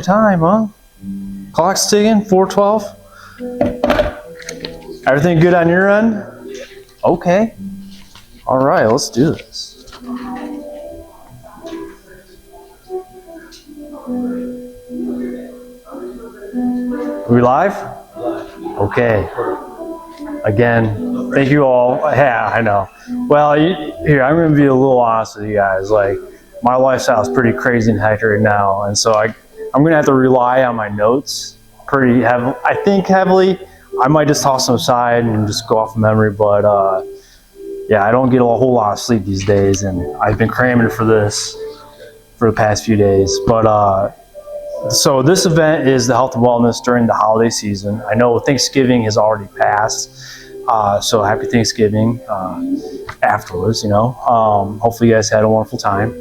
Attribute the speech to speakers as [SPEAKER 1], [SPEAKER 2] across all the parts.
[SPEAKER 1] Time, huh? Clock's ticking, 4:12. Everything good on your end? Okay. All right, let's do this. Are we live? Okay. Again, thank you all. Yeah, I know. Well, here, I'm going to be a little honest with you guys. Like, my lifestyle is pretty crazy and hectic right now, and so I'm going to have to rely on my notes pretty heavily. I think heavily. I might just toss them aside and just go off of memory, but yeah, I don't get a whole lot of sleep these days, and I've been cramming for this for the past few days. But so this event is the health and wellness during the holiday season. I know Thanksgiving has already passed, so happy Thanksgiving afterwards, you know. Hopefully you guys had a wonderful time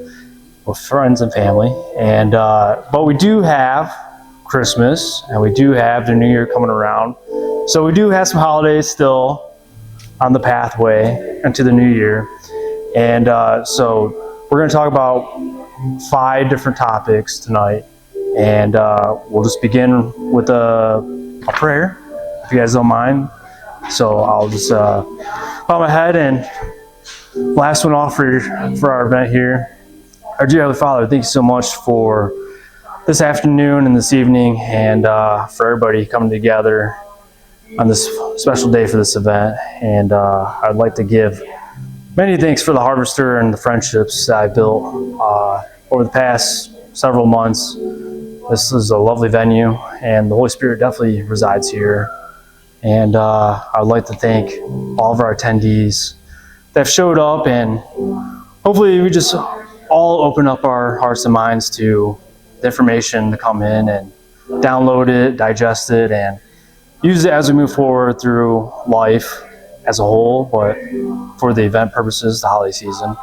[SPEAKER 1] with friends and family. And but we do have Christmas, and we do have the New Year coming around. So we do have some holidays still on the pathway into the New Year. And so we're going to talk about 5 different topics tonight. And we'll just begin with a prayer, if you guys don't mind. So I'll just bow my head, and last one off for our event here. Our dear Heavenly Father, thank you so much for this afternoon and this evening, and for everybody coming together on this special day for this event. And I'd like to give many thanks for the Harvester and the friendships that I built over the past several months. This is a lovely venue, and the Holy Spirit definitely resides here. And I'd like to thank all of our attendees that have showed up, and hopefully we just all open up our hearts and minds to the information to come in and download it, digest it, and use it as we move forward through life as a whole, but for the event purposes, the holiday season.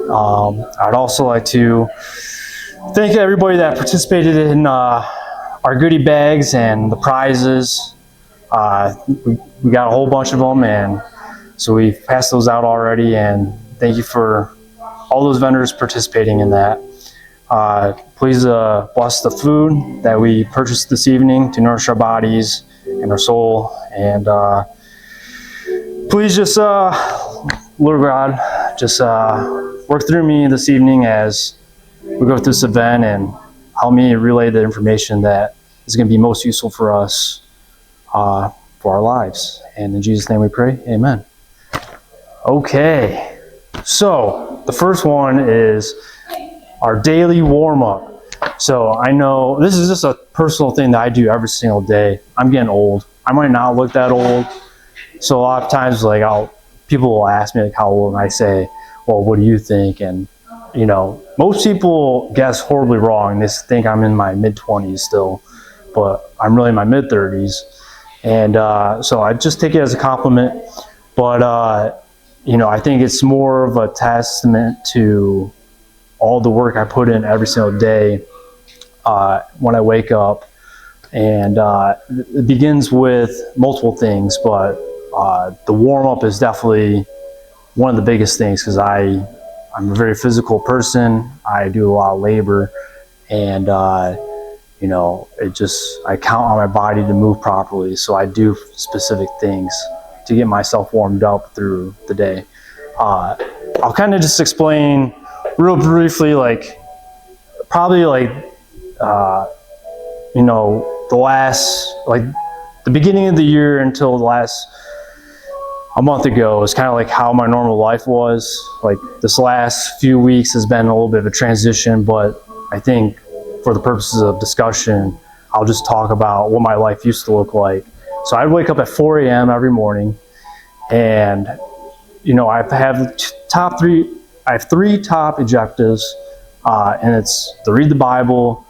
[SPEAKER 1] I'd also like to thank everybody that participated in our goodie bags and the prizes. We got a whole bunch of them, and so we've passed those out already, and thank you for all those vendors participating in that. Please bless the food that we purchased this evening to nourish our bodies and our soul. And please just, Lord God, just work through me this evening as we go through this event, and help me relay the information that is going to be most useful for us for our lives. And in Jesus' name we pray, amen. Okay, so the first one is our daily warm-up. So I know this is just a personal thing that I do every single day. I'm getting old. I might not look that old. So a lot of times, like, people will ask me like how old, and I say, well, what do you think? And you know, most people guess horribly wrong. They think I'm in my mid-20s still, but I'm really in my mid-30s. And so I just take it as a compliment. But you know, I think it's more of a testament to all the work I put in every single day when I wake up. And it begins with multiple things, but the warm-up is definitely one of the biggest things, because I'm a very physical person. I do a lot of labor, and you know, I count on my body to move properly. So I do specific things to get myself warmed up through the day. I'll kind of just explain real briefly, like probably like you know, the beginning of the year until the last a month ago is kind of like how my normal life was. Like this last few weeks has been a little bit of a transition, but I think for the purposes of discussion, I'll just talk about what my life used to look like. So I'd wake up at 4 a.m. every morning, and you know, I have 3 top objectives, and it's to read the Bible,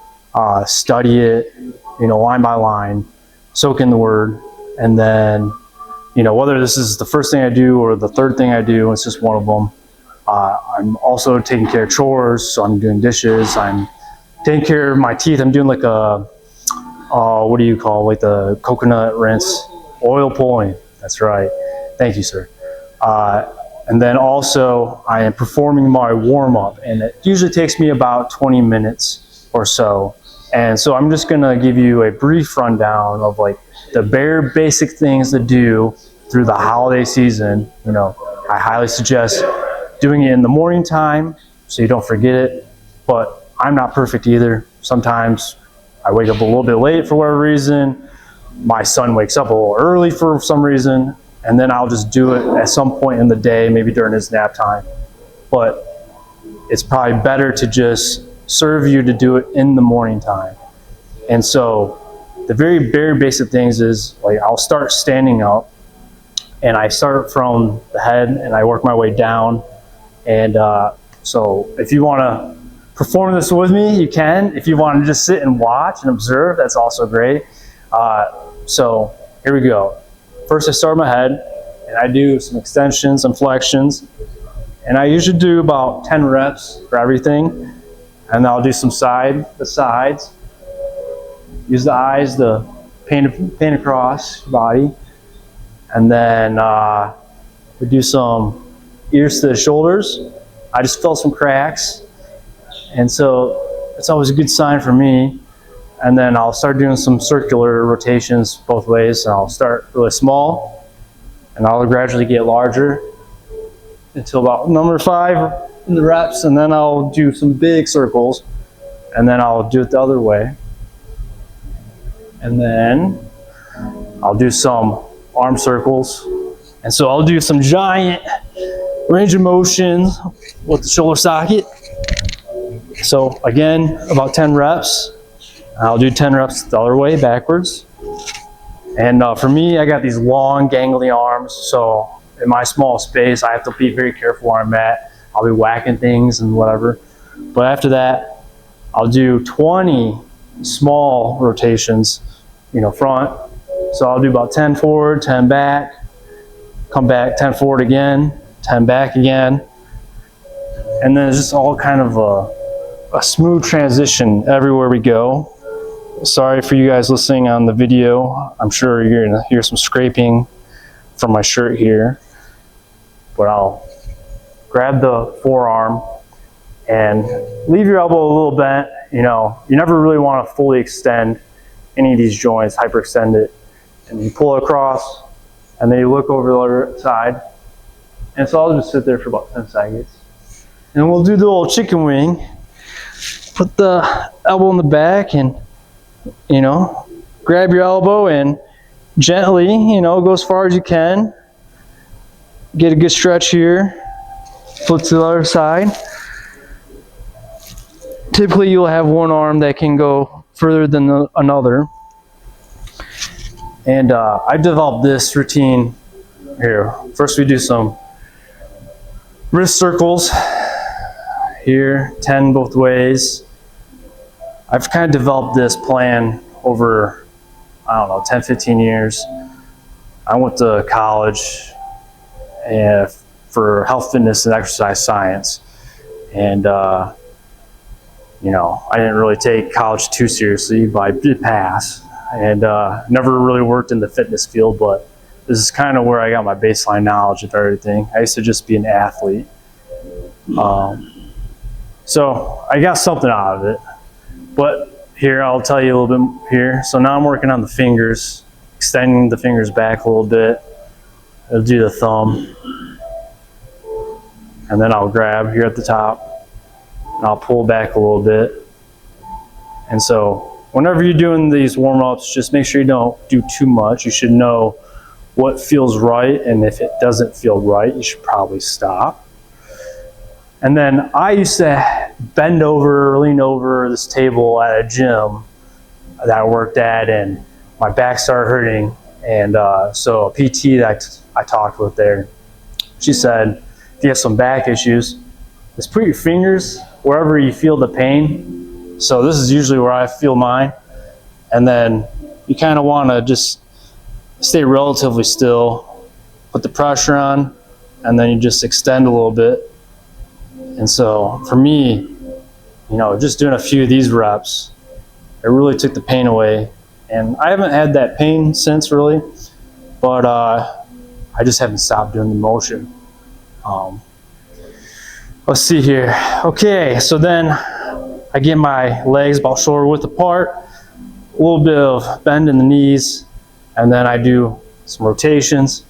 [SPEAKER 1] study it, you know, line by line, soak in the Word, and then, you know, whether this is the first thing I do or the third thing I do, it's just one of them. I'm also taking care of chores, so I'm doing dishes, I'm taking care of my teeth, I'm doing like a, what do you call, like the coconut rinse, oil pulling, that's right, thank you, sir. And then also I am performing my warm-up, and it usually takes me about 20 minutes or so And so I'm just gonna give you a brief rundown of like the bare basic things to do through the holiday season. You know, I highly suggest doing it in the morning time so you don't forget it, but I'm not perfect either. Sometimes I wake up a little bit late for whatever reason. My son wakes up a little early for some reason, and then I'll just do it at some point in the day, maybe during his nap time. But it's probably better to just serve you to do it in the morning time. And so the very basic things is like I'll start standing up, and I start from the head and I work my way down. And so if you want to perform this with me, you can. If you want to just sit and watch and observe, that's also great. So here we go. First I start my head and I do some extensions, some flexions. And I usually do about 10 reps for everything. And I'll do some the sides. Use the eyes to paint across your body. And then we do some ears to the shoulders. I just felt some cracks. And so it's always a good sign for me. And then I'll start doing some circular rotations both ways. And I'll start really small, and I'll gradually get larger until about number 5 in the reps. And then I'll do some big circles, and then I'll do it the other way. And then I'll do some arm circles. And so I'll do some giant range of motion with the shoulder socket. So again, about 10 reps. I'll do 10 reps the other way, backwards. And for me, I got these long, gangly arms. So in my small space, I have to be very careful where I'm at. I'll be whacking things and whatever. But after that, I'll do 20 small rotations, you know, front. So I'll do about 10 forward, 10 back, come back, 10 forward again, 10 back again. And then it's just all kind of a smooth transition everywhere we go. Sorry for you guys listening on the video. I'm sure you're gonna hear some scraping from my shirt here. But I'll grab the forearm and leave your elbow a little bent. You know, you never really want to fully extend any of these joints, hyperextend it. And you pull it across, and then you look over the other side. And so I'll just sit there for about 10 seconds. And we'll do the little chicken wing. Put the elbow in the back and, you know, grab your elbow and gently, you know, go as far as you can. Get a good stretch here. Flip to the other side. Typically you'll have one arm that can go further than another. And I developed this routine here. First we do some wrist circles here, 10 both ways. I've kind of developed this plan over, I don't know, 10, 15 years. I went to college for health, fitness, and exercise science. And, you know, I didn't really take college too seriously, but I did pass. And never really worked in the fitness field, but this is kind of where I got my baseline knowledge of everything. I used to just be an athlete. So I got something out of it. But here, I'll tell you a little bit here. So now I'm working on the fingers, extending the fingers back a little bit. I'll do the thumb. And then I'll grab here at the top. And I'll pull back a little bit. And so whenever you're doing these warm-ups, just make sure you don't do too much. You should know what feels right, and if it doesn't feel right, you should probably stop. And then I used to bend over, lean over this table at a gym that I worked at, and my back started hurting. And so a PT that I talked with there, she said, if you have some back issues, just put your fingers wherever you feel the pain. So this is usually where I feel mine. And then you kind of want to just stay relatively still, put the pressure on, and then you just extend a little bit. And so for me, you know, just doing a few of these reps, it really took the pain away. And I haven't had that pain since really, but I just haven't stopped doing the motion. Let's see here. Okay, so then I I get my legs about shoulder width apart, a little bit of bend in the knees, and then I do some rotations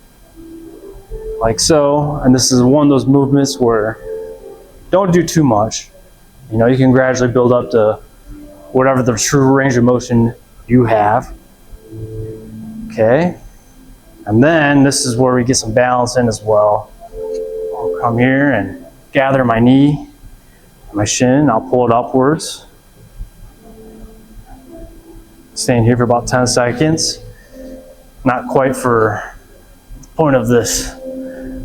[SPEAKER 1] like so. And this is one of those movements where don't do too much. You know, you can gradually build up to whatever the true range of motion you have. Okay. And then this is where we get some balance in as well. I'll come here and gather my knee, my shin, I'll pull it upwards. Staying here for about 10 seconds. Not quite for the point of this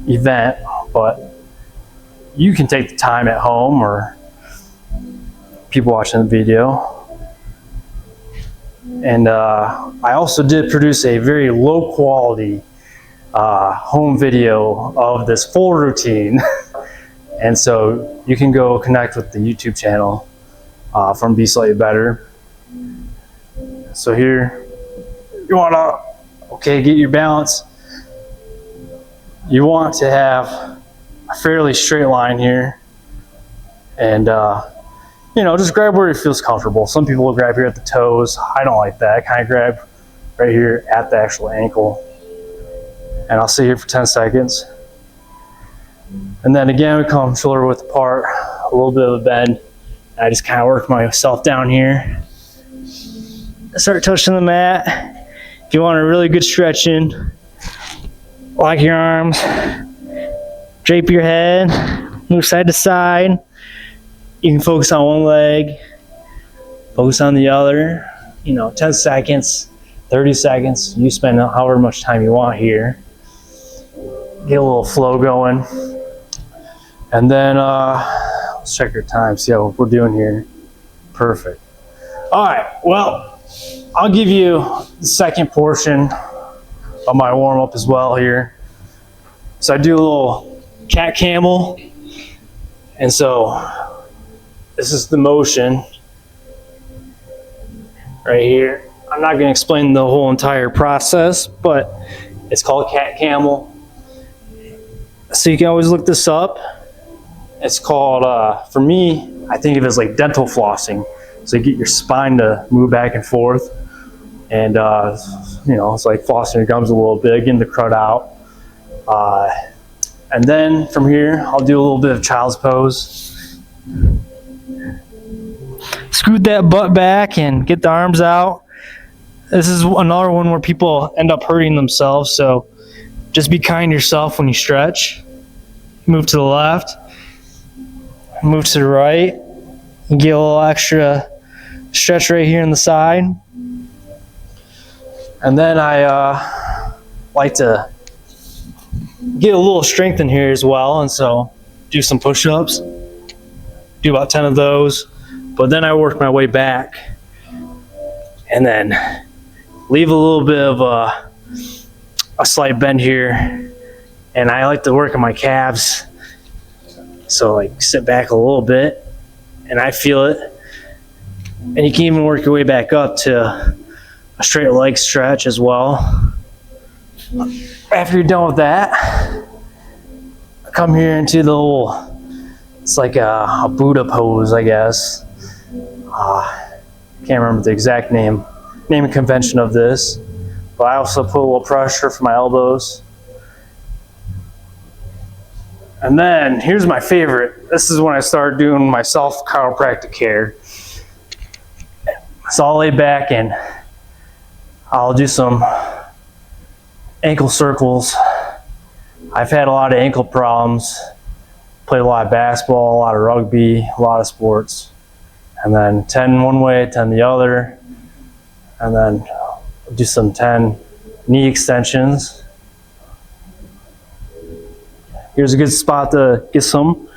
[SPEAKER 1] event, but you can take the time at home or people watching the video. And I also did produce a very low quality home video of this full routine. And so you can go connect with the YouTube channel from Be Slightly Better. So here, you wanna, get your balance. You want to have a fairly straight line here. And just grab where it feels comfortable. Some people will grab here at the toes. I don't like that. I kind of grab right here at the actual ankle. And I'll sit here for 10 seconds. And then again, we come shoulder width apart, a little bit of a bend. I just kind of work myself down here. Start touching the mat. If you want a really good stretching, lock your arms, drape your head, move side to side. You can focus on one leg, focus on the other. 10 seconds, 30 seconds. You spend however much time you want here. Get a little flow going. And then let's check your time, see how we're doing here. Perfect. All right, well, I'll give you the second portion of my warm-up as well here. So I do a little cat camel. And so this is the motion right here. I'm not going to explain the whole entire process, but it's called cat camel. So you can always look this up. It's called, for me, I think of it as like dental flossing. So you get your spine to move back and forth. And, it's like flossing your gums a little bit, getting the crud out. And then from here, I'll do a little bit of child's pose. Scoot that butt back and get the arms out. This is another one where people end up hurting themselves, so just be kind to yourself when you stretch. Move to the left, move to the right, and get a little extra stretch right here on the side. And then I like to get a little strength in here as well, and so do some push-ups. Do about 10 of those. But then I work my way back and then leave a little bit of a slight bend here. And I like to work on my calves. So like sit back a little bit and I feel it. And you can even work your way back up to a straight leg stretch as well. After you're done with that, come here into the little, it's like a Buddha pose, I guess. Can't remember the exact name and convention of this, but I also put a little pressure for my elbows. And then here's my favorite. This is when I started doing my self chiropractic care. So I'll lay back and I'll do some ankle circles. I've had a lot of ankle problems. Played a lot of basketball, a lot of rugby, a lot of sports. And then 10 one way, 10 the other. And then do some 10 knee extensions. Here's a good spot to get some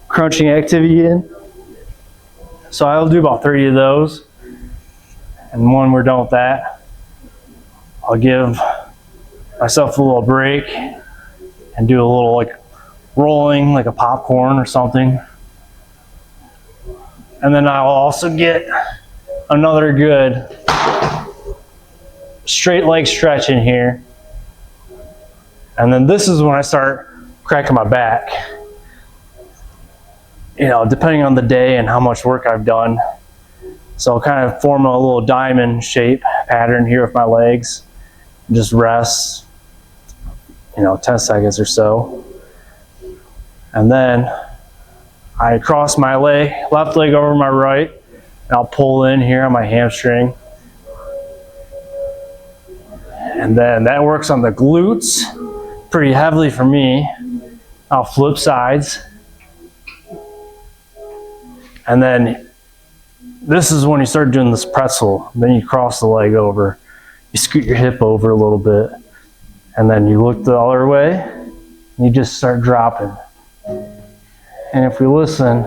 [SPEAKER 1] crunching activity in. So I'll do about 30 of those. And when we're done with that, I'll give myself a little break and do a little like rolling, like a popcorn or something. And then I'll also get another good straight leg stretch in here. And then this is when I start cracking my back. Depending on the day and how much work I've done, So I'll kind of form a little diamond shape pattern here with my legs. Just rest, 10 seconds or so. And then I cross my left leg over my right, and I'll pull in here on my hamstring. And then that works on the glutes pretty heavily for me. I'll flip sides. And then this is when you start doing this pretzel. Then you cross the leg over. You scoot your hip over a little bit. And then you look the other way. And you just start dropping. And if we listen,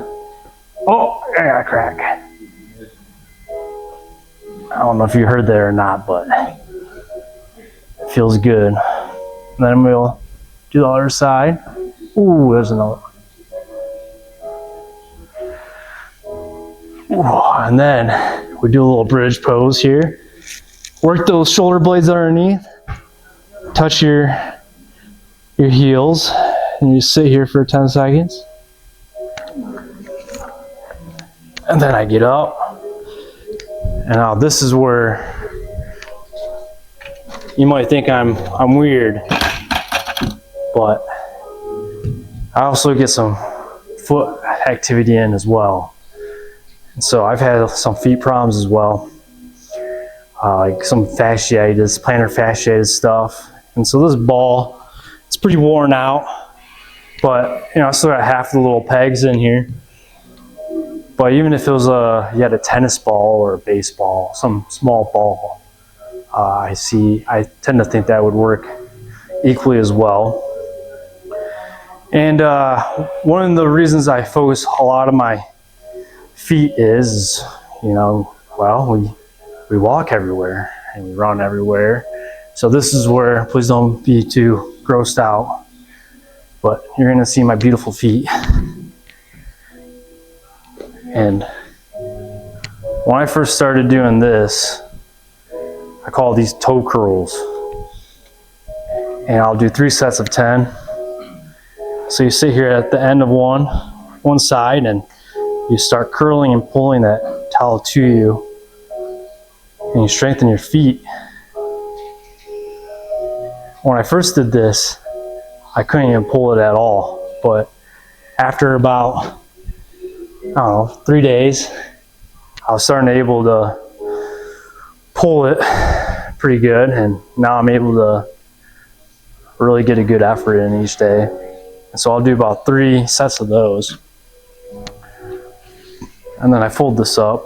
[SPEAKER 1] oh, I got a crack. I don't know if you heard that or not, but it feels good. And then we'll do the other side. Ooh, there's another one. And then we do a little bridge pose here. Work those shoulder blades underneath. Touch your heels, and you sit here for 10 seconds. And then I get up. And now this is where you might think I'm weird, but I also get some foot activity in as well. And so I've had some feet problems as well, like some fasciitis, plantar fasciitis stuff. And so this ball, it's pretty worn out, but I still got half the little pegs in here. But even if it was you had a tennis ball or a baseball, some small ball, I tend to think that would work equally as well. And one of the reasons I focus a lot of my feet is, well, we walk everywhere and we run everywhere. So this is where, please don't be too grossed out, but you're gonna see my beautiful feet. And when I first started doing this, I call these toe curls. And I'll do 3 sets of 10. So you sit here at the end of one side, and you start curling and pulling that towel to you, and you strengthen your feet. When I first did this, I couldn't even pull it at all. But after about, 3 days, I was starting to able to pull it pretty good, and now I'm able to really get a good effort in each day. And so I'll do about 3 sets of those. And then I fold this up.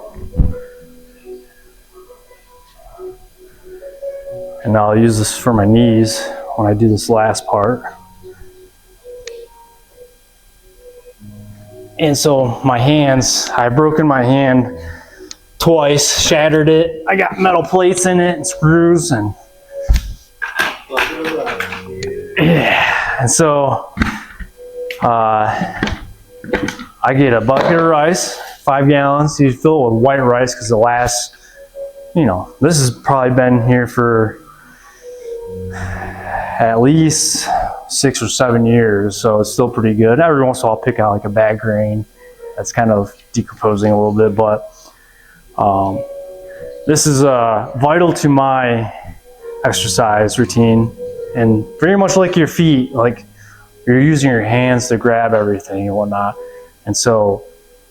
[SPEAKER 1] And I'll use this for my knees when I do this last part. And so my hands, I've broken my hand twice, shattered it. I got metal plates in it and screws, and yeah. And so I get a bucket of rice, 5 gallons. You fill it with white rice because it lasts, this has probably been here for at least 6 or 7 years, so it's still pretty good. Every once in a while I'll pick out like a bad grain that's kind of decomposing a little bit, but this is vital to my exercise routine. And very much like your feet, like you're using your hands to grab everything and whatnot. And so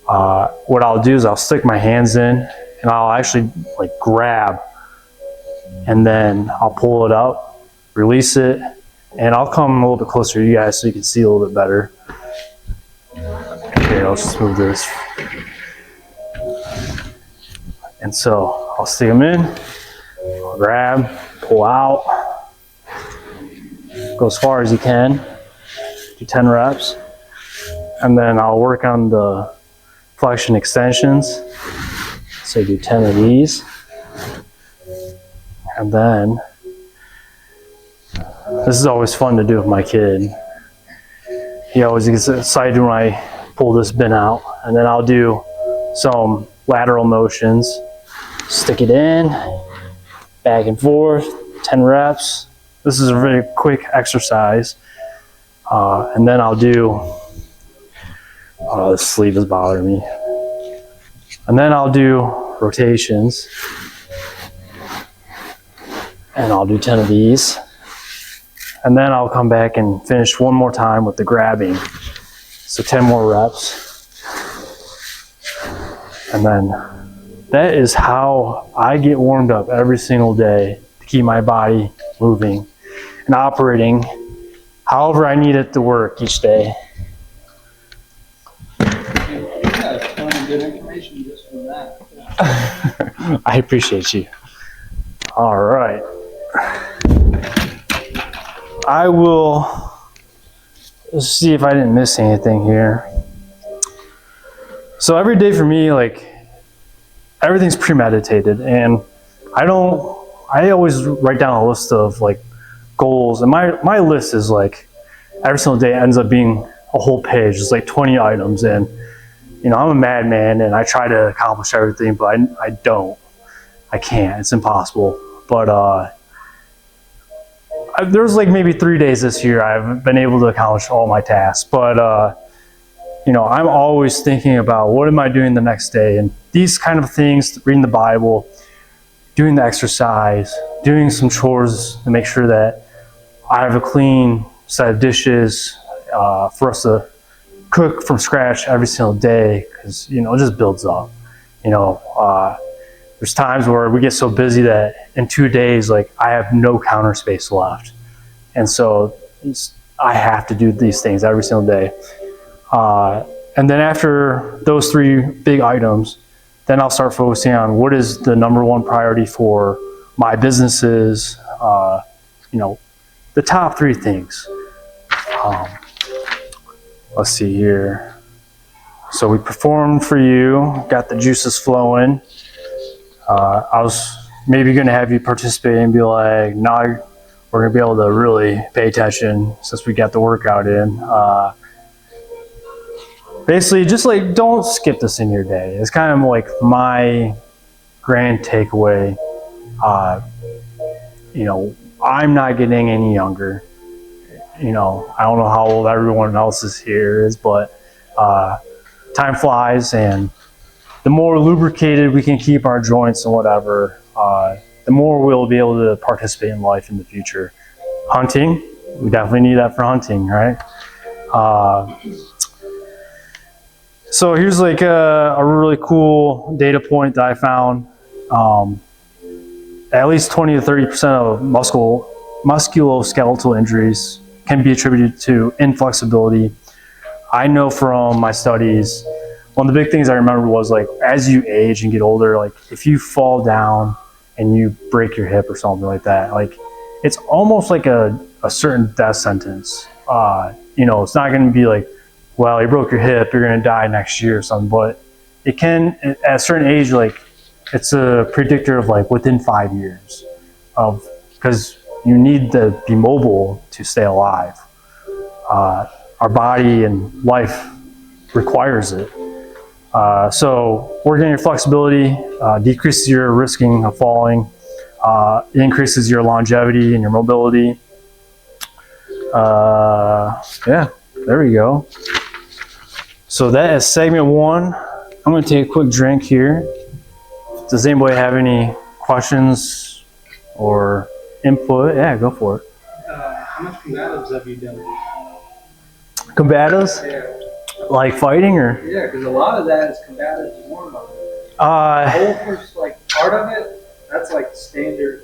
[SPEAKER 1] what I'll do is I'll stick my hands in, and I'll actually like grab, and then I'll pull it up, release it, and I'll come a little bit closer to you guys so you can see a little bit better. Okay, let's just move this. And so I'll stick them in, I'll grab, pull out, go as far as you can, do 10 reps, and then I'll work on the flexion extensions. So do 10 of these, and then this is always fun to do with my kid. He always gets excited when I pull this bin out, and then I'll do some lateral motions. Stick it in, back and forth, 10 reps. This is a very quick exercise. And then I'll do, this sleeve is bothering me. And then I'll do rotations. And I'll do 10 of these. And then I'll come back and finish one more time with the grabbing. So 10 more reps. And then that is how I get warmed up every single day to keep my body moving and operating however I need it to work each day.
[SPEAKER 2] You got a ton of good information just from that.
[SPEAKER 1] I appreciate you. All right. I will see if I didn't miss anything here. So every day for me, like, everything's premeditated, and I always write down a list of like goals, and my list is like every single day ends up being a whole page. It's like 20 items, and you know, I'm a madman and I try to accomplish everything, but I don't. I can't. It's impossible. But there's like maybe 3 days this year I've been able to accomplish all my tasks. But you know, I'm always thinking about what am I doing the next day, and these kind of things, reading the Bible, doing the exercise, doing some chores to make sure that I have a clean set of dishes for us to cook from scratch every single day, because you know, it just builds up. You know, there's times where we get so busy that in 2 days, like, I have no counter space left, and so I have to do these things every single day. And then after those 3 big items, then I'll start focusing on what is the number 1 priority for my businesses. You know, the top 3 things. Let's see here. So we performed for you, got the juices flowing. I was maybe going to have you participate and be like, now we're going to be able to really pay attention since we got the workout in. Basically, just like, don't skip this in your day. It's kind of like my grand takeaway. You know, I'm not getting any younger. You know, I don't know how old everyone else is here is, but time flies, and the more lubricated we can keep our joints and whatever, the more we'll be able to participate in life in the future. Hunting, we definitely need that for hunting, right? So here's like a really cool data point that I found. At least 20 to 30% of musculoskeletal injuries can be attributed to inflexibility. I know from my studies, one of the big things I remember was, like, as you age and get older, like, if you fall down and you break your hip or something like that, like, it's almost like a certain death sentence. You know, it's not going to be like, well, you broke your hip, you're going to die next year or something, but it can, at a certain age, like, it's a predictor of, like, within 5 years of, because you need to be mobile to stay alive. Our body and life requires it. So working your flexibility decreases your risking of falling. It increases your longevity and your mobility. Yeah, there we go. So that is segment 1. I'm going to take a quick drink here. Does anybody have any questions or input? Yeah, go for it.
[SPEAKER 2] How much combatives have you done?
[SPEAKER 1] Combatives?
[SPEAKER 2] Yeah.
[SPEAKER 1] Like fighting, or?
[SPEAKER 2] Yeah, because a lot of that is combatives warm-up. The whole first, like, part of it, that's like standard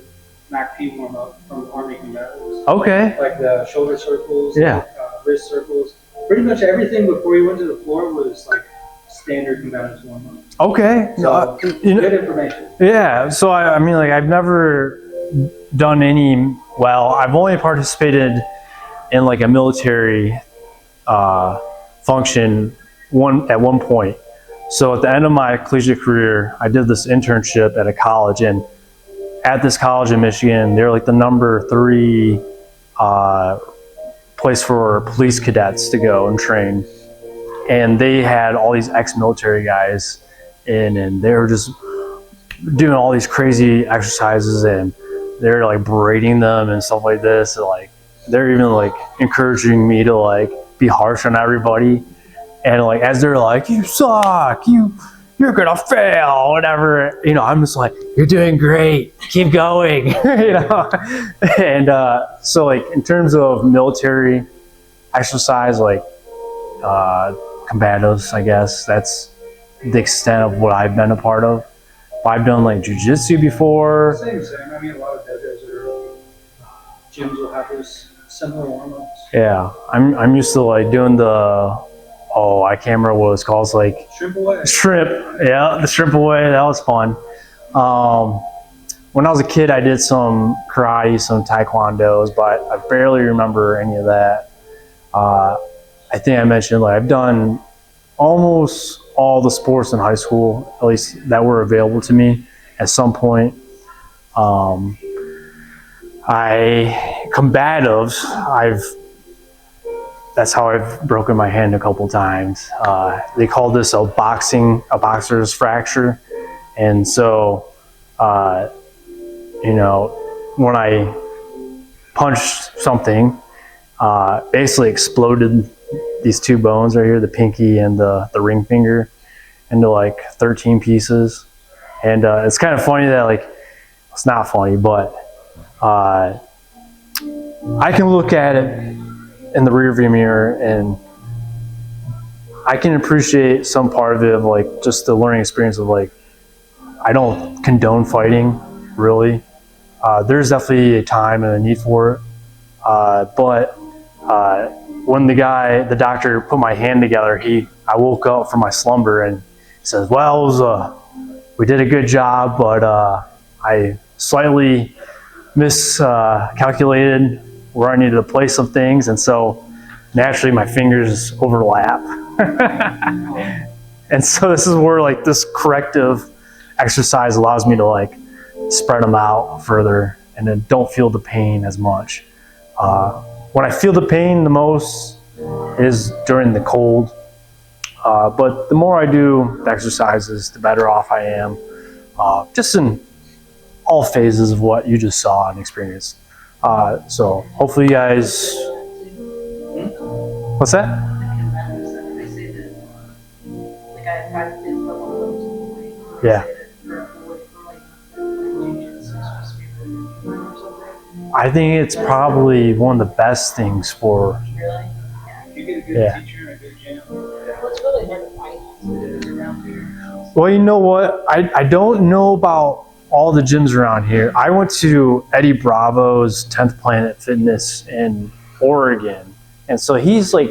[SPEAKER 2] MACP warm-up from Army combatives.
[SPEAKER 1] Okay.
[SPEAKER 2] Like the shoulder circles,
[SPEAKER 1] yeah,
[SPEAKER 2] like, wrist circles. Pretty much everything before you went to the floor was like standard combatives warm-up.
[SPEAKER 1] Okay.
[SPEAKER 2] So, good information.
[SPEAKER 1] Yeah, so I mean, like, I've never done any, well, I've only participated in like a military function at one point. So at the end of my collegiate career, I did this internship at a college, and at this college in Michigan, they're like the number 3 place for police cadets to go and train. And they had all these ex-military guys in, and they were just doing all these crazy exercises, and they're like berating them and stuff like this. And, like, they're even like encouraging me to like be harsh on everybody. And like, as they're like, you suck, you're you're gonna fail, whatever. You know, I'm just like, you're doing great, keep going. You know, and so like in terms of military exercise, like combatives, I guess that's the extent of what I've been a part of. I've done like jujitsu before.
[SPEAKER 2] Same. I mean, a lot of dojos or gyms will have those similar warm-ups.
[SPEAKER 1] Yeah, I'm used to like doing the, I can't remember what it's called. It's like
[SPEAKER 2] Shrimp away.
[SPEAKER 1] Shrimp, yeah, the shrimp away. That was fun. When I was a kid, I did some karate, some taekwondos, but I barely remember any of that. I think I mentioned like I've done almost all the sports in high school, at least that were available to me at some point. Combatives, that's how I've broken my hand a couple times. They call this a boxer's fracture. And so, you know, when I punched something, basically exploded these two bones right here, the pinky and the ring finger, into like 13 pieces. And it's kind of funny that like, it's not funny, but I can look at it in the rearview mirror and I can appreciate some part of it of like just the learning experience of like, I don't condone fighting really. There's definitely a time and a need for it. But when the doctor put my hand together, I woke up from my slumber and he says, well, we did a good job, but I slightly miscalculated where I needed to place some things, and so naturally my fingers overlap. And so this is where like this corrective exercise allows me to like spread them out further and then don't feel the pain as much. When I feel the pain the most is during the cold, but the more I do the exercises, the better off I am, just in all phases of what you just saw and experienced. So hopefully you guys, what's that? Yeah. I think it's probably one of the best things for.
[SPEAKER 2] Really? You get a good teacher and a good gym.
[SPEAKER 3] Well, it's really hard to find around here.
[SPEAKER 1] Well, you know what? I don't know about all the gyms around here. I went to Eddie Bravo's 10th Planet Fitness in Oregon, and so he's like,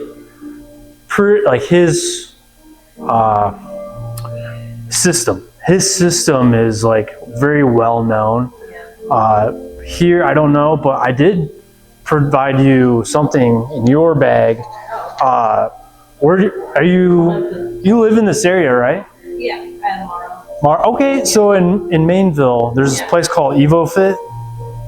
[SPEAKER 1] his system. His system is like very well known. Here, I don't know, but I did provide you something in your bag. Where are you? You live in this area, right?
[SPEAKER 3] Yeah, and
[SPEAKER 1] Okay, so in Maineville, there's this place called EvoFit.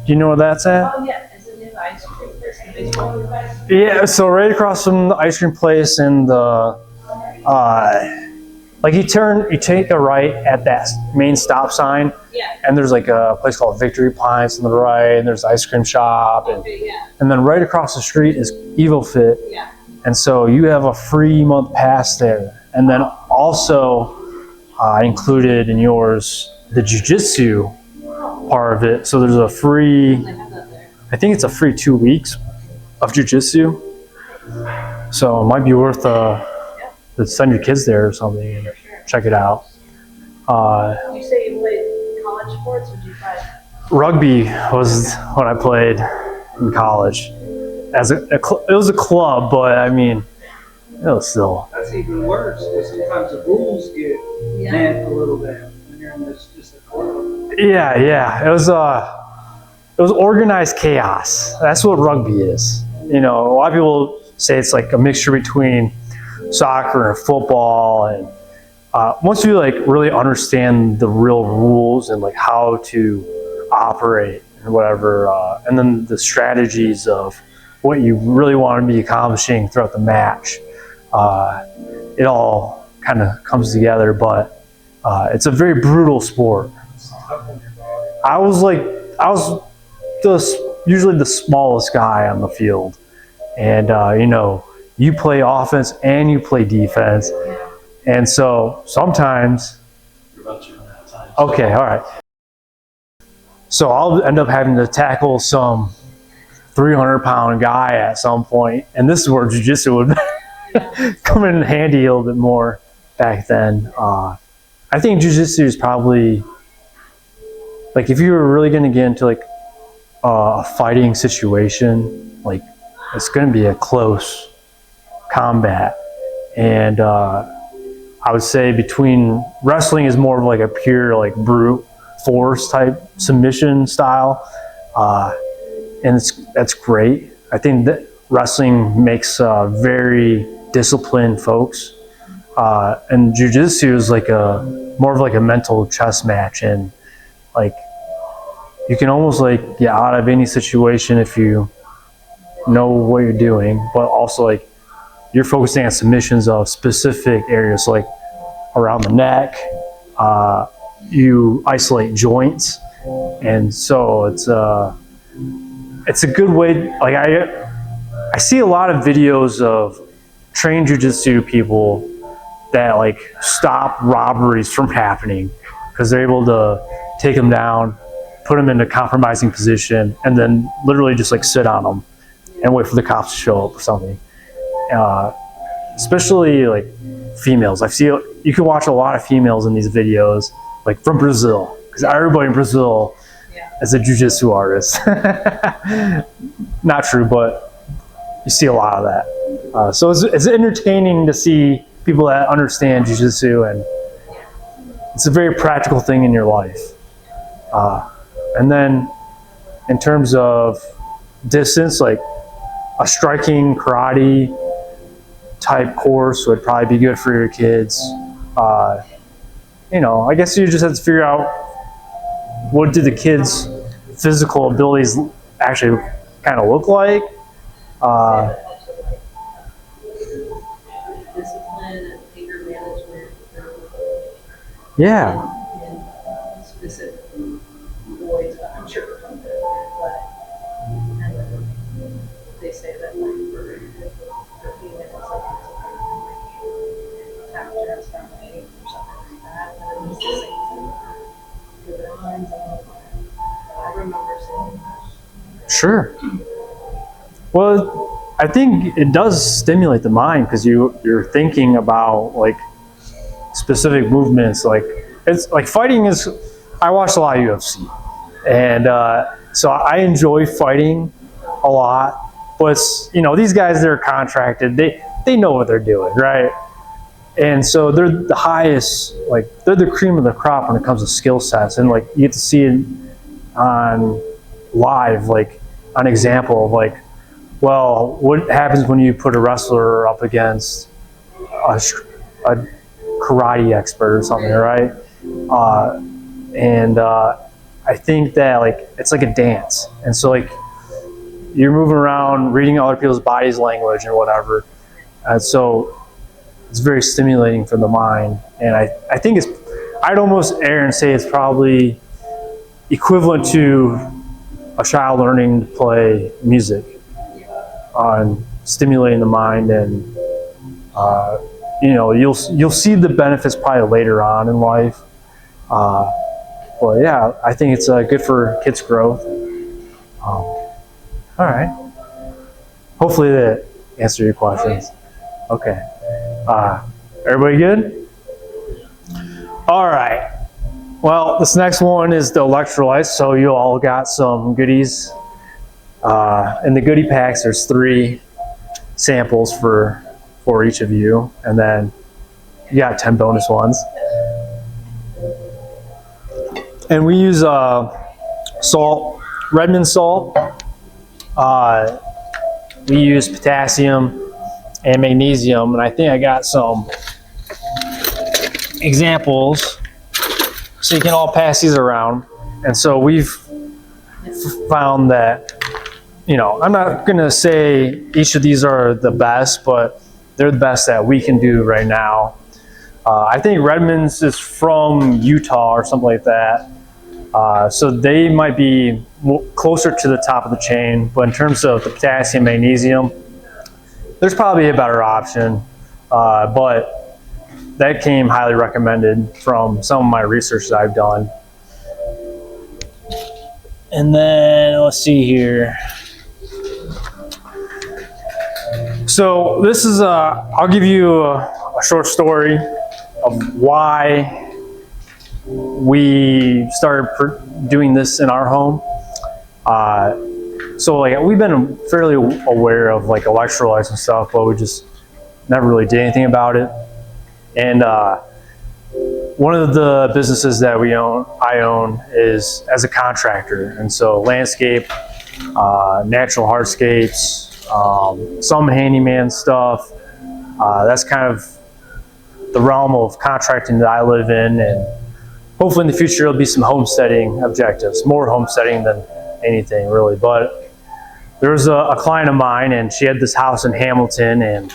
[SPEAKER 1] Do you know where that's at?
[SPEAKER 3] Oh yeah, is it near the ice cream place? The baseball place?
[SPEAKER 1] Yeah, so right across from the ice cream place and the, like you take a right at that main stop sign.
[SPEAKER 3] Yeah.
[SPEAKER 1] And there's like a place called Victory Pints on the right, and there's an ice cream shop. And then right across the street is EvoFit.
[SPEAKER 3] Yeah.
[SPEAKER 1] And so you have a free month pass there. And then also included in yours, the jiu-jitsu part of it. So there's a free, I think it's a free 2 weeks of jiu-jitsu. So it might be worth to send your kids there or something and check it out.
[SPEAKER 3] You say you played college sports, or did you play?
[SPEAKER 1] Rugby was what I played in college. It was a club, but I mean, it was still.
[SPEAKER 2] That's even worse, because sometimes the rules get bent a little bit when you're in this just a club.
[SPEAKER 1] Yeah. It was organized chaos. That's what rugby is. You know, a lot of people say it's like a mixture between soccer and football, and once you like really understand the real rules and like how to operate and whatever, and then the strategies of what you really want to be accomplishing throughout the match, it all kind of comes together. But it's a very brutal sport. I was usually the smallest guy on the field, and you know, you play offense and you play defense. And so sometimes
[SPEAKER 2] about you in that time.
[SPEAKER 1] Okay, all right. So I'll end up having to tackle some 300-pound guy at some point, and this is where jiu-jitsu would come in handy a little bit more back then. I think jiu-jitsu is probably, like, if you were really going to get into like a fighting situation, like it's going to be a close combat, and I would say between wrestling is more of like a pure like brute force type submission style, and that's great. I think that wrestling makes very disciplined folks, and jiu-jitsu is like more of like a mental chess match, and like you can almost like get out of any situation if you know what you're doing, but also like you're focusing on submissions of specific areas, so like around the neck. You isolate joints, and so it's a good way. Like I see a lot of videos of trained jiu-jitsu people that like stop robberies from happening because they're able to take them down, put them in a compromising position, and then literally just like sit on them and wait for the cops to show up or something. Especially like females. You can watch a lot of females in these videos, like from Brazil, because everybody in Brazil is a jiu-jitsu artist. Not true, but you see a lot of that. So it's entertaining to see people that understand jiu-jitsu, and it's a very practical thing in your life. And then in terms of distance, like a striking karate type course would probably be good for your kids. I guess you just have to figure out what do the kids' physical abilities actually kind of look like.
[SPEAKER 3] Discipline and anger management.
[SPEAKER 1] Yeah.
[SPEAKER 3] And specific boys, but I'm sure from the and they say that like for females, like tap dance down the 8 or something like that, and it's the same thing for their minds. I remember saying that.
[SPEAKER 1] Sure. Well, I think it does stimulate the mind because you're thinking about like specific movements. Like it's like fighting is. I watch a lot of UFC, and so I enjoy fighting a lot. But it's, these guys, they're contracted. They know what they're doing, right? And so they're the highest, like they're the cream of the crop when it comes to skill sets, and like you get to see it on live, like an example of like, well, what happens when you put a wrestler up against a karate expert or something, right? And I think that like it's like a dance, and so like you're moving around, reading other people's bodies language and whatever, and so it's very stimulating for the mind. And I think I'd almost err and say it's probably equivalent to a child learning to play music, on stimulating the mind, and you'll see the benefits probably later on in life. But yeah, I think it's good for kids' growth. All right. Hopefully that answered your questions. Okay. Everybody good? All right. Well, this next one is the electrolytes. So you all got some goodies. In the goodie packs, there's 3 samples for each of you, and then you got 10 bonus ones. And we use salt, Redmond salt. We use potassium and magnesium, and I think I got some examples so you can all pass these around. And so we've found that, I'm not going to say each of these are the best, but they're the best that we can do right now. I think Redmond's is from Utah or something like that. So they might be closer to the top of the chain, but in terms of the potassium, magnesium, there's probably a better option. But that came highly recommended from some of my research that I've done. And then let's see here. So this is I'll give you a short story of why we started doing this in our home. So like we've been fairly aware of like electrolytes and stuff, but we just never really did anything about it. And one of the businesses that I own is as a contractor, and so landscape, natural hardscapes, some handyman stuff. That's kind of the realm of contracting that I live in, and hopefully in the future there'll be some homesteading objectives, more homesteading than anything really. But there was a client of mine, and she had this house in Hamilton, and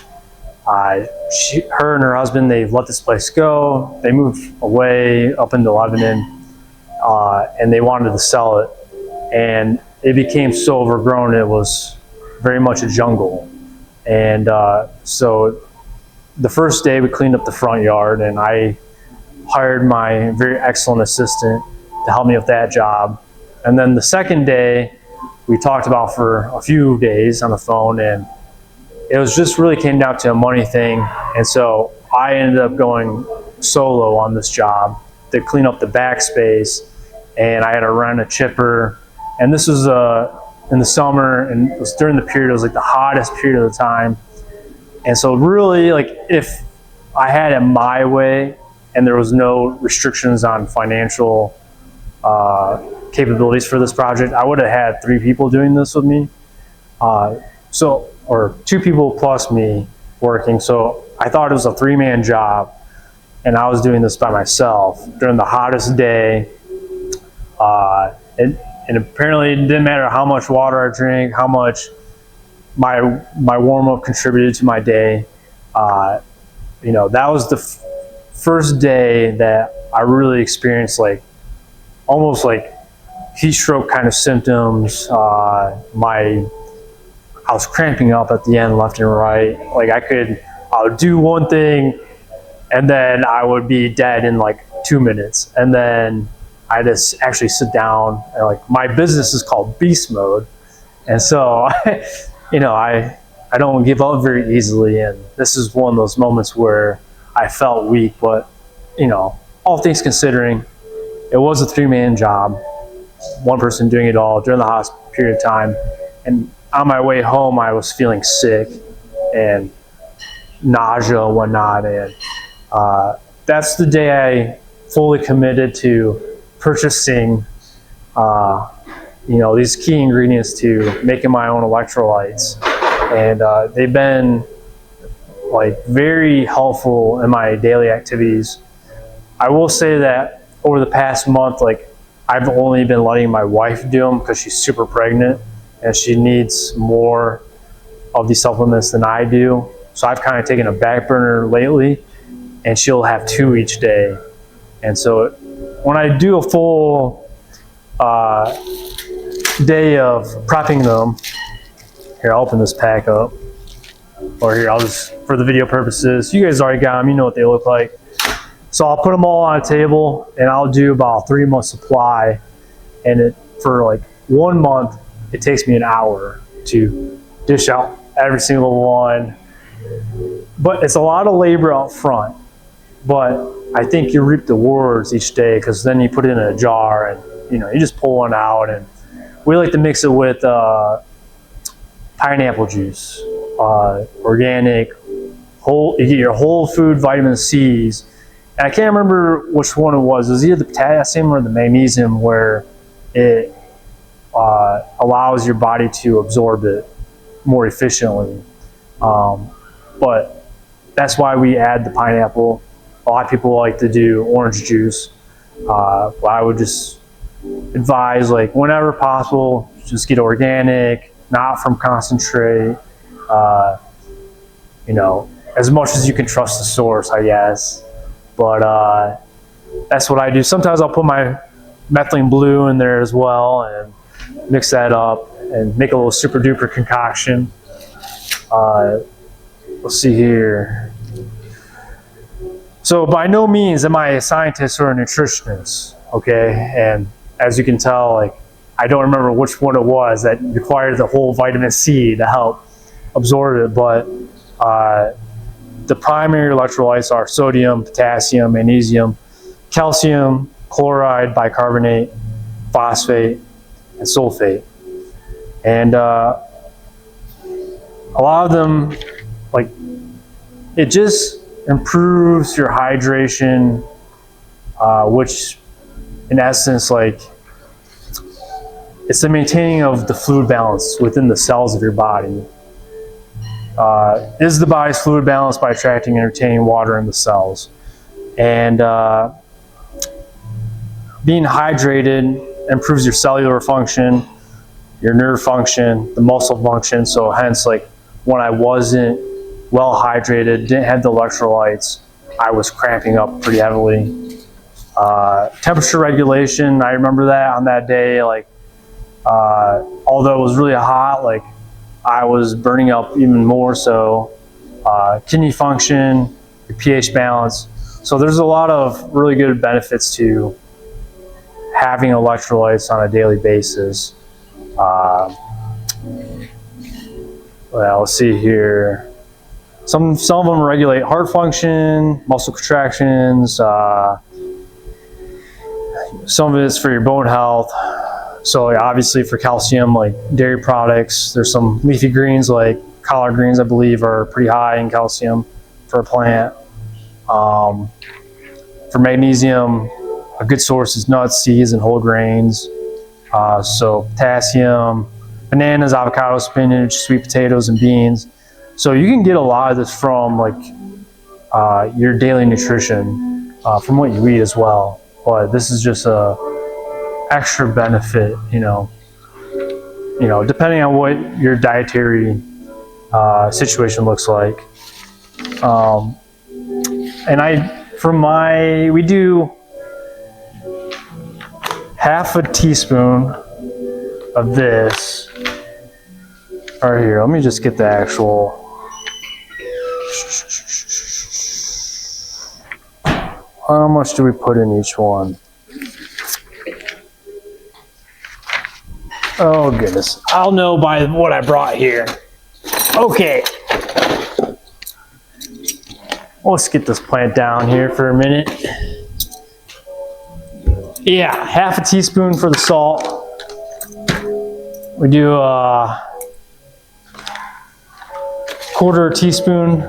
[SPEAKER 1] her and her husband, they've let this place go. They moved away up into Lebanon, and they wanted to sell it, and it became so overgrown it was very much a jungle. And so the first day we cleaned up the front yard, and I hired my very excellent assistant to help me with that job. And then the second day we talked about for a few days on the phone, and it was just really came down to a money thing. And so I ended up going solo on this job to clean up the back space, and I had to rent a chipper. And this was in the summer, and it was during the period, it was like the hottest period of the time. And so really, like, if I had it my way and there was no restrictions on financial capabilities for this project, I would have had 3 people doing this with me. Or 2 people plus me working. So I thought it was a 3-man job, and I was doing this by myself during the hottest day. And apparently it didn't matter how much water I drank, how much my warm-up contributed to my day. That was the first day that I really experienced like almost like heat stroke kind of symptoms. I was cramping up at the end, left and right. Like I would do one thing, and then I would be dead in like 2 minutes. And then I just actually sit down, and like my business is called beast mode. And so, I don't give up very easily. And this is one of those moments where I felt weak, but all things considering, it was a 3-man job, one person doing it all during the hospital period of time. And on my way home, I was feeling sick and nausea and whatnot. And that's the day I fully committed to purchasing, these key ingredients to making my own electrolytes. And they've been like very helpful in my daily activities. I will say that over the past month, like I've only been letting my wife do them because she's super pregnant and she needs more of these supplements than I do. So I've kind of taken a back burner lately, and she'll have 2 each day. And so when I do a full day of prepping them, here, I'll open this pack up. Or here, I'll just, for the video purposes, you guys already got them, you know what they look like. So I'll put them all on a table, and I'll do about 3 months supply. And for like 1 month, it takes me an hour to dish out every single one. But it's a lot of labor up front. But I think you reap the rewards each day, because then you put it in a jar and you just pull one out. And we like to mix it with pineapple juice, organic, you get your whole food vitamin C's. And I can't remember which one it was. It was either the potassium or the magnesium, where it allows your body to absorb it more efficiently. But that's why we add the pineapple. A lot of people like to do orange juice. But I would just advise, like, whenever possible, just get organic, not from concentrate. As much as you can trust the source, I guess. But that's what I do. Sometimes I'll put my methylene blue in there as well and mix that up and make a little super duper concoction. Let's see here. So by no means am I a scientist or a nutritionist, okay? And as you can tell, like, I don't remember which one it was that required the whole vitamin C to help absorb it, but the primary electrolytes are sodium, potassium, magnesium, calcium, chloride, bicarbonate, phosphate, and sulfate. And a lot of them, like, it just improves your hydration, which in essence, like, it's the maintaining of the fluid balance within the cells of your body. Is the body's fluid balance by attracting and retaining water in the cells. And being hydrated improves your cellular function, your nerve function, the muscle function. So hence, like, when I wasn't well hydrated, didn't have the electrolytes, I was cramping up pretty heavily. Temperature regulation, I remember that on that day, like, although it was really hot, like, I was burning up even more so. Kidney function, your pH balance. So there's a lot of really good benefits to having electrolytes on a daily basis. Well, let's see here. Some of them regulate heart function, muscle contractions. Some of it is for your bone health. So obviously for calcium, like dairy products, there's some leafy greens like collard greens, I believe, are pretty high in calcium for a plant. For magnesium, a good source is nuts, seeds, and whole grains. So potassium, bananas, avocado, spinach, sweet potatoes, and beans. So you can get a lot of this from, like, your daily nutrition, from what you eat as well. But this is just a extra benefit, you know, depending on what your dietary situation looks like. And we do half a teaspoon of this right here. Let me just get the actual. How much do we put in each one? Oh goodness, I'll know by what I brought here. Okay. Let's get this plant down here for a minute. Yeah, half a teaspoon for the salt. We do a quarter teaspoon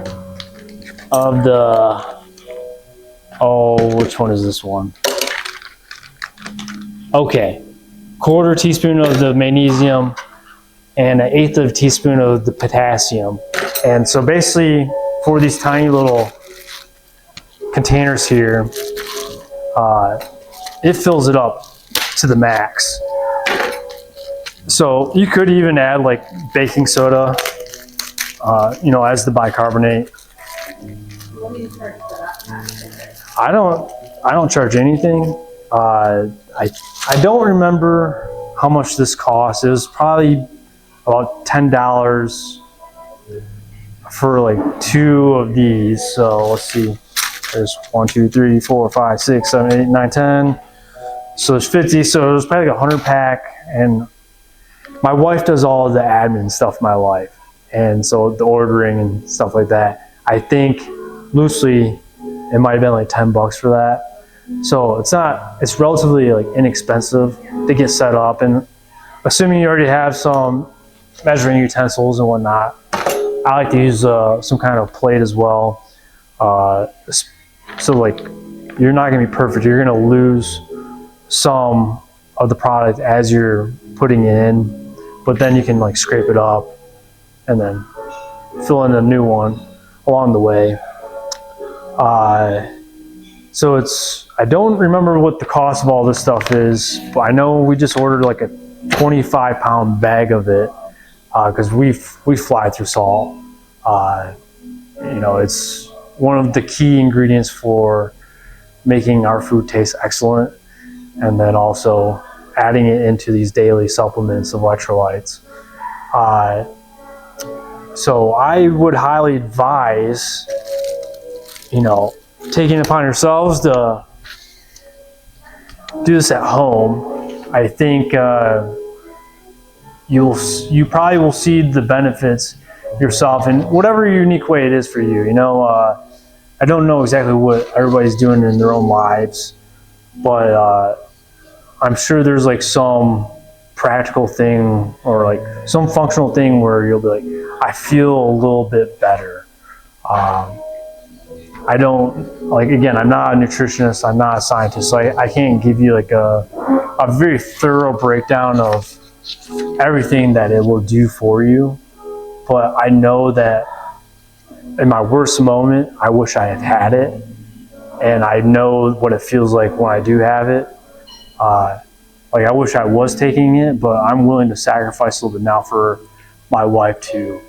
[SPEAKER 1] of the, which one is this one? Okay, quarter teaspoon of the magnesium and 1/8 of a teaspoon of the potassium. And so basically for these tiny little containers here, it fills it up to the max. So you could even add like baking soda, as the bicarbonate.
[SPEAKER 3] What do you charge for that?
[SPEAKER 1] I don't charge anything. I don't remember how much this cost. It was probably about $10 for like 2 of these. So let's see. There's 1, 2, 3, 4, 5, 6, 7, 8, 9, 10. So there's 50. So it was probably like 100 pack. And my wife does all of the admin stuff in my life. And so the ordering and stuff like that. I think loosely it might have been like $10 for that. So it's relatively like inexpensive to get set up, and assuming you already have some measuring utensils and whatnot, I like to use some kind of plate as well. So like you're not gonna be perfect. You're gonna lose some of the product as you're putting it in, but then you can like scrape it up and then fill in a new one along the way. So I don't remember what the cost of all this stuff is, but I know we just ordered like a 25-pound bag of it because we fly through salt. It's one of the key ingredients for making our food taste excellent, and then also adding it into these daily supplements of electrolytes. So I would highly advise, taking it upon yourselves to do this at home, I think you probably will see the benefits yourself in whatever unique way it is for you. You know, I don't know exactly what everybody's doing in their own lives, but I'm sure there's like some practical thing or like some functional thing where you'll be like, I feel a little bit better. I don't, like, again, I'm not a nutritionist, I'm not a scientist, so I can't give you like a very thorough breakdown of everything that it will do for you. But I know that in my worst moment, I wish I had had it. And I know what it feels like when I do have it. Like, I wish I was taking it, but I'm willing to sacrifice a little bit now for my wife to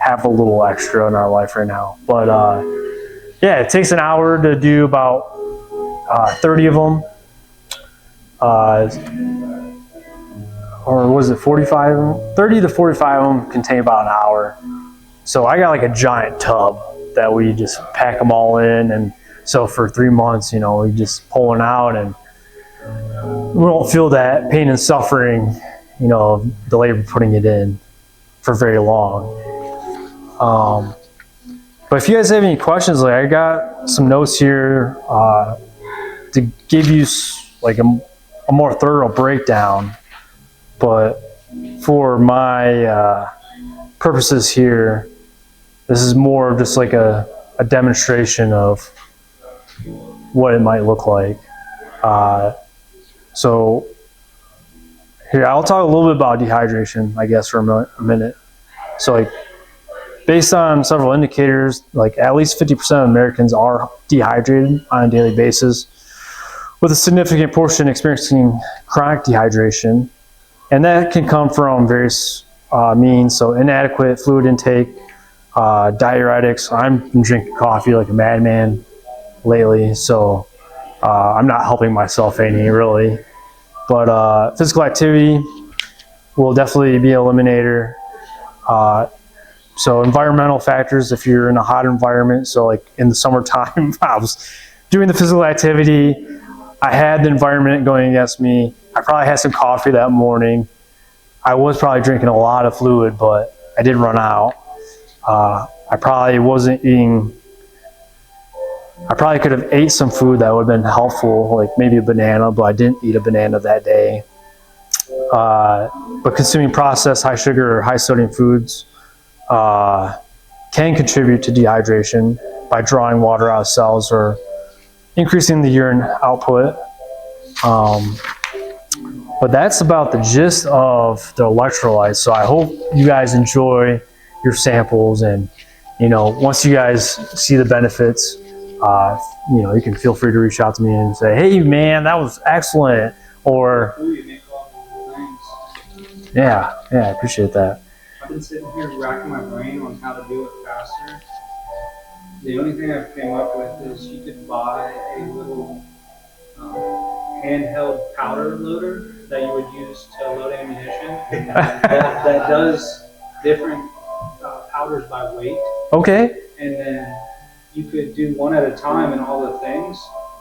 [SPEAKER 1] have a little extra in our life right now. But yeah, it takes an hour to do about 30 of them. Or was it 45 of them? 30 to 45 of them contain about an hour. So I got like a giant tub that we just pack them all in. And so for 3 months, you know, we just pulling out and we don't feel that pain and suffering, you know, of the labor putting it in for very long. But if you guys have any questions, like I got some notes here to give you like a more thorough breakdown. But for my purposes here, this is more of just like a demonstration of what it might look like. So here, I'll talk a little bit about dehydration, I guess, for a minute. So like, based on several indicators, like at least 50% of Americans are dehydrated on a daily basis, with a significant portion experiencing chronic dehydration. And that can come from various means, so inadequate fluid intake, diuretics. I've been drinking coffee like a madman lately, so I'm not helping myself any, really. But physical activity will definitely be an eliminator. So environmental factors, if you're in a hot environment, so like in the summertime, I was doing the physical activity, I had the environment going against me. I probably had some coffee that morning. I was probably drinking a lot of fluid, but I did run out. I probably wasn't eating, I probably could have ate some food that would have been helpful, like maybe a banana, but I didn't eat a banana that day. But consuming processed high sugar or high sodium foods can contribute to dehydration by drawing water out of cells or increasing the urine output. But that's about the gist of the electrolytes. So I hope you guys enjoy your samples, and you know, once you guys see the benefits, you know, you can feel free to reach out to me and say, hey man, that was excellent, or yeah, I appreciate that.
[SPEAKER 2] I've been sitting here racking my brain on how to do it faster. The only thing I've came up with is you could buy a little handheld powder loader that you would use to load ammunition that does different powders by weight.
[SPEAKER 1] Okay.
[SPEAKER 2] And then you could do one at a time and all the things.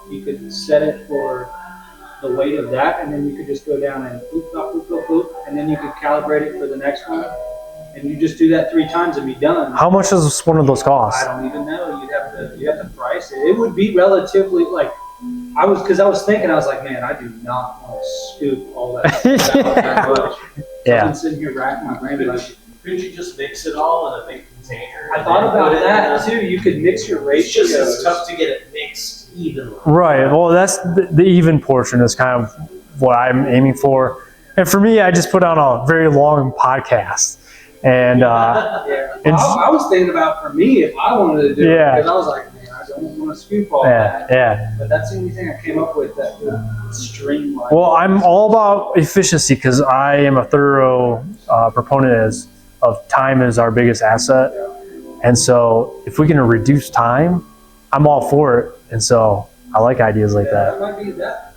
[SPEAKER 2] You could set it for the weight of that, and then you could just go down and boop, boop, boop, boop, and then you could calibrate it for the next one. And you just do that 3 times and be done.
[SPEAKER 1] How much does one of those cost?
[SPEAKER 2] I don't even know. You have to price it. It would be relatively like I was thinking, I was like, man, I do not want to scoop all that. That much. So I've been sitting here racking my brain.
[SPEAKER 4] Couldn't you just mix it all in a big container?
[SPEAKER 2] I thought about that too. You could mix your ratios.
[SPEAKER 4] It's tough to get it mixed evenly.
[SPEAKER 1] Right. Well, that's the even portion is kind of what I'm aiming for. And for me, I just put on a very long podcast. And
[SPEAKER 2] yeah. Well, I was thinking about for me if I wanted to do it, because I was like, man, I don't want to scoop all that.
[SPEAKER 1] Yeah.
[SPEAKER 2] But that's the only thing I came up with that would streamline.
[SPEAKER 1] Well, I'm all about efficiency because I am a thorough proponent of time is our biggest asset. And so if we can reduce time, I'm all for it. And so I like ideas like that.
[SPEAKER 2] That might be that.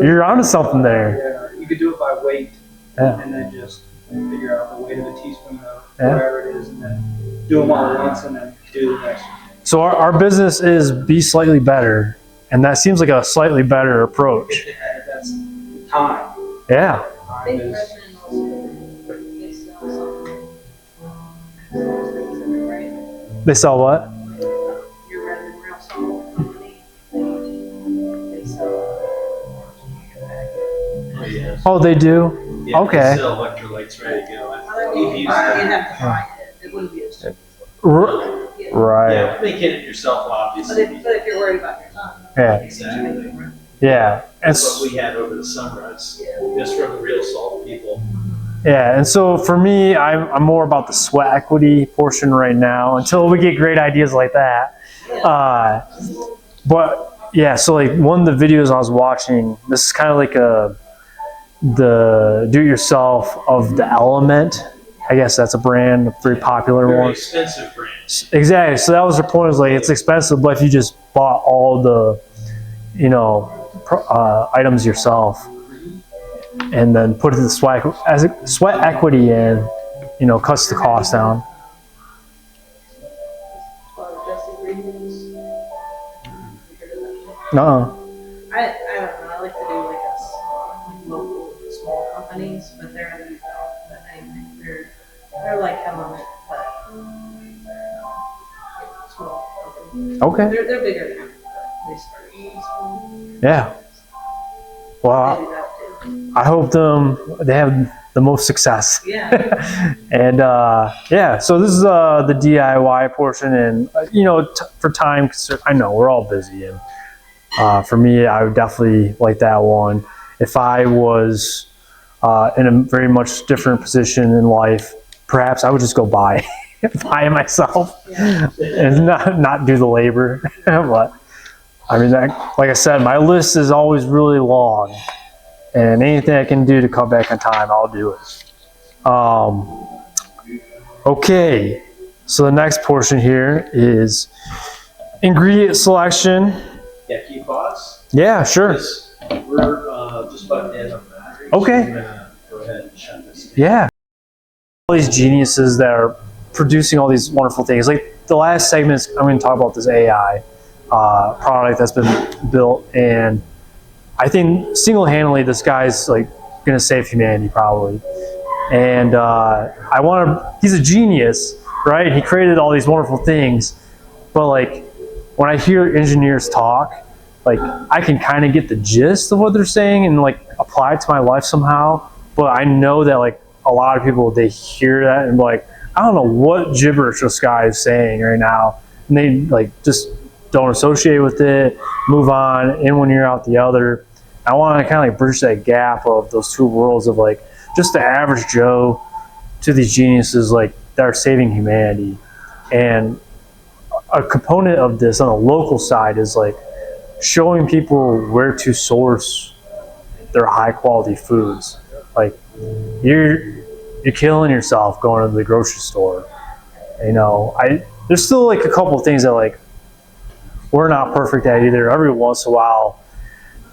[SPEAKER 1] You're onto something there.
[SPEAKER 2] Yeah, you could do it by weight, and then just figure out the weight of a teaspoon of whatever it is, and then do them all at once, and then do the next one.
[SPEAKER 1] So our business is be slightly better, and that seems like a slightly better approach.
[SPEAKER 2] That's time.
[SPEAKER 1] Yeah.
[SPEAKER 3] I
[SPEAKER 2] Time
[SPEAKER 3] think
[SPEAKER 2] is,
[SPEAKER 3] Redmond also, they sell something. Those things in there, right?
[SPEAKER 1] They sell what?
[SPEAKER 3] Your Redmond Real Salt Company, they sell.
[SPEAKER 4] Oh, yeah.
[SPEAKER 1] Oh, they do?
[SPEAKER 4] Yeah,
[SPEAKER 1] Okay.
[SPEAKER 4] they sell electrolytes ready to go.
[SPEAKER 3] I
[SPEAKER 4] You've
[SPEAKER 3] mean,
[SPEAKER 4] used
[SPEAKER 3] you'd
[SPEAKER 4] them.
[SPEAKER 3] have to buy it, it wouldn't be as cheap.
[SPEAKER 1] R-
[SPEAKER 3] Yeah.
[SPEAKER 1] right.
[SPEAKER 4] Yeah, making it yourself,
[SPEAKER 3] But
[SPEAKER 4] obviously.
[SPEAKER 3] if you're worried about your son.
[SPEAKER 1] Yeah.
[SPEAKER 4] Exactly.
[SPEAKER 1] Yeah. And
[SPEAKER 4] That's what we had over the summer. It's just from the real salt people.
[SPEAKER 1] yeah, and so for me, I'm more about the sweat equity portion right now until we get great ideas like that. But yeah, so like one of the videos I was watching, this is kind of like the do-it-yourself of the Element. I guess that's a brand, a very popular
[SPEAKER 4] Very
[SPEAKER 1] one.
[SPEAKER 4] expensive brand.
[SPEAKER 1] Exactly. So that was the point. Is like it's expensive, but if you just bought all the, items yourself, and then put the sweat equity in, cuts the cost down. No.
[SPEAKER 3] I don't know, I like to do like local, small companies, but they're in Utah, but anyway, they're like Element, but small companies.
[SPEAKER 1] Okay.
[SPEAKER 3] They're bigger now, but they started small.
[SPEAKER 1] Yeah.
[SPEAKER 3] They
[SPEAKER 1] Well,
[SPEAKER 3] do that too.
[SPEAKER 1] I hope they have the most success.
[SPEAKER 3] Yeah.
[SPEAKER 1] And yeah, so this is the DIY portion, and for time, I know we're all busy, and for me, I would definitely like that one. If I was in a very much different position in life, perhaps I would just go buy it myself and not do the labor. But I mean, like I said, my list is always really long, and anything I can do to cut back on time, I'll do it. Okay, so the next portion here is ingredient selection.
[SPEAKER 4] Yeah, can you pause?
[SPEAKER 1] Yeah, sure.
[SPEAKER 4] Because we're just about dead on battery.
[SPEAKER 1] Okay.
[SPEAKER 4] So I'm gonna go ahead and shut this down.
[SPEAKER 1] Yeah. All these geniuses that are producing all these wonderful things. Like the last segment, I'm going to talk about this AI product that's been built, and I think single-handedly this guy's like going to save humanity probably. And he's a genius, right? He created all these wonderful things, but like when I hear engineers talk, like I can kind of get the gist of what they're saying and like apply it to my life somehow. But I know that like a lot of people, they hear that and like, I don't know what gibberish this guy is saying right now. And they like just don't associate with it, move on, in one ear out the other. I want to kind of like bridge that gap of those two worlds of like just the average Joe to these geniuses like that are saving humanity. And a component of this on the local side is like showing people where to source their high quality foods. Like you're killing yourself going to the grocery store. There's still like a couple of things that like we're not perfect at either. Every once in a while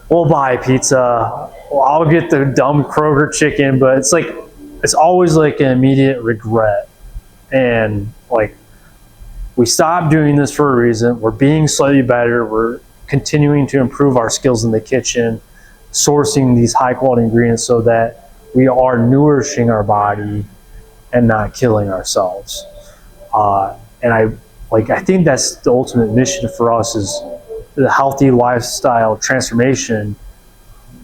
[SPEAKER 1] we'll buy pizza. Well, I'll get the dumb Kroger chicken, but it's always like an immediate regret. And like we stopped doing this for a reason. We're being slightly better. We're continuing to improve our skills in the kitchen, sourcing these high quality ingredients so that we are nourishing our body and not killing ourselves. And I think that's the ultimate mission for us is the healthy lifestyle transformation.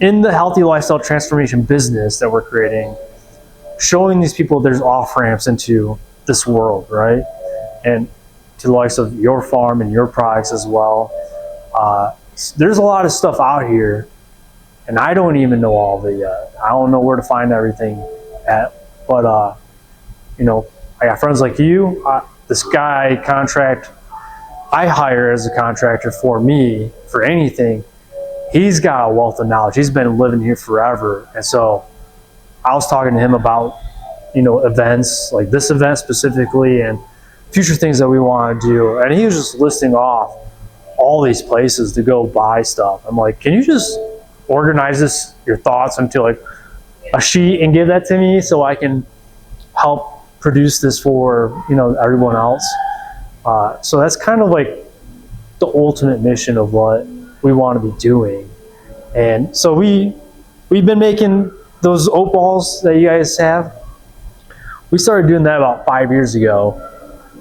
[SPEAKER 1] In the healthy lifestyle transformation business that we're creating, showing these people there's off ramps into this world, right? And to the likes of your farm and your products as well. There's a lot of stuff out here, and I don't even know all of it yet. I don't know where to find everything at, but I got friends like you. This guy I hire as a contractor for me for anything. He's got a wealth of knowledge. He's been living here forever, and so I was talking to him about events like this event specifically and future things that we want to do, and he was just listing off all these places to go buy stuff. I'm like, can you just organize your thoughts into like a sheet and give that to me so I can help produce this for everyone else? So that's kind of like the ultimate mission of what we want to be doing. And so we've been making those oat balls that you guys have. We started doing that about 5 years ago,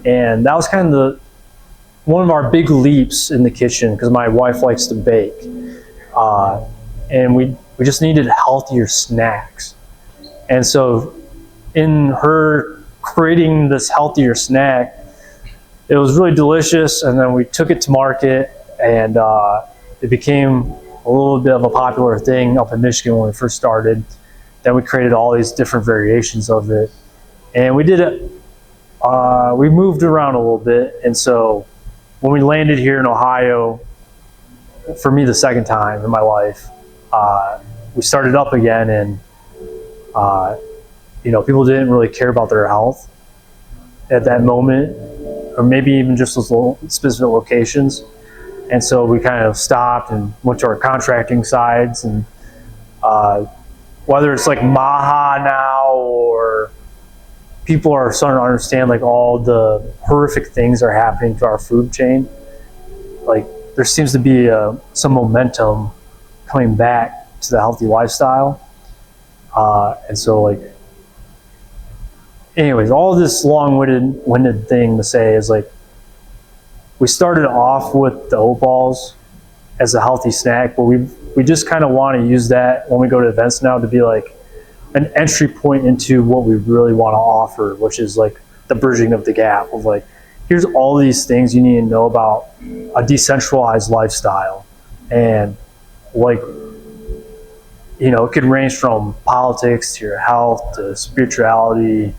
[SPEAKER 1] and that was kind of one of our big leaps in the kitchen because my wife likes to bake, and we just needed healthier snacks. And so in her creating this healthier snack, it was really delicious, and then we took it to market, and it became a little bit of a popular thing up in Michigan when we first started. Then we created all these different variations of it, and we did it. We moved around a little bit, and so when we landed here in Ohio, for me the second time in my life, we started up again, and people didn't really care about their health at that moment, or maybe even just those little specific locations. And so we kind of stopped and went to our contracting sides, and whether it's like Maha now, or people are starting to understand like all the horrific things are happening to our food chain. Like there seems to be some momentum coming back to the healthy lifestyle. And so like, anyways, all this long-winded thing to say is like, we started off with the oat balls as a healthy snack, but we just kind of want to use that when we go to events now to be like an entry point into what we really want to offer, which is like the bridging of the gap of like, here's all these things you need to know about a decentralized lifestyle. And like, it could range from politics to your health to spirituality,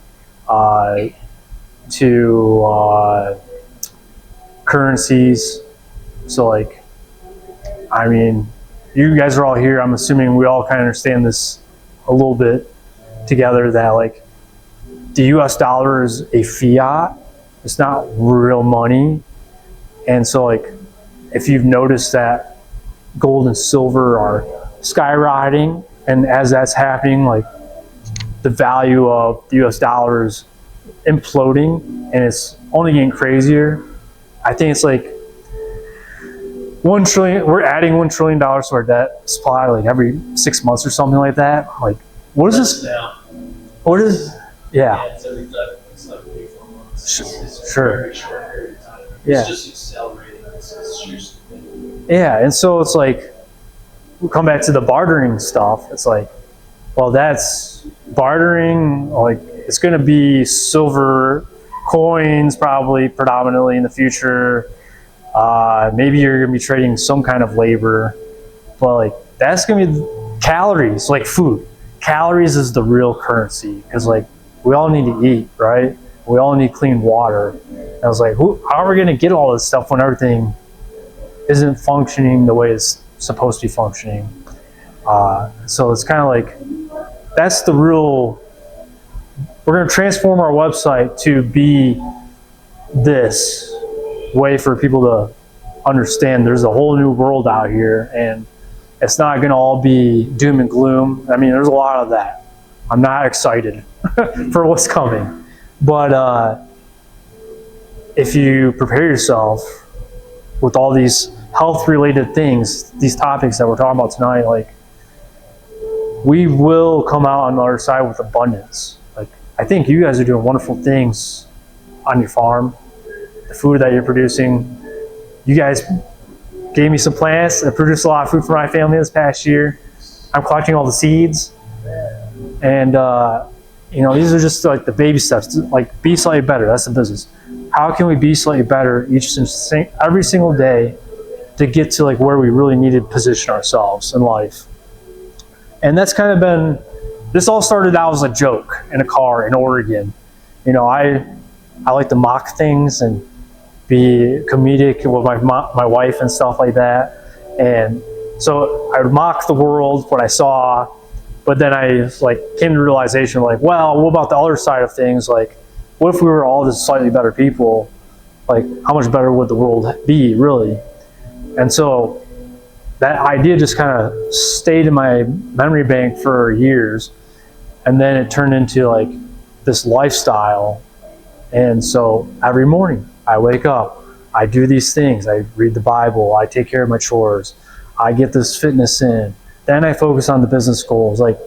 [SPEAKER 1] to currencies. So like, I mean, you guys are all here. I'm assuming we all kind of understand this a little bit together, that like the US dollar is a fiat. It's not real money. And so like, if you've noticed that gold and silver are skyrocketing, and as that's happening, like the value of the US dollar is imploding, and it's only getting crazier. I think it's like $1 trillion. We're adding $1 trillion to our debt supply like every 6 months or something like that. Like, what is this?
[SPEAKER 4] Now.
[SPEAKER 1] What is? Yeah.
[SPEAKER 4] It's every time. It's like 3-4 months. It's
[SPEAKER 1] Sure.
[SPEAKER 4] a very short period of time.
[SPEAKER 1] Yeah.
[SPEAKER 4] It's just accelerating. It's sheer stupidity.
[SPEAKER 1] Yeah, and so it's like, we come back to the bartering stuff. It's like, well, that's bartering. Like, it's going to be silver coins probably predominantly in the future. Maybe you're going to be trading some kind of labor, but like that's going to be calories, like food. Calories is the real currency, because like we all need to eat, right? We all need clean water. And I was like, how are we going to get all this stuff when everything isn't functioning the way it's supposed to be functioning? So it's kind of like, that's the real, we're going to transform our website to be this way for people to understand there's a whole new world out here, and it's not going to all be doom and gloom. I mean, there's a lot of that. I'm not excited for what's coming, but if you prepare yourself with all these health related things, these topics that we're talking about tonight, like, we will come out on the other side with abundance. Like, I think you guys are doing wonderful things on your farm. The food that you're producing, you guys gave me some plants that produced a lot of food for my family this past year. I'm collecting all the seeds, and these are just like the baby steps. Like, be slightly better. That's the business. How can we be slightly better every single day to get to like where we really need to position ourselves in life? And that's kind of been, this all started out as a joke in a car in Oregon. I like to mock things and be comedic with my wife and stuff like that. And so I would mock the world, what I saw, but then I like came to the realization, like, well, what about the other side of things? Like, what if we were all just slightly better people? Like, how much better would the world be, really? And so that idea just kind of stayed in my memory bank for years, and then it turned into like this lifestyle. And so every morning I wake up, I do these things, I read the Bible, I take care of my chores, I get this fitness in, then I focus on the business goals. Like,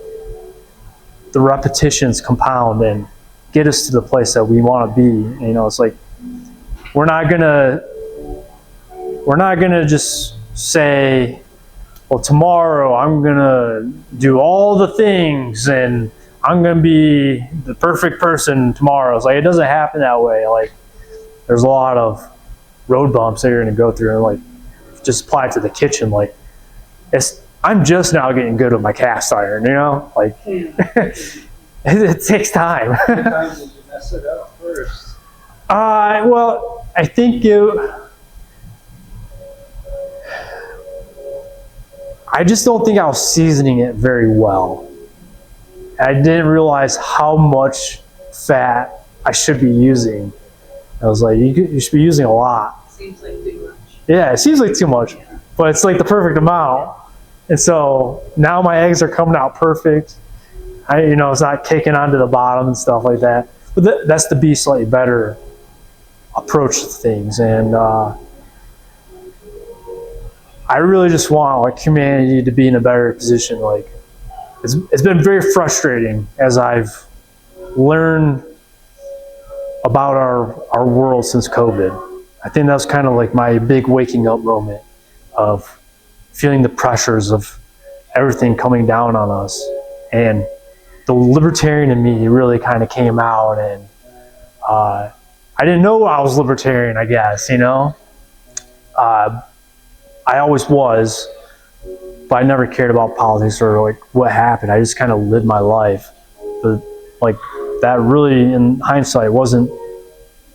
[SPEAKER 1] the repetitions compound and get us to the place that we want to be. You know, it's like, we're not gonna just say, well, tomorrow I'm gonna do all the things and I'm gonna be the perfect person tomorrow. It's like, it doesn't happen that way. Like, there's a lot of road bumps that you're gonna go through, and like, just apply it to the kitchen. Like, I'm just now getting good with my cast iron, you know? Like, it takes time.
[SPEAKER 2] Sometimes did you mess it up first?
[SPEAKER 1] Well, I think I just don't think I was seasoning it very well. I didn't realize how much fat I should be using. I was like, you should be using a lot.
[SPEAKER 3] Seems like too much.
[SPEAKER 1] Yeah, it seems like too much, but it's like the perfect amount. And so now my eggs are coming out perfect. It's not caking onto the bottom and stuff like that. But that's the Be Slightly Better approach to things. And I really just want, like, humanity to be in a better position. Like, it's been very frustrating as I've learned about our world since COVID. I think that's kind of like my big waking up moment of feeling the pressures of everything coming down on us. And the libertarian in me really kind of came out, and I didn't know I was libertarian, I guess, you know? I always was, but I never cared about politics or like what happened. I just kind of lived my life. But like, that really, in hindsight, wasn't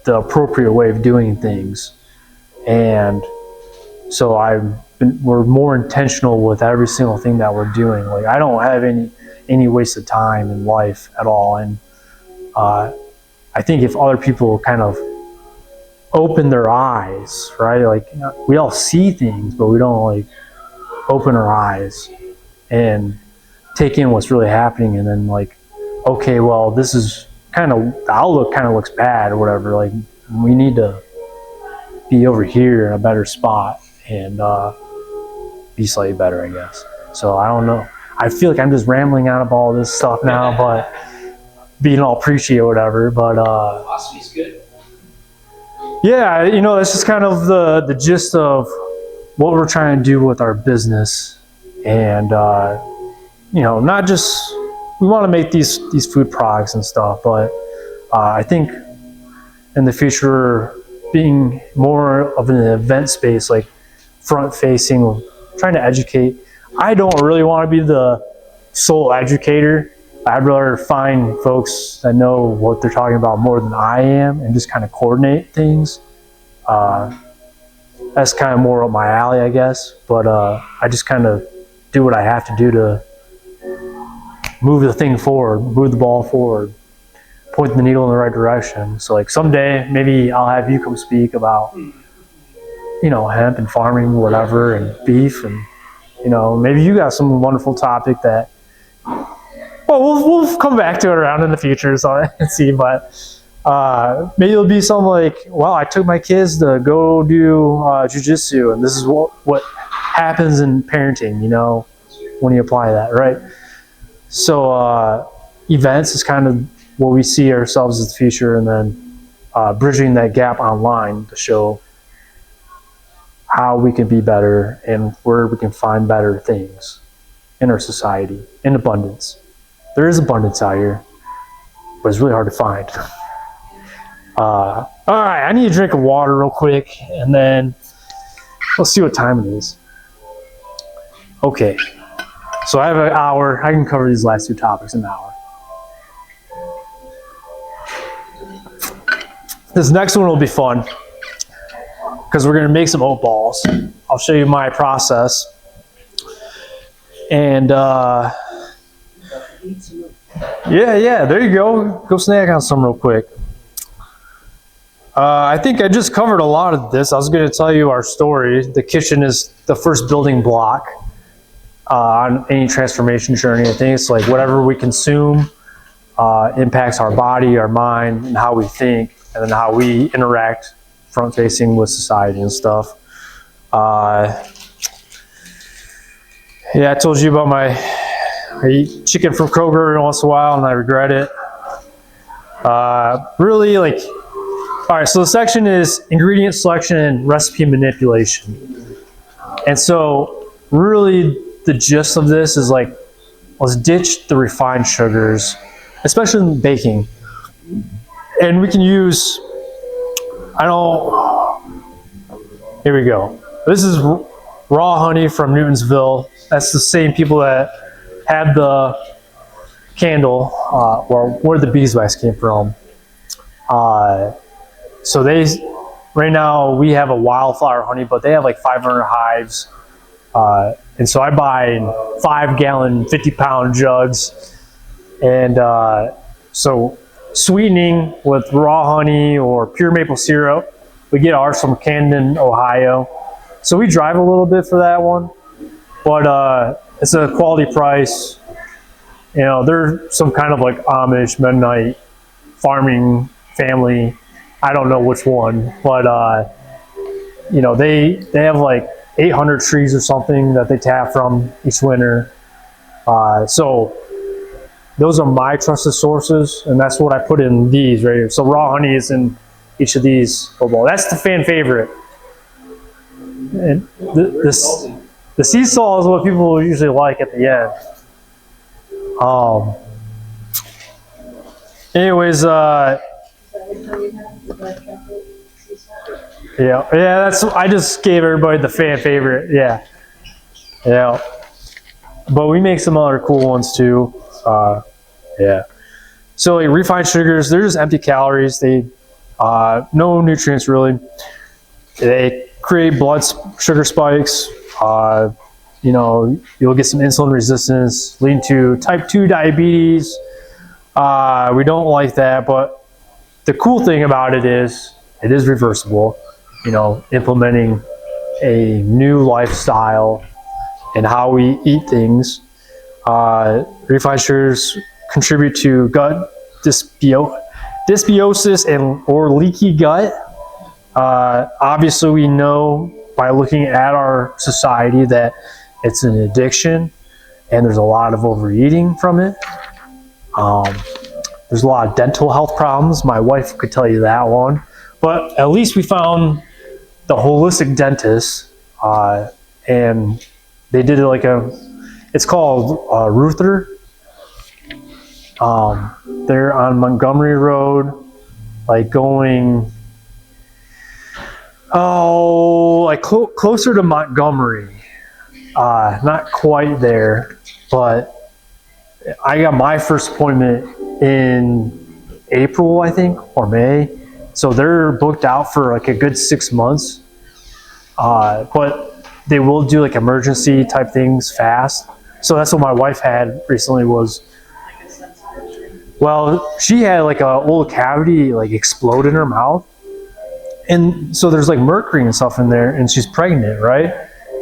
[SPEAKER 1] the appropriate way of doing things. And so we're more intentional with every single thing that we're doing. Like, I don't have any wasted time in life at all. And I think if other people kind of open their eyes, right? Like, we all see things, but we don't like open our eyes and take in what's really happening. And then like, okay, well, this is kind of, the outlook kind of looks bad or whatever. Like, we need to be over here in a better spot and be slightly better, I guess. So I don't know. I feel like I'm just rambling on about all this stuff now, but being all preachy or whatever. But
[SPEAKER 4] Philosophy's good.
[SPEAKER 1] yeah, that's just kind of the gist of what we're trying to do with our business. And not just, we want to make these food products and stuff, but I think in the future, being more of an event space, like front facing, trying to educate. I don't really want to be the sole educator. I'd rather find folks that know what they're talking about more than I am and just kind of coordinate things. That's kind of more up my alley, I guess. But I just kind of do what I have to do to move the thing forward, move the ball forward, point the needle in the right direction. So like, someday maybe I'll have you come speak about, hemp and farming, whatever, and beef, and maybe you got some wonderful topic that, well, we'll come back to it around in the future, so and see. But maybe it'll be something like, well, I took my kids to go do jiu-jitsu, and this is what happens in parenting, when you apply that, right? So events is kind of what we see ourselves as the future, and then bridging that gap online to show how we can be better and where we can find better things in our society in abundance. There is abundance out here, but it's really hard to find. All right, I need a drink of water real quick, and then let's see what time it is. Okay, so I have an hour. I can cover these last two topics in an hour. This next one will be fun because we're going to make some oat balls. I'll show you my process. And yeah, there you go. Go snack on some real quick. I think I just covered a lot of this. I was going to tell you our story. The kitchen is the first building block on any transformation journey. I think it's like whatever we consume impacts our body, our mind, and how we think, and then how we interact front facing with society and stuff. Yeah, I told you about I eat chicken from Kroger every once in a while and I regret it. Really, like, all right, so the section is ingredient selection and recipe manipulation. And so really the gist of this is like, let's ditch the refined sugars, especially in baking. And we can use, here we go. This is raw honey from Newtonsville. That's the same people that had the candle, or where the beeswax came from. So right now we have a wildflower honey, but they have like 500 hives. And so I buy 5-gallon, 50-pound jugs. And so sweetening with raw honey or pure maple syrup. We get ours from Camden, Ohio. So we drive a little bit for that one, but it's a quality price. You know, they're some kind of like Amish, Mennonite, farming family. I don't know which one, but you know, they have like 800 trees or something that they tap from each winter. So those are my trusted sources, and that's what I put in these right here. So raw honey is in each of these. That's the fan favorite. And the sea salt is what people usually like at the end. Anyways, yeah, that's, I just gave everybody the fan favorite. Yeah. But we make some other cool ones too. Yeah. So like refined sugars, they're just empty calories. They, no nutrients really. They create blood sugar spikes. You know, you'll get some insulin resistance, leading to type 2 diabetes. We don't like that, but the cool thing about it is reversible. You know, implementing a new lifestyle and how we eat things. Refined sugars contribute to gut dysbiosis or leaky gut. Obviously, we know by looking at our society that it's an addiction, and there's a lot of overeating from it. There's a lot of dental health problems. My wife could tell you that one. But at least we found the holistic dentist, and they did it like it's called Ruther. They're on Montgomery Road, like going, like closer to Montgomery. Not quite there, but I got my first appointment in April, I think, or May. So they're booked out for like a good 6 months. But they will do like emergency type things fast. So that's what my wife had recently was, well, she had like a old cavity like explode in her mouth. And so there's like mercury and stuff in there, and she's pregnant, right?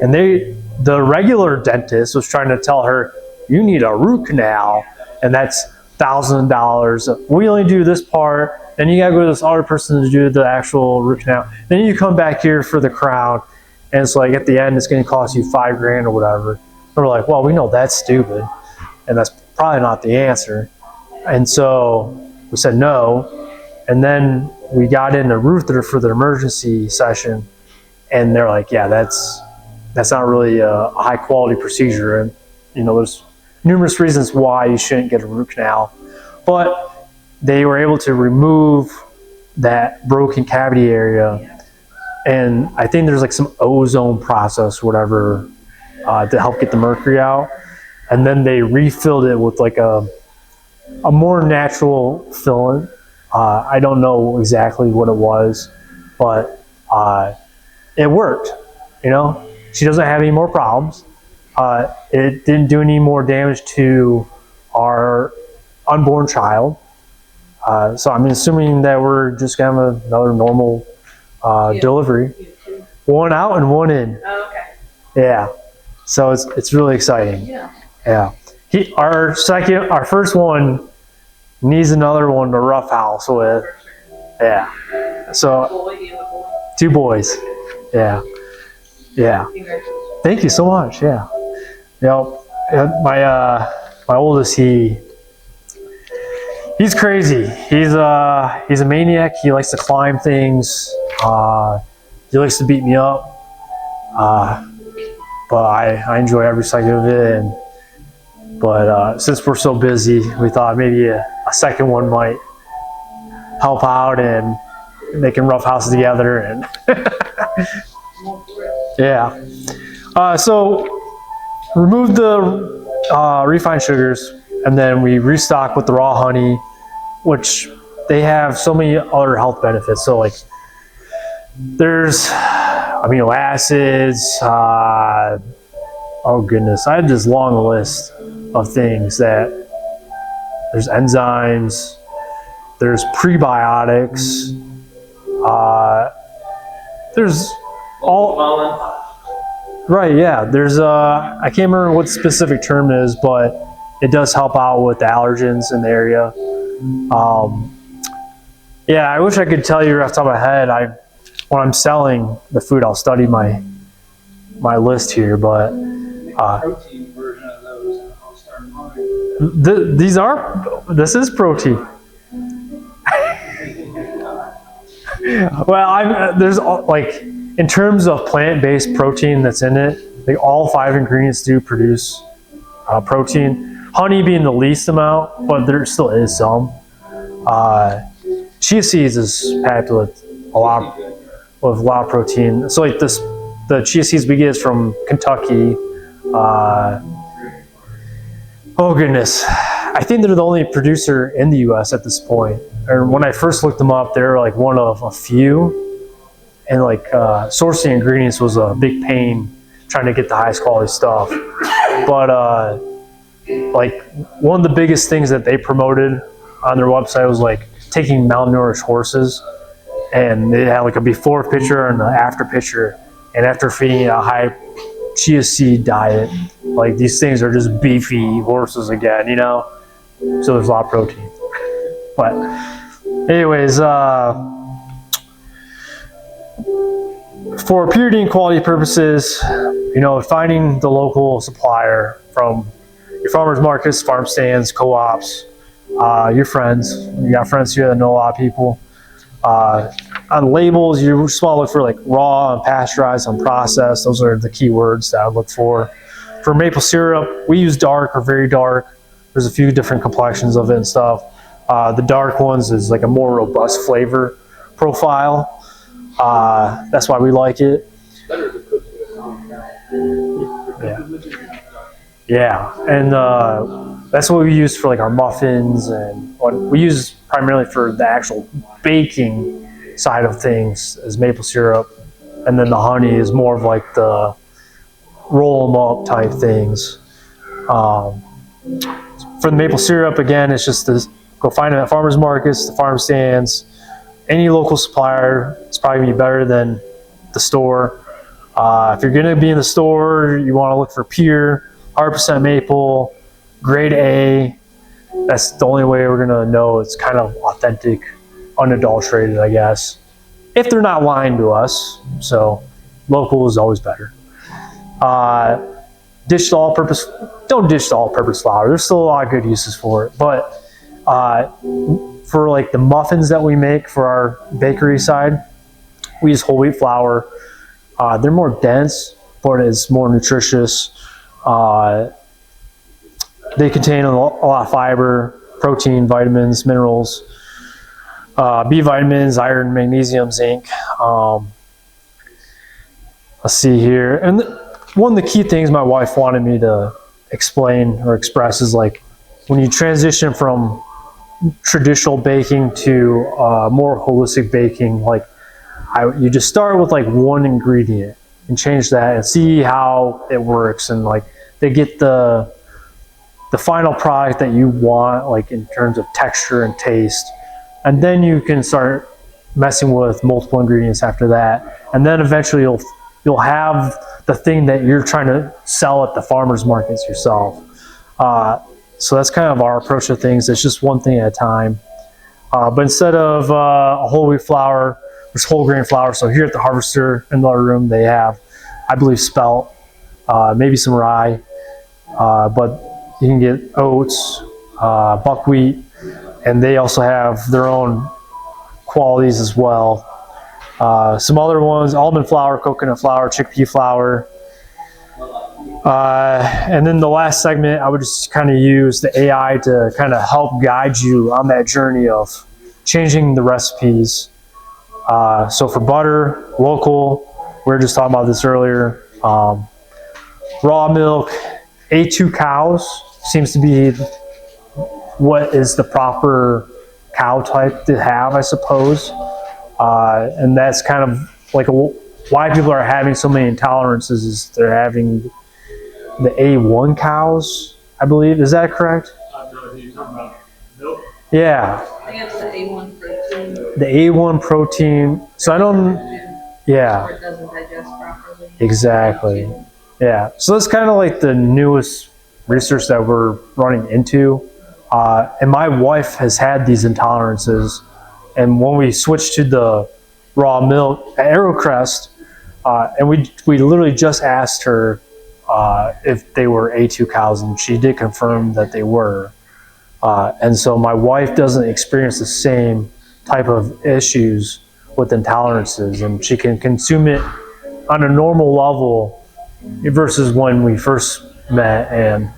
[SPEAKER 1] And the regular dentist was trying to tell her, you need a root canal, and that's $1,000. We only do this part, then you gotta go to this other person to do the actual root canal. Then you come back here for the crown, and it's like at the end it's gonna cost you $5,000 or whatever. And we're like, well, we know that's stupid, and that's probably not the answer. And so we said no, and then we got into Ruther for the emergency session, and they're like, yeah, that's not really a high quality procedure, and you know, there's numerous reasons why you shouldn't get a root canal, but they were able to remove that broken cavity area, and I think there's like some ozone process, whatever, to help get the mercury out, and then they refilled it with like a more natural filling. I don't know exactly what it was, but it worked. You know, she doesn't have any more problems. It didn't do any more damage to our unborn child. So I'm assuming that we're just gonna have another normal delivery. One out and one in.
[SPEAKER 3] Oh, okay.
[SPEAKER 1] Yeah. So it's really exciting.
[SPEAKER 3] Yeah.
[SPEAKER 1] Our first one needs another one to roughhouse with. Yeah. So
[SPEAKER 3] Boy, you have a boy.
[SPEAKER 1] 2 boys. Yeah. Yeah.
[SPEAKER 3] Congratulations.
[SPEAKER 1] Thank you so much. Yeah. My oldest, he's crazy. He's a maniac. He likes to climb things. He likes to beat me up. But I enjoy every second of it. But since we're so busy, we thought maybe a second one might help out and making rough houses together. And yeah. So remove the refined sugars, and then we restock with the raw honey, which they have so many other health benefits. So like there's amino acids. Oh goodness, I had this long list of things that there's enzymes, there's prebiotics, there's all. Right, yeah. There's I can't remember what the specific term is, but it does help out with the allergens in the area. Yeah, I wish I could tell you off the top of my head. When I'm selling the food, I'll study my list here, but
[SPEAKER 2] Protein version of those, and I'll start mine.
[SPEAKER 1] this is protein. Well, there's like in terms of plant-based protein that's in it, like all 5 ingredients do produce protein. Honey being the least amount, but there still is some. Chia seeds is packed with a lot of protein. So like the chia seeds we get is from Kentucky. Oh goodness, I think they're the only producer in the U.S. at this point. And when I first looked them up, they're like one of a few. And like sourcing ingredients was a big pain trying to get the highest quality stuff. But like one of the biggest things that they promoted on their website was like taking malnourished horses, and they had like a before picture and an after picture. And after feeding a high chia seed diet, like these things are just beefy horses again, you know? So there's a lot of protein. But anyways, for purity and quality purposes, you know, finding the local supplier from your farmers markets, farm stands, co-ops, your friends. You got friends here that know a lot of people. On labels, you just want to look for like raw, unpasteurized, unprocessed. Those are the key words that I look for. For maple syrup, we use dark or very dark. There's a few different complexions of it and stuff. The dark ones is like a more robust flavor profile. That's why we like it. Yeah, and that's what we use for like our muffins, and what we use primarily for the actual baking side of things is maple syrup, and then the honey is more of like the roll them up type things. For the maple syrup, again, it's just to go find it at farmers markets, the farm stands, any local supplier. It's probably gonna be better than the store. If you're gonna be in the store, you want to look for pure 100% maple, grade A. That's the only way we're gonna know it's kind of authentic, unadulterated, I guess. If they're not lying to us, so local is always better. Dish to all-purpose. Don't dish to all-purpose flour. There's still a lot of good uses for it, but for like the muffins that we make for our bakery side, we use whole wheat flour. They're more dense, but it's more nutritious. They contain a lot of fiber, protein, vitamins, minerals, B vitamins, iron, magnesium, zinc. Let's see here. And one of the key things my wife wanted me to explain or express is like when you transition from traditional baking to more holistic baking, like you just start with like one ingredient and change that and see how it works, and like they get the final product that you want, like in terms of texture and taste, and then you can start messing with multiple ingredients after that, and then eventually you'll have the thing that you're trying to sell at the farmers markets yourself. So that's kind of our approach to things. It's just one thing at a time. But instead of a whole wheat flour, there's whole grain flour. So here at the harvester in the other room, they have, I believe, spelt, maybe some rye, but you can get oats, buckwheat, and they also have their own qualities as well. Some other ones: almond flour, coconut flour, chickpea flour. And then the last segment, I would just kind of use the AI to kind of help guide you on that journey of changing the recipes. So for butter, local, we were just talking about this earlier. Raw milk, A2 cows seems to be what is the proper cow type to have, I suppose. And that's kind of like why people are having so many intolerances is they're having the A1 cows, I believe. Is that correct?
[SPEAKER 4] No, you're talking about milk?
[SPEAKER 1] Yeah.
[SPEAKER 3] I think it's the A1 protein.
[SPEAKER 1] The A1 protein. So I don't, yeah.
[SPEAKER 3] Or it doesn't digest properly.
[SPEAKER 1] Exactly. Yeah. So that's kind of like the newest research that we're running into. And my wife has had these intolerances. And when we switched to the raw milk at AeroCrest, and we literally just asked her if they were A2 cows, and she did confirm that they were. And so my wife doesn't experience the same type of issues with intolerances, and she can consume it on a normal level versus when we first met, and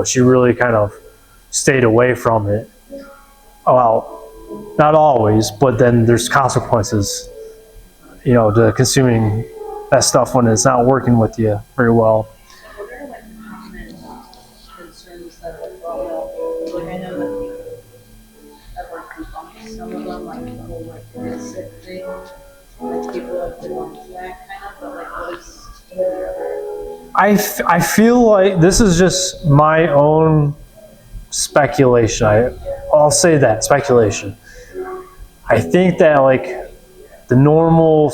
[SPEAKER 1] she really kind of stayed away from it. Well, not always, but then there's consequences, to consuming that stuff when it's not working with you very well.
[SPEAKER 3] What are like common concerns that are brought up? Like I know that people have like debunked some of them, like the whole like sick thing. Like people have debunked that kind of, but like what is
[SPEAKER 1] I feel like this is just my own speculation. I'll say that, speculation. I think that like the normal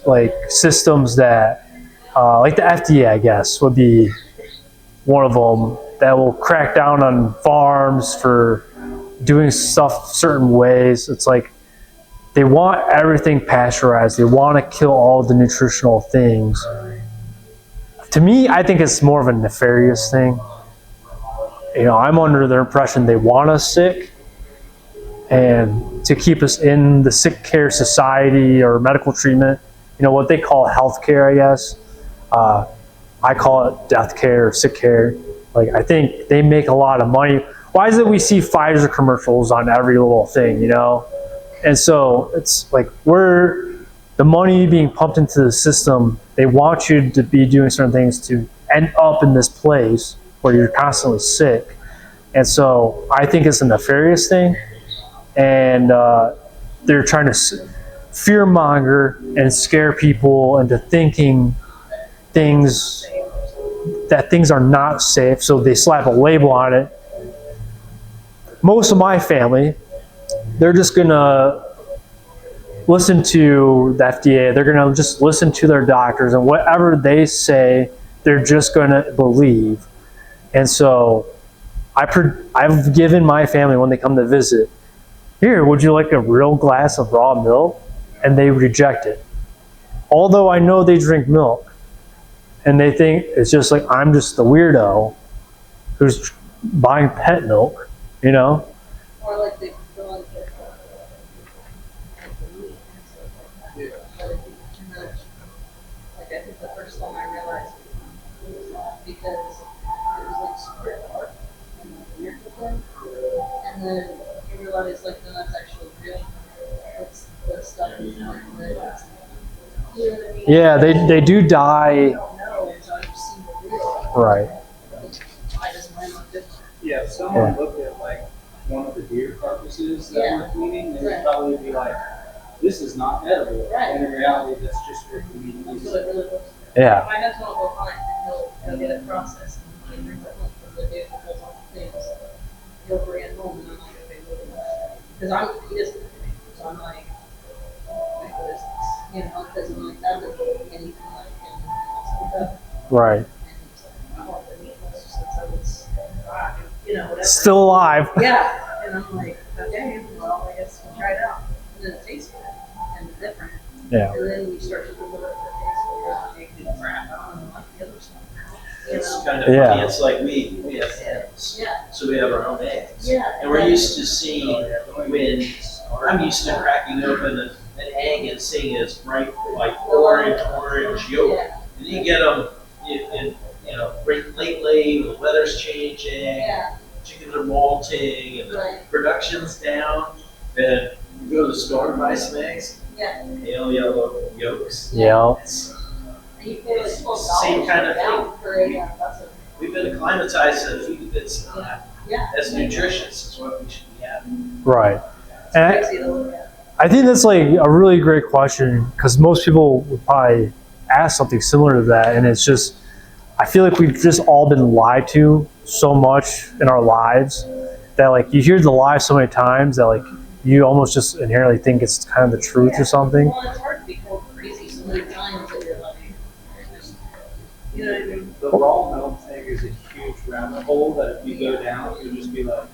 [SPEAKER 1] like systems that like the FDA, I guess, would be one of them that will crack down on farms for doing stuff certain ways. It's like they want everything pasteurized. They want to kill all the nutritional things. To me, I think it's more of a nefarious thing. I'm under the impression they want us sick and to keep us in the sick care society or medical treatment, what they call healthcare, I guess. I call it death care or sick care. Like, I think they make a lot of money. Why is it we see Pfizer commercials on every little thing, And so it's like the money being pumped into the system, they want you to be doing certain things to end up in this place where you're constantly sick. And so I think it's a nefarious thing. And they're trying to fear monger and scare people into thinking things are not safe. So they slap a label on it. Most of my family, they're just going to listen to the FDA. They're going to just listen to their doctors, and whatever they say, they're just going to believe. And so I've given my family, when they come to visit, here, would you like a real glass of raw milk? And they reject it. Although I know they drink milk. And they think it's just like I'm just the weirdo who's buying pet milk,
[SPEAKER 3] or like they feel like they're like the meat and stuff like that.
[SPEAKER 4] Yeah.
[SPEAKER 3] But if you too much, like I think the first time I realized it was that because it was like super dark and like weird looking, and then you realize like no, that's actually real. It's the stuff is not good. You know what I mean?
[SPEAKER 1] Yeah, they do dye.
[SPEAKER 3] I don't know until I've seen the real.
[SPEAKER 1] Right.
[SPEAKER 3] Why does mine look different?
[SPEAKER 2] Yeah, if someone looked at like one of the deer carcasses that
[SPEAKER 3] Yeah.
[SPEAKER 2] we're cleaning, they
[SPEAKER 3] Right.
[SPEAKER 2] would probably be like, "This is not edible."
[SPEAKER 3] Right.
[SPEAKER 2] And in reality, that's just for convenience.
[SPEAKER 3] That's what it really looks like.
[SPEAKER 1] Yeah.
[SPEAKER 3] My husband will go hunt and he'll get it processed and he brings it home from the day that does all the things. He'll bring it home and I'm like, okay, look at that. Because he doesn't cook me. So I'm like, what is this? Because I'm like, that doesn't look anything like anything else I've done.
[SPEAKER 1] Right.
[SPEAKER 3] And he's like, I want the meat just until it's, whatever.
[SPEAKER 1] Still alive.
[SPEAKER 3] Yeah. And I'm like, okay, well, I guess we'll try it out. And then it tastes good and different.
[SPEAKER 1] Yeah.
[SPEAKER 3] And then you start to deliver the case where you can crap out and like the other stuff.
[SPEAKER 4] It's kind of
[SPEAKER 1] Yeah.
[SPEAKER 4] funny. It's like we have hens,
[SPEAKER 3] Yeah.
[SPEAKER 4] so we have our own eggs.
[SPEAKER 3] Yeah.
[SPEAKER 4] And we're used to seeing when I'm used to cracking open an egg and seeing its bright, like orange yolk.
[SPEAKER 3] Yeah.
[SPEAKER 4] And you get them in lately, the weather's changing,
[SPEAKER 3] Yeah.
[SPEAKER 4] chickens are molting, and the
[SPEAKER 3] Right.
[SPEAKER 4] production's down. Then you go to the store and buy some eggs,
[SPEAKER 3] Yeah.
[SPEAKER 4] pale yellow yolks.
[SPEAKER 1] Yeah.
[SPEAKER 4] It's,
[SPEAKER 3] And you pay like $12
[SPEAKER 4] Same kind of
[SPEAKER 3] down for a that's a
[SPEAKER 4] we've been acclimatized to food that's not
[SPEAKER 3] yeah.
[SPEAKER 4] as nutritious as what we should be having.
[SPEAKER 1] Right. And I,
[SPEAKER 3] Crazy to look at.
[SPEAKER 1] I think that's like a really great question because most people would probably ask something similar to that, and it's just I feel like we've just all been lied to so much in our lives that like you hear the lie so many times that like you almost just inherently think it's kind of the truth or something.
[SPEAKER 3] Well, it's hard to be called crazy so many times that you're like, you know what I mean?
[SPEAKER 2] The raw milk thing is a huge rabbit hole that if you go down, you'll just be like,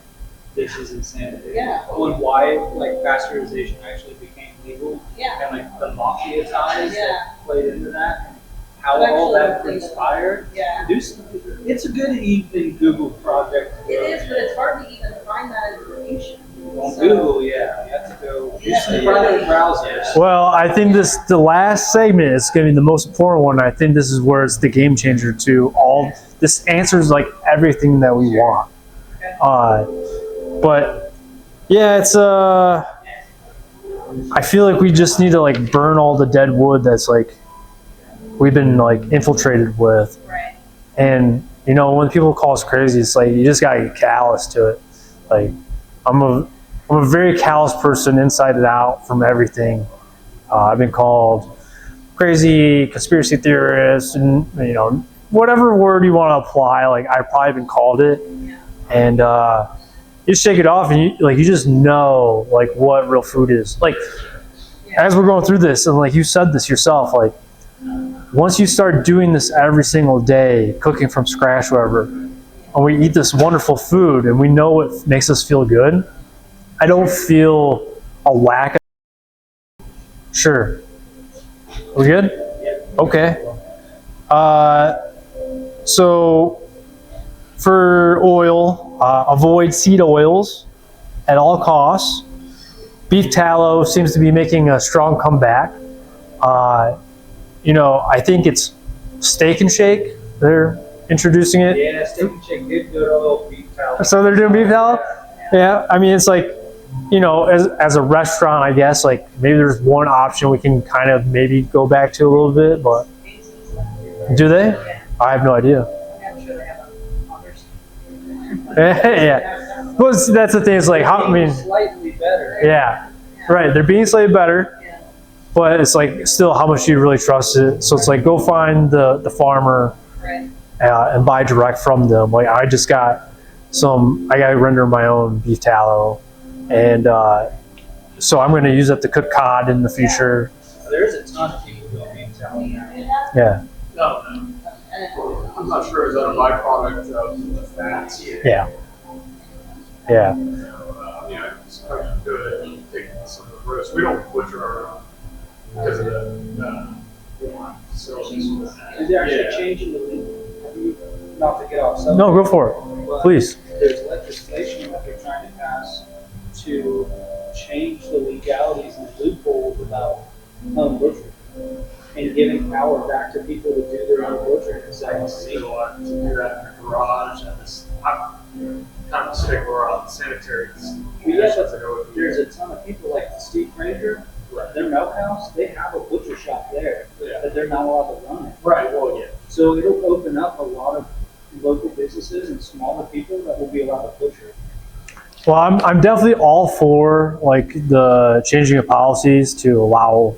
[SPEAKER 2] this is insanity.
[SPEAKER 3] Yeah.
[SPEAKER 2] On why like pasteurization actually became legal
[SPEAKER 3] Yeah.
[SPEAKER 2] and like the mafia ties
[SPEAKER 3] Yeah.
[SPEAKER 2] that played into that, how
[SPEAKER 3] I've
[SPEAKER 2] all
[SPEAKER 3] actually
[SPEAKER 2] that
[SPEAKER 3] looked into
[SPEAKER 2] conspired.
[SPEAKER 3] Yeah.
[SPEAKER 2] It's a good even Google project.
[SPEAKER 3] It is, but it's hard to even find that information.
[SPEAKER 2] On
[SPEAKER 3] So-
[SPEAKER 2] Google, yeah, you have to go do
[SPEAKER 3] Yeah.
[SPEAKER 2] some private browsers.
[SPEAKER 1] Well, I think the last segment is going to be the most important one. I think this is where it's the game changer to all. This answers like everything that we want. But yeah, it's I feel like we just need to like burn all the dead wood that's like we've been like infiltrated with.
[SPEAKER 3] Right.
[SPEAKER 1] And you know, when people call us crazy, it's like you just gotta get callous to it. Like I'm a very callous person inside and out from everything. I've been called crazy, conspiracy theorist, and you know, whatever word you want to apply. Like I've probably been called it, and you just shake it off, and you just know like what real food is. Like as we're going through this, and like you said this yourself, like once you start doing this every single day, cooking from scratch, whatever, and we eat this wonderful food, and we know it makes us feel good. I don't feel a lack of. Sure. We good? Okay. So for oil, avoid seed oils at all costs. Beef tallow seems to be making a strong comeback. You know, I think it's Steak and Shake. They're introducing it.
[SPEAKER 2] Yeah, Steak and Shake did go to oil beef tallow.
[SPEAKER 1] So they're doing beef tallow? Yeah. I mean, it's like, you know, as a restaurant, I guess, like maybe there's one option we can kind of maybe go back to a little bit, but do they? I have no idea.
[SPEAKER 3] I'm sure they have others.
[SPEAKER 1] Yeah. Well, that's the thing. It's like, how, I mean,
[SPEAKER 2] Slightly better.
[SPEAKER 1] yeah, right. They're being slightly better,
[SPEAKER 3] Yeah.
[SPEAKER 1] but it's like still how much do you really trust it? So it's like go find the farmer
[SPEAKER 3] Right.
[SPEAKER 1] and buy direct from them. Like I just got I got to render my own beef tallow, and so I'm going to use that to cook cod in the future.
[SPEAKER 2] There is a ton of people who do beef tallow now.
[SPEAKER 1] Yeah,
[SPEAKER 5] No, I'm not sure is that a byproduct of the fats.
[SPEAKER 1] yeah.
[SPEAKER 5] I suppose you could take some of the roast. We don't butcher our own because of the facilities.
[SPEAKER 2] Is there actually changing the legal? Not to get off subject.
[SPEAKER 1] No, go for it,
[SPEAKER 2] but
[SPEAKER 1] please.
[SPEAKER 2] There's legislation that they're trying to pass to change the legalities and loopholes about home butchery and giving power back to people to do their own butchering. It's like,
[SPEAKER 5] Still want to do that in the garage and this. I'm kind of a stickler on sanitary.
[SPEAKER 2] yeah, but there's a ton of people like Steve Ranger, their milk house, they have a butcher shop there,
[SPEAKER 5] Yeah.
[SPEAKER 2] but they're not allowed to run it.
[SPEAKER 5] Right. Well, yeah.
[SPEAKER 2] So it'll open up a lot of local businesses and smaller people that will be allowed to butcher.
[SPEAKER 1] Well, I'm definitely all for like the changing of policies to allow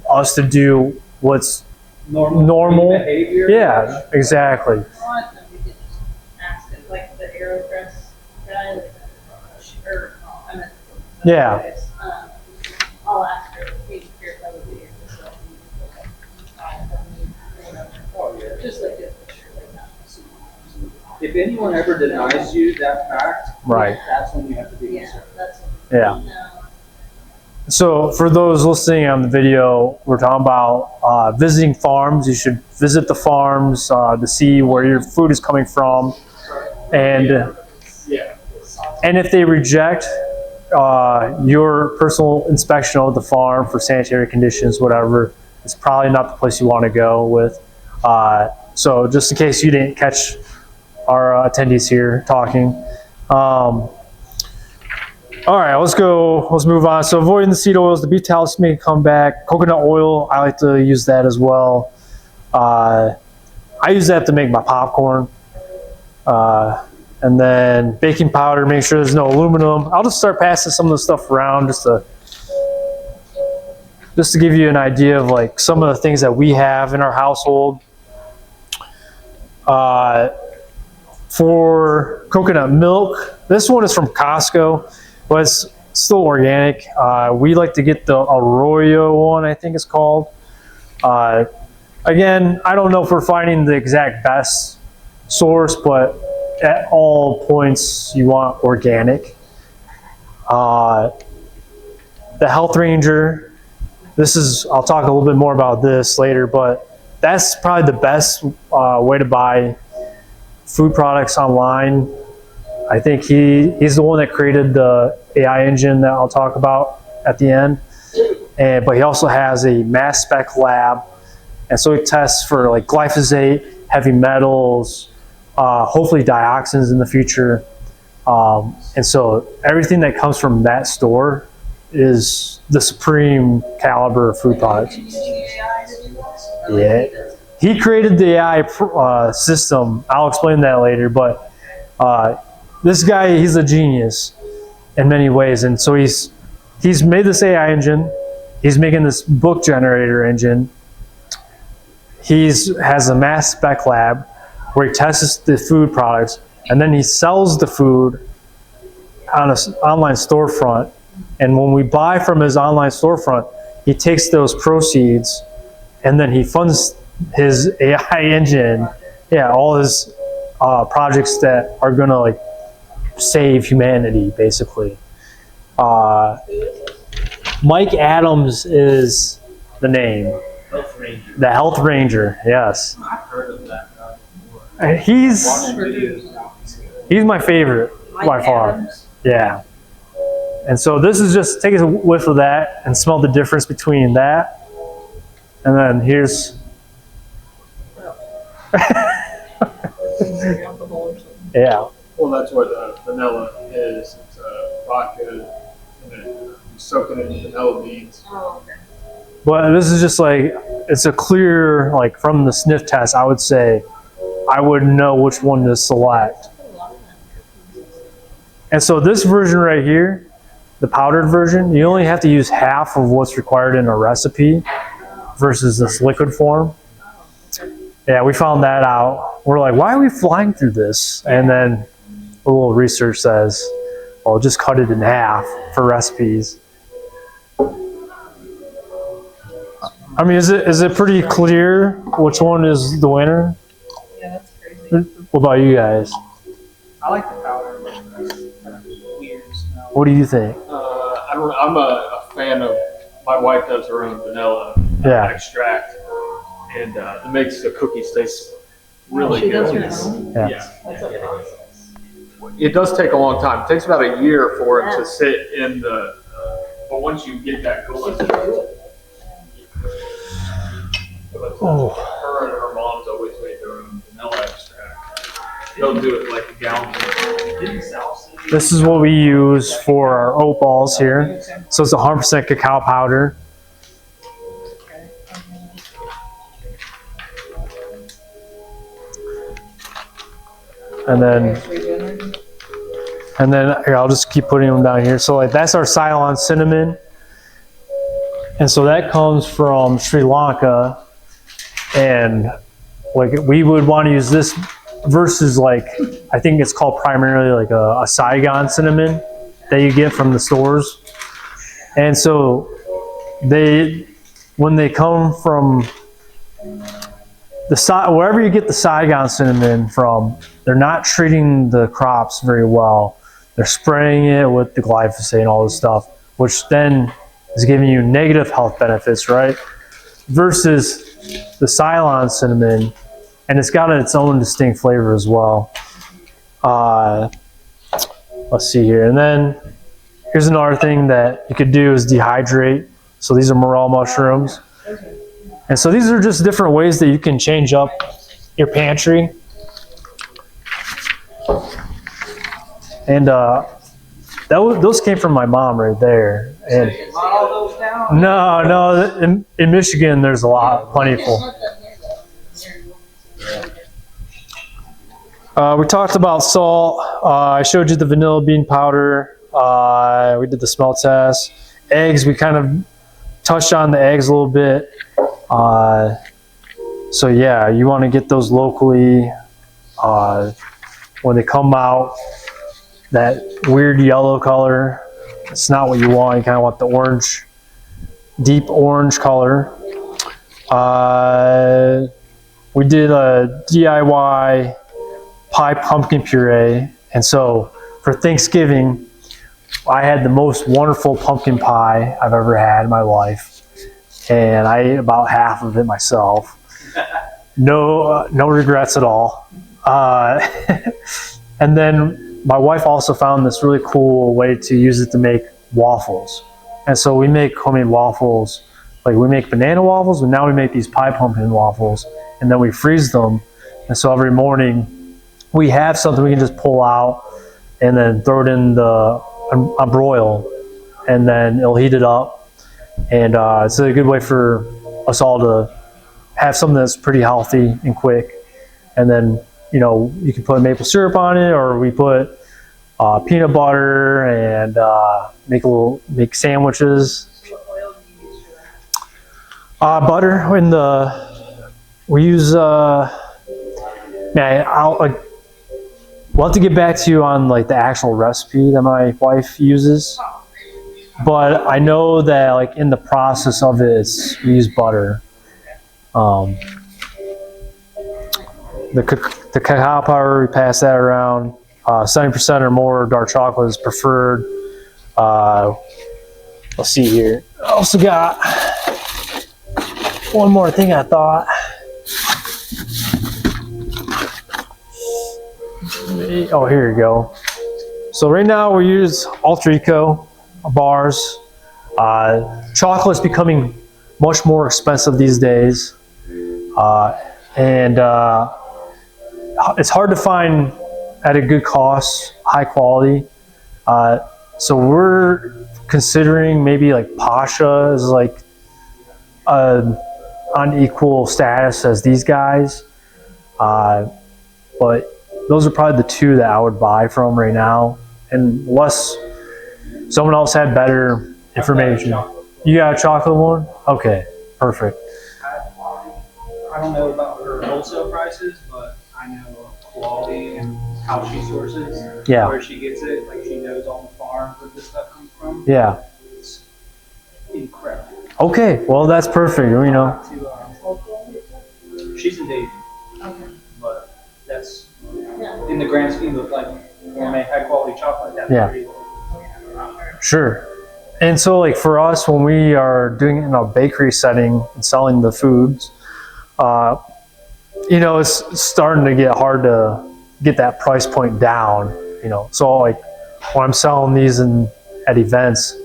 [SPEAKER 1] us to do what's Normal.
[SPEAKER 2] behavior.
[SPEAKER 1] yeah, exactly.
[SPEAKER 3] What? And we could just ask it, like the AeroPress guy, like, or, I meant.
[SPEAKER 1] Yeah.
[SPEAKER 3] I'll ask her, hey, here, that would be your facility.
[SPEAKER 2] Oh, yeah.
[SPEAKER 3] Just like this, sure, like that.
[SPEAKER 2] If anyone ever denies you that fact,
[SPEAKER 1] Right.
[SPEAKER 2] that's when you have to be
[SPEAKER 3] Yeah,
[SPEAKER 2] concerned.
[SPEAKER 3] that's.
[SPEAKER 1] Yeah.
[SPEAKER 3] No.
[SPEAKER 1] So for those listening on the video, we're talking about visiting farms. You should visit the farms to see where your food is coming from, and if they reject your personal inspection of the farm for sanitary conditions, whatever, it's probably not the place you want to go with. So just in case you didn't catch our attendees here talking. All right, let's move on. So avoiding the seed oils, the beef tallow may come back. Coconut oil, I like to use that as well. I use that to make my popcorn. And then baking powder, make sure there's no aluminum. I'll just start passing some of the stuff around just to give you an idea of like some of the things that we have in our household. For coconut milk, this one is from Costco, but it's still organic. We like to get the Arroyo one, I think it's called. Again, I don't know if we're finding the exact best source, but at all points you want organic. The Health Ranger, I'll talk a little bit more about this later, but that's probably the best way to buy food products online. I think he's the one that created the AI engine that I'll talk about at the end. But he also has a mass spec lab, and so he tests for like glyphosate, heavy metals, hopefully dioxins in the future. And so everything that comes from that store is the supreme caliber of food products. Yeah. He created the AI system. I'll explain that later, but this guy, he's a genius in many ways. And so he's made this AI engine. He's making this book generator engine. He has a mass spec lab where he tests the food products, and then he sells the food on an online storefront. And when we buy from his online storefront, he takes those proceeds and then he funds his AI engine, all his projects that are gonna like save humanity, basically. Mike Adams is the name.
[SPEAKER 4] Health Ranger.
[SPEAKER 1] The Health Ranger, yes.
[SPEAKER 4] I've heard of that guy before.
[SPEAKER 1] And he's my favorite by far. Yeah. And so this is just take a whiff of that and smell the difference between that. And then here's yeah.
[SPEAKER 5] Well, that's what vanilla is. It's vodka, and then you soak it in vanilla beans.
[SPEAKER 3] Oh, okay.
[SPEAKER 1] But this is just like, it's a clear, like from the sniff test, I would say, I would know which one to select. And so this version right here, the powdered version, you only have to use half of what's required in a recipe versus this liquid form. Yeah, we found that out. We're like, why are we flying through this? And then a little research says, well, just cut it in half for recipes. I mean, is it pretty clear which one is the winner?
[SPEAKER 3] Yeah, that's crazy.
[SPEAKER 1] What about you guys?
[SPEAKER 2] I like the powder. It's kind of weird smell.
[SPEAKER 1] What do you think?
[SPEAKER 5] I'm a fan of, my wife does her own vanilla extract, and it makes the cookies taste really
[SPEAKER 3] She
[SPEAKER 5] good.
[SPEAKER 3] does her own?
[SPEAKER 1] Yeah.
[SPEAKER 3] That's okay.
[SPEAKER 5] It does take a long time. It takes about a year for it to sit in the, but once you get that going.
[SPEAKER 1] Oh.
[SPEAKER 5] Her and her mom's always make their own vanilla extract. They'll do it like a gallon.
[SPEAKER 1] This is what we use for our oat balls here. So it's 100% cacao powder. And then here, I'll just keep putting them down here. So like that's our Ceylon cinnamon. And so that comes from Sri Lanka. And like we would want to use this versus like, I think it's called primarily like a Saigon cinnamon that you get from the stores. And so when they come from wherever you get the Saigon cinnamon from, they're not treating the crops very well. They're spraying it with the glyphosate and all this stuff, which then is giving you negative health benefits, right? Versus the Ceylon cinnamon, and it's got its own distinct flavor as well. Let's see here. And then here's another thing that you could do is dehydrate. So these are morel mushrooms. And so these are just different ways that you can change up your pantry. And those came from my mom right there. And
[SPEAKER 2] all those down?
[SPEAKER 1] no, in Michigan there's a lot, plentiful. We talked about salt. I showed you the vanilla bean powder. We did the smell test. Eggs, we kind of touched on the eggs a little bit. So yeah, you want to get those locally. When they come out, that weird yellow color, it's not what you want. You kind of want the orange, deep orange color. We did a DIY pie pumpkin puree, and so for Thanksgiving I had the most wonderful pumpkin pie I've ever had in my life, and I ate about half of it myself. No regrets at all. And then my wife also found this really cool way to use it to make waffles, and so we make homemade waffles. Like we make banana waffles, but now we make these pie pumpkin waffles, and then we freeze them, and so every morning we have something we can just pull out and then throw it in a broil, and then it'll heat it up. And it's a good way for us all to have something that's pretty healthy and quick. And then, you know, you can put maple syrup on it, or we put peanut butter and make sandwiches.
[SPEAKER 3] What oil do you use for that?
[SPEAKER 1] Butter. We use we'll have to get back to you on like the actual recipe that my wife uses, but I know that like in the process of it, we use butter. The cacao powder, we pass that around. 70% or more dark chocolate is preferred. Let's see here. I also got one more thing I thought. Oh, here you go. So right now we use Ultra Eco bars. Chocolate's becoming much more expensive these days. And it's hard to find at a good cost, high quality. So we're considering maybe like Pasha is like on equal status as these guys. But those are probably the two that I would buy from right now, unless someone else had better information. You got a chocolate one? Okay, perfect.
[SPEAKER 2] I don't know about her wholesale prices, but I know quality and how she sources,
[SPEAKER 1] Yeah.
[SPEAKER 2] where she gets it. Like she knows all the farms where this stuff comes from.
[SPEAKER 1] Yeah.
[SPEAKER 2] It's incredible.
[SPEAKER 1] Okay, well that's perfect. You know.
[SPEAKER 2] She's in Dayton,
[SPEAKER 3] Okay.
[SPEAKER 2] but that's
[SPEAKER 3] Yeah.
[SPEAKER 2] in the grand scheme of like gourmet high quality chocolate. That's
[SPEAKER 1] Yeah.
[SPEAKER 2] pretty.
[SPEAKER 1] Sure. And so like for us, when we are doing it in a bakery setting and selling the foods, you know, it's starting to get hard to get that price point down, you know. So like when I'm selling these at events,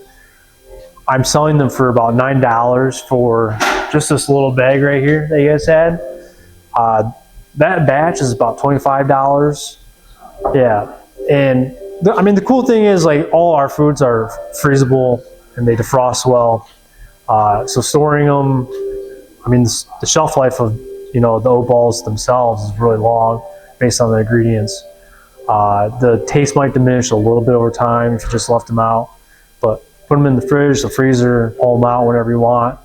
[SPEAKER 1] I'm selling them for about $9 for just this little bag right here that you guys had. That batch is about $25. Yeah. And I mean, the cool thing is like all our foods are freezable and they defrost well. So storing them, I mean, the shelf life of, you know, the oat balls themselves is really long based on the ingredients. The taste might diminish a little bit over time if you just left them out, but put them in the fridge, the freezer, pull them out whenever you want.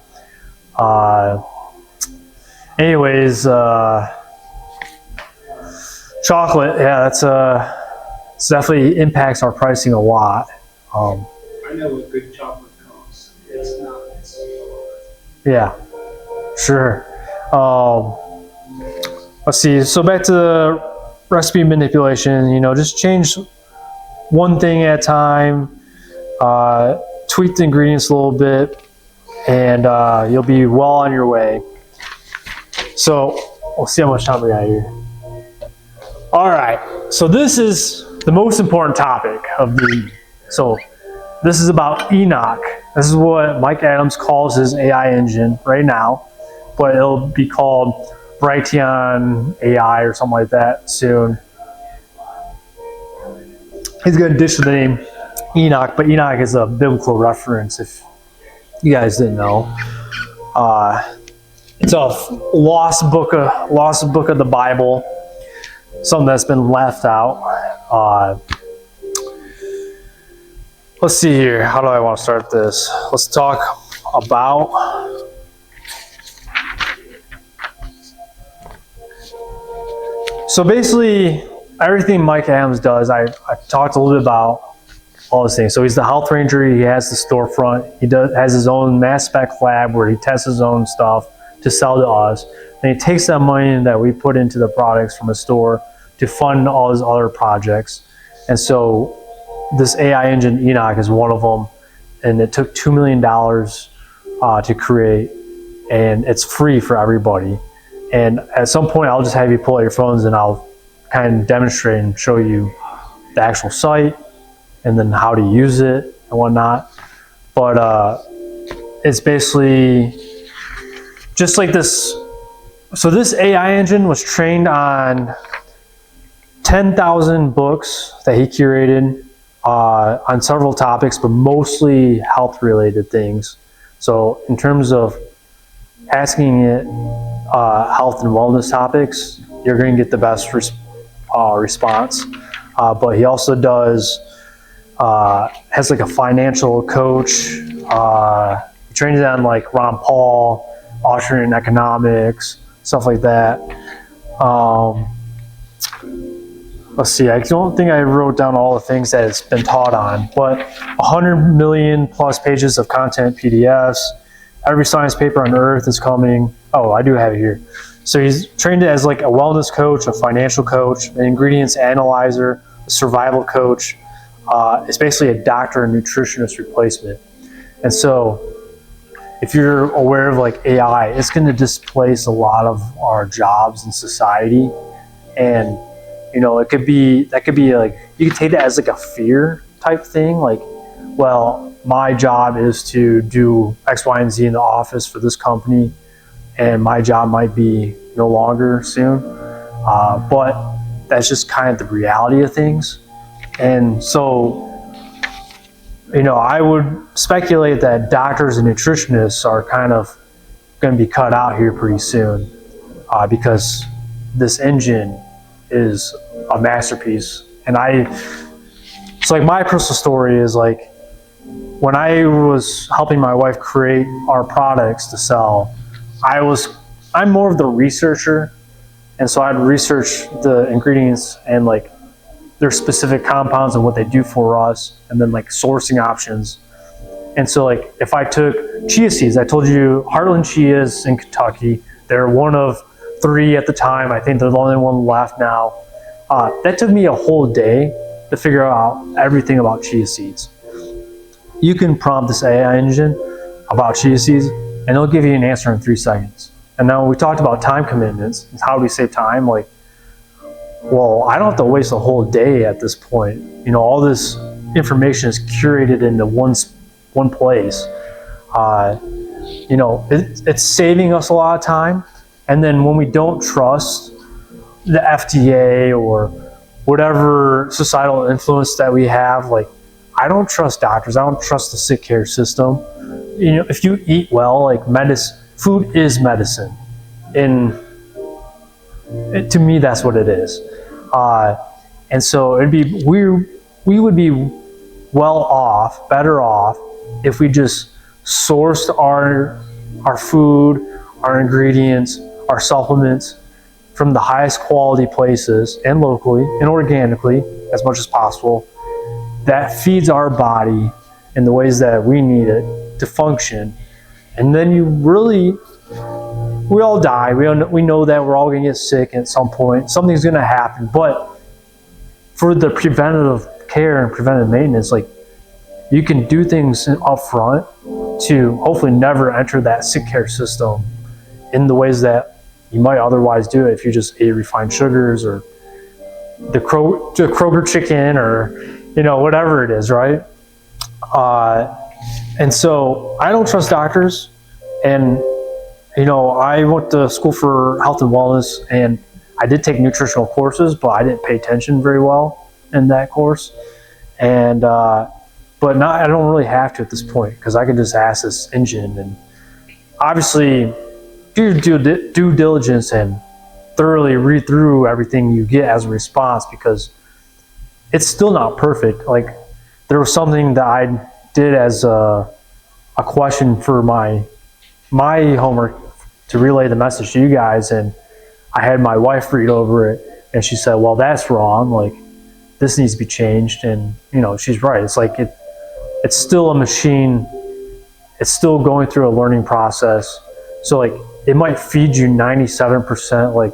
[SPEAKER 1] Anyways, chocolate, yeah, that's it definitely impacts our pricing a lot.
[SPEAKER 2] I know what good chocolate costs. It's not.
[SPEAKER 1] Yeah, sure. Let's see. So back to the recipe manipulation. You know, just change one thing at a time. tweak the ingredients a little bit, and you'll be well on your way. So we'll see how much time we got here. All right, so this is the most important topic of the, so this is about Enoch. This is what Mike Adams calls his AI engine right now, but it'll be called Brighteon AI or something like that soon. He's gonna ditch the name Enoch, but Enoch is a biblical reference if you guys didn't know. It's a lost book of the Bible, something that's been left out. Let's see here. How do I want to start this? Let's talk about so basically everything Mike Adams does. I talked a little bit about all these things. So he's the health ranger. He has the storefront. He has his own mass spec lab where he tests his own stuff to sell to us. And he takes that money that we put into the products from the store to fund all his other projects. And so this AI engine, Enoch, is one of them. And it took $2 million to create. And it's free for everybody. And at some point, I'll just have you pull out your phones and I'll kind of demonstrate and show you the actual site and then how to use it and whatnot. But it's basically just like this. So this AI engine was trained on 10,000 books that he curated on several topics, but mostly health-related things. So in terms of asking it health and wellness topics, you're going to get the best response. But he also does has like a financial coach. He trains on like Ron Paul, Austrian economics, stuff like that. Let's see, I don't think I wrote down all the things that it's been taught on, but 100 million plus pages of content PDFs. Every science paper on earth is coming. Oh, I do have it here. So he's trained as like a wellness coach, a financial coach, an ingredients analyzer, a survival coach. It's basically a doctor and nutritionist replacement. And so if you're aware of like AI, it's going to displace a lot of our jobs in society. And you know, that could be like, you could take that as like a fear type thing. Like, well, my job is to do X, Y, and Z in the office for this company, and my job might be no longer soon. But that's just kind of the reality of things. And so, you know, I would speculate that doctors and nutritionists are kind of going to be cut out here pretty soon because this engine is a masterpiece. And it's like my personal story is like, when I was helping my wife create our products to sell, I'm more of the researcher. And so I'd research the ingredients and like their specific compounds and what they do for us, and then like sourcing options. And so like if I took chia seeds, I told you Heartland Chias in Kentucky, they're one of 3 at the time. I think they're the only one left now. That took me a whole day to figure out everything about chia seeds. You can prompt this AI engine about chia seeds, and it'll give you an answer in 3 seconds. And now we talked about time commitments. How do we save time? Like, well, I don't have to waste a whole day at this point. You know, all this information is curated into one place. You know, it's saving us a lot of time. And then when we don't trust the FDA or whatever societal influence that we have, like, I don't trust doctors. I don't trust the sick care system. You know, if you eat well, like food is medicine. And to me, that's what it is. And so we would be better off if we just sourced our food, our ingredients, our supplements from the highest quality places and locally and organically as much as possible. That feeds our body in the ways that we need it to function. And then we all die. We know that we're all going to get sick at some point. Something's going to happen. But for the preventative care and preventive maintenance, like, you can do things up front to hopefully never enter that sick care system in the ways that you might otherwise do it if you just ate refined sugars or the Kroger chicken or, you know, whatever it is, right? And so I don't trust doctors. And, you know, I went to school for health and wellness, and I did take nutritional courses, but I didn't pay attention very well in that course. And, but now I don't really have to at this point, because I can just ask this engine and obviously do due diligence and thoroughly read through everything you get as a response, because it's still not perfect. Like, there was something that I did as a question for my homework to relay the message to you guys, and I had my wife read over it, and she said, well, that's wrong, like this needs to be changed. And you know, she's right. It's like it's still a machine, it's still going through a learning process. So like, it might feed you 97% like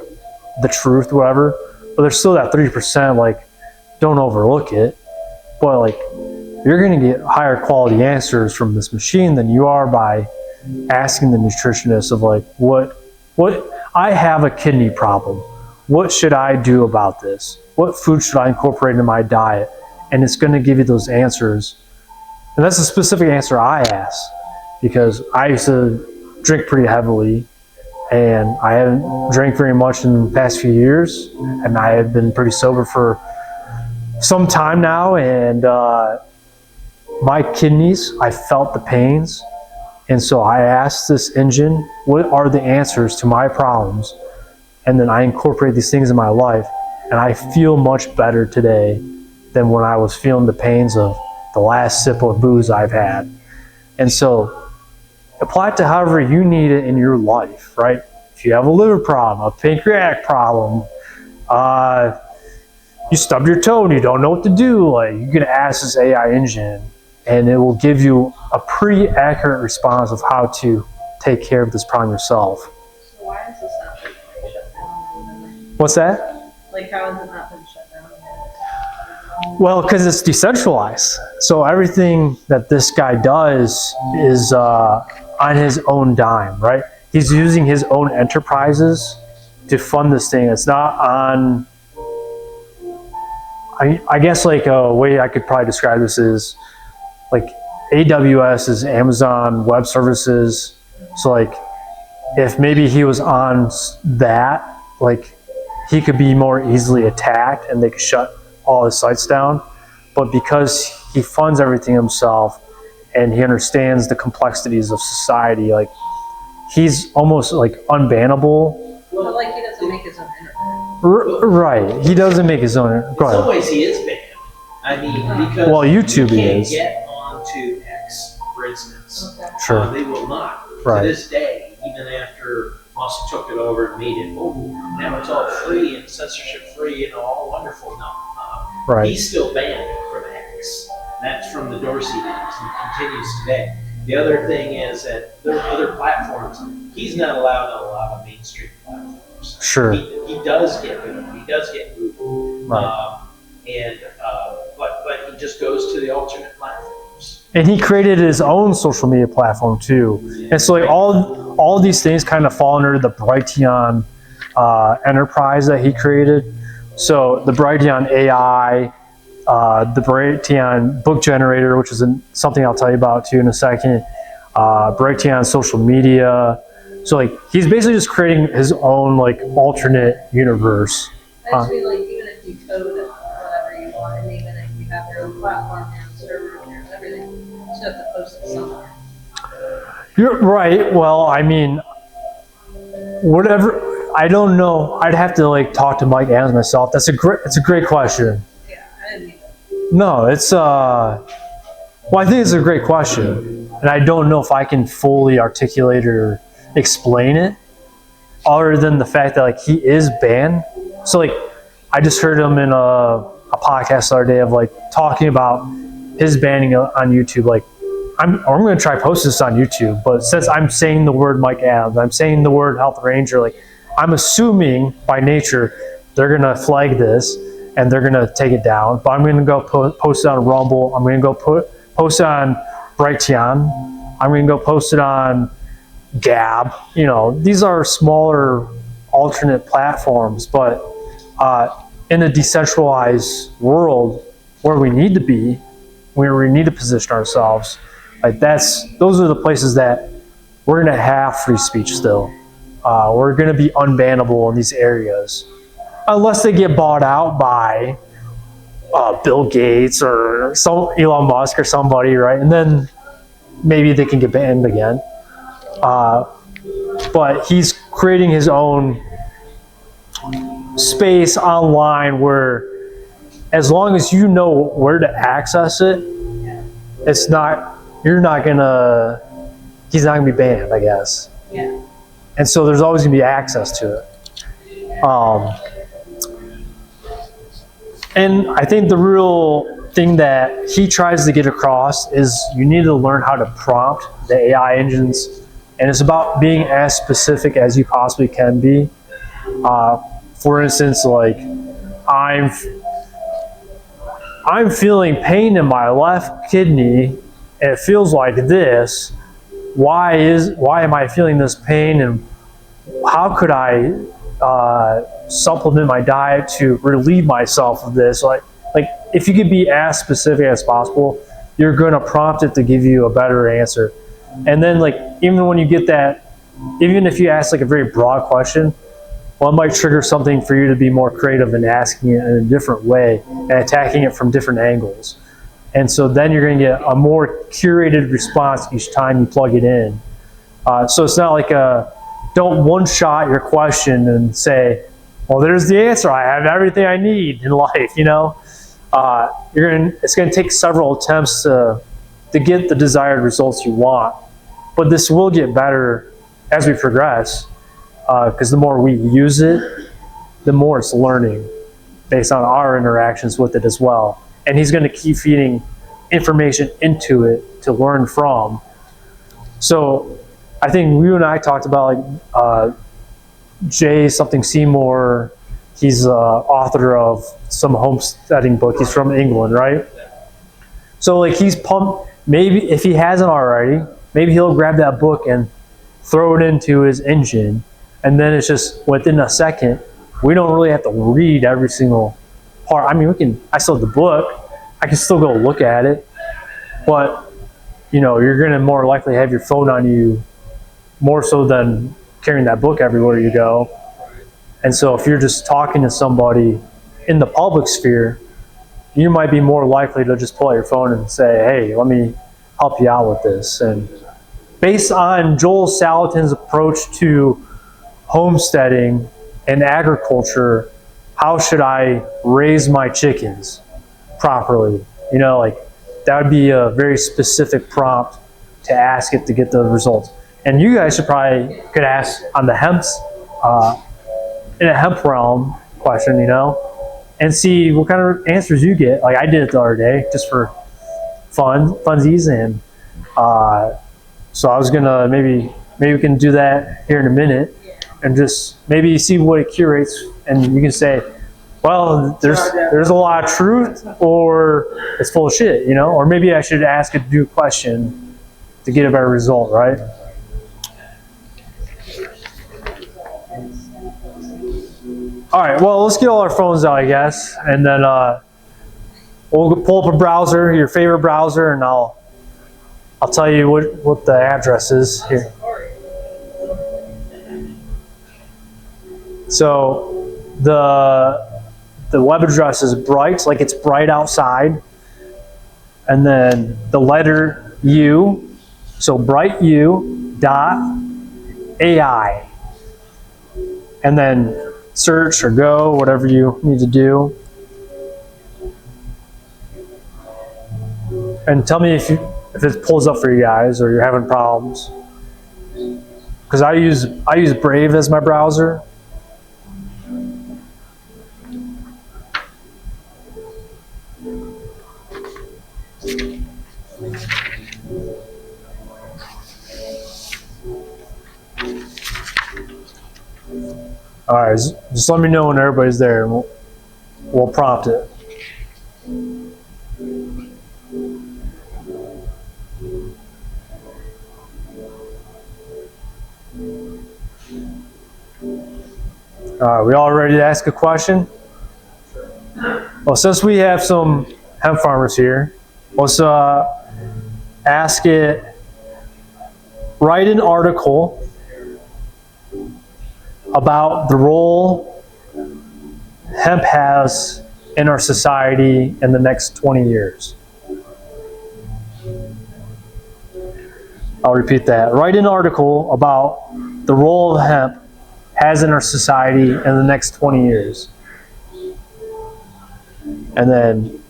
[SPEAKER 1] the truth, whatever, but there's still that 3%, like, don't overlook it. But like, you're going to get higher quality answers from this machine than you are by asking the nutritionist of like, what I have a kidney problem. What should I do about this? What food should I incorporate into my diet? And it's going to give you those answers. And that's a specific answer I ask, because I used to drink pretty heavily, and I haven't drank very much in the past few years, and I have been pretty sober for some time now. And my kidneys, I felt the pains. And so I asked this engine, what are the answers to my problems? And then I incorporate these things in my life, and I feel much better today than when I was feeling the pains of the last sip of booze I've had. And so apply it to however you need it in your life, right? If you have a liver problem, a pancreatic problem, you stubbed your toe and you don't know what to do, like, you can ask this AI engine, and it will give you a pretty accurate response of how to take care of this problem yourself.
[SPEAKER 3] So why is this not been shut down?
[SPEAKER 1] What's that?
[SPEAKER 3] Like, how has it not been shut down?
[SPEAKER 1] Well, because it's decentralized. So everything that this guy does is on his own dime, right? He's using his own enterprises to fund this thing. It's not on, I guess like a way I could probably describe this is like AWS is Amazon Web Services. So like, if maybe he was on that, like, he could be more easily attacked and they could shut all his sites down. But because he funds everything himself and he understands the complexities of society, like, he's almost like unbannable.
[SPEAKER 3] But like, he doesn't make his own internet.
[SPEAKER 1] Right, he doesn't make his own. Go
[SPEAKER 4] In some
[SPEAKER 1] ahead.
[SPEAKER 4] ways, he is banned. I mean, because
[SPEAKER 1] Well, YouTube
[SPEAKER 4] you can't
[SPEAKER 1] is.
[SPEAKER 4] get onto X, for instance.
[SPEAKER 3] Okay.
[SPEAKER 1] Sure.
[SPEAKER 4] They will not.
[SPEAKER 1] Right.
[SPEAKER 4] To this day, even after Musk took it over and made it, now it's all free and censorship free and all wonderful. No,
[SPEAKER 1] Right.
[SPEAKER 4] he's still banned from X. That's from the Dorsey days and continues today. The other thing is that there are other platforms. He's not allowed on a lot of mainstream platforms.
[SPEAKER 1] Sure.
[SPEAKER 4] He does get moved. He does get moved.
[SPEAKER 1] Right.
[SPEAKER 4] But he just goes to the alternate platforms.
[SPEAKER 1] And he created his own social media platform too. And so like all these things kind of fall under the Brighteon enterprise that he created. So the Brighteon AI, the Brighteon book generator, which is something I'll tell you about too in a second, Brighteon social media. So like, he's basically just creating his own like alternate universe.
[SPEAKER 3] Actually, like, even if you code it, whatever you want, and even if you have your own platform, your own server, your own everything, you just have to post it somewhere.
[SPEAKER 1] You're right. Well, I mean, whatever. I don't know. I'd have to like talk to Mike Adams myself. It's a great question.
[SPEAKER 3] Yeah, I didn't even.
[SPEAKER 1] No, it's well, I think it's a great question, and I don't know if I can fully articulate or explain it, other than the fact that like, he is banned. So like, I just heard him in a podcast the other day of like talking about his banning on YouTube. Like, I'm going to try post this on YouTube, but since I'm saying the word Mike Adams, I'm saying the word Health Ranger, like, I'm assuming by nature they're going to flag this and they're going to take it down. But I'm going to go post it on Rumble. I'm going to go post it on Brighteon. I'm going to go post it on Gab. You know, these are smaller alternate platforms, but in a decentralized world where we need to be, where we need to position ourselves, like those are the places that we're going to have free speech still. We're going to be unbannable in these areas, unless they get bought out by Bill Gates or Elon Musk or somebody, right? And then maybe they can get banned again. But he's creating his own space online where, as long as you know where to access it, he's not gonna be banned, I guess.
[SPEAKER 3] Yeah.
[SPEAKER 1] And so there's always gonna be access to it. And I think the real thing that he tries to get across is you need to learn how to prompt the AI engines, and it's about being as specific as you possibly can be. For instance, like I'm feeling pain in my left kidney, and it feels like this. Why am I feeling this pain, and how could I supplement my diet to relieve myself of this? Like if you could be as specific as possible, you're going to prompt it to give you a better answer. And then, like, even when you get that, even if you ask like a very broad question, well, it might trigger something for you to be more creative in asking it in a different way and attacking it from different angles. And so then you're going to get a more curated response each time you plug it in. So it's not like don't one-shot your question and say, well, there's the answer. I have everything I need in life, you know? It's going to take several attempts to get the desired results you want. But this will get better as we progress, because the more we use it, the more it's learning based on our interactions with it as well. And he's going to keep feeding information into it to learn from. So I think you and I talked about like Jay something Seymour. He's author of some homesteading book. He's from England, right? So like he's pumped. Maybe if he hasn't already, maybe he'll grab that book and throw it into his engine, and then it's just within a second. We don't really have to read every single part. I mean, I still have the book. I can still go look at it, but you know, you're going to more likely have your phone on you more so than carrying that book everywhere you go. And so if you're just talking to somebody in the public sphere, you might be more likely to just pull out your phone and say, hey, let me help you out with this. And based on Joel Salatin's approach to homesteading and agriculture, how should I raise my chickens properly? You know, like that would be a very specific prompt to ask it to get the results. And you guys could ask on the in a hemp realm question, you know, and see what kind of answers you get. Like I did it the other day just for funsies, and so I was gonna maybe we can do that here in a minute, and just maybe see what it curates, and you can say, well, there's a lot of truth, or it's full of shit, you know, or maybe I should ask it to do a question to get a better result, right? All right, well, let's get all our phones out, I guess, and then we'll pull up a browser, your favorite browser, and I'll tell you what the address is here. So the web address is bright, like it's bright outside, and then the letter U, so brightu.ai, and then search or go, whatever you need to do. And tell me if it pulls up for you guys or you're having problems. Because I use Brave as my browser. All right, just let me know when everybody's there, and we'll prompt it. We all ready to ask a question? Well, since we have some hemp farmers here, let's ask it. Write an article about the role hemp has in our society in the next 20 years. I'll repeat that. Write an article about the role hemp has in our society in the next 20 years. And then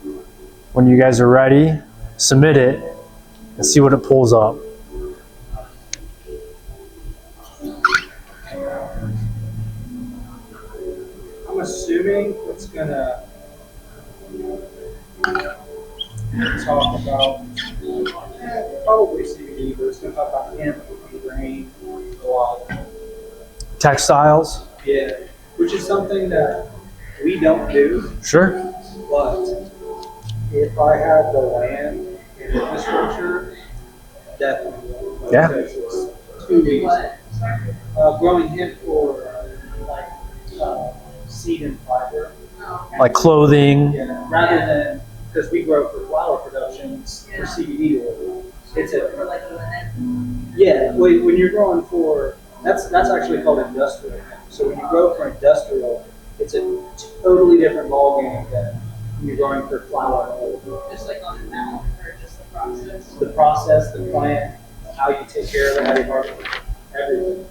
[SPEAKER 1] when you guys are ready, submit it and see what it pulls up.
[SPEAKER 2] I'm assuming it's gonna talk about probably CBD, but it's gonna talk about hemp and grain a lot.
[SPEAKER 1] Textiles?
[SPEAKER 2] Yeah, which is something that we don't do,
[SPEAKER 1] Sure.
[SPEAKER 2] but if I had the land and infrastructure, definitely.
[SPEAKER 1] Yeah.
[SPEAKER 2] Because it's too easy. Growing hemp for seed and fiber.
[SPEAKER 1] Like clothing.
[SPEAKER 2] Yeah, rather than, because we grow for flower productions for CBD oil. It's a,
[SPEAKER 3] For like linen.
[SPEAKER 2] yeah, when you're growing for, that's actually called industrial hemp. So when you grow for industrial, it's a totally different ballgame than when you're growing for flower oil.
[SPEAKER 3] Just like on the mound or just the process.
[SPEAKER 2] The process, the plant, how you take care of it, how you harvest it, everything.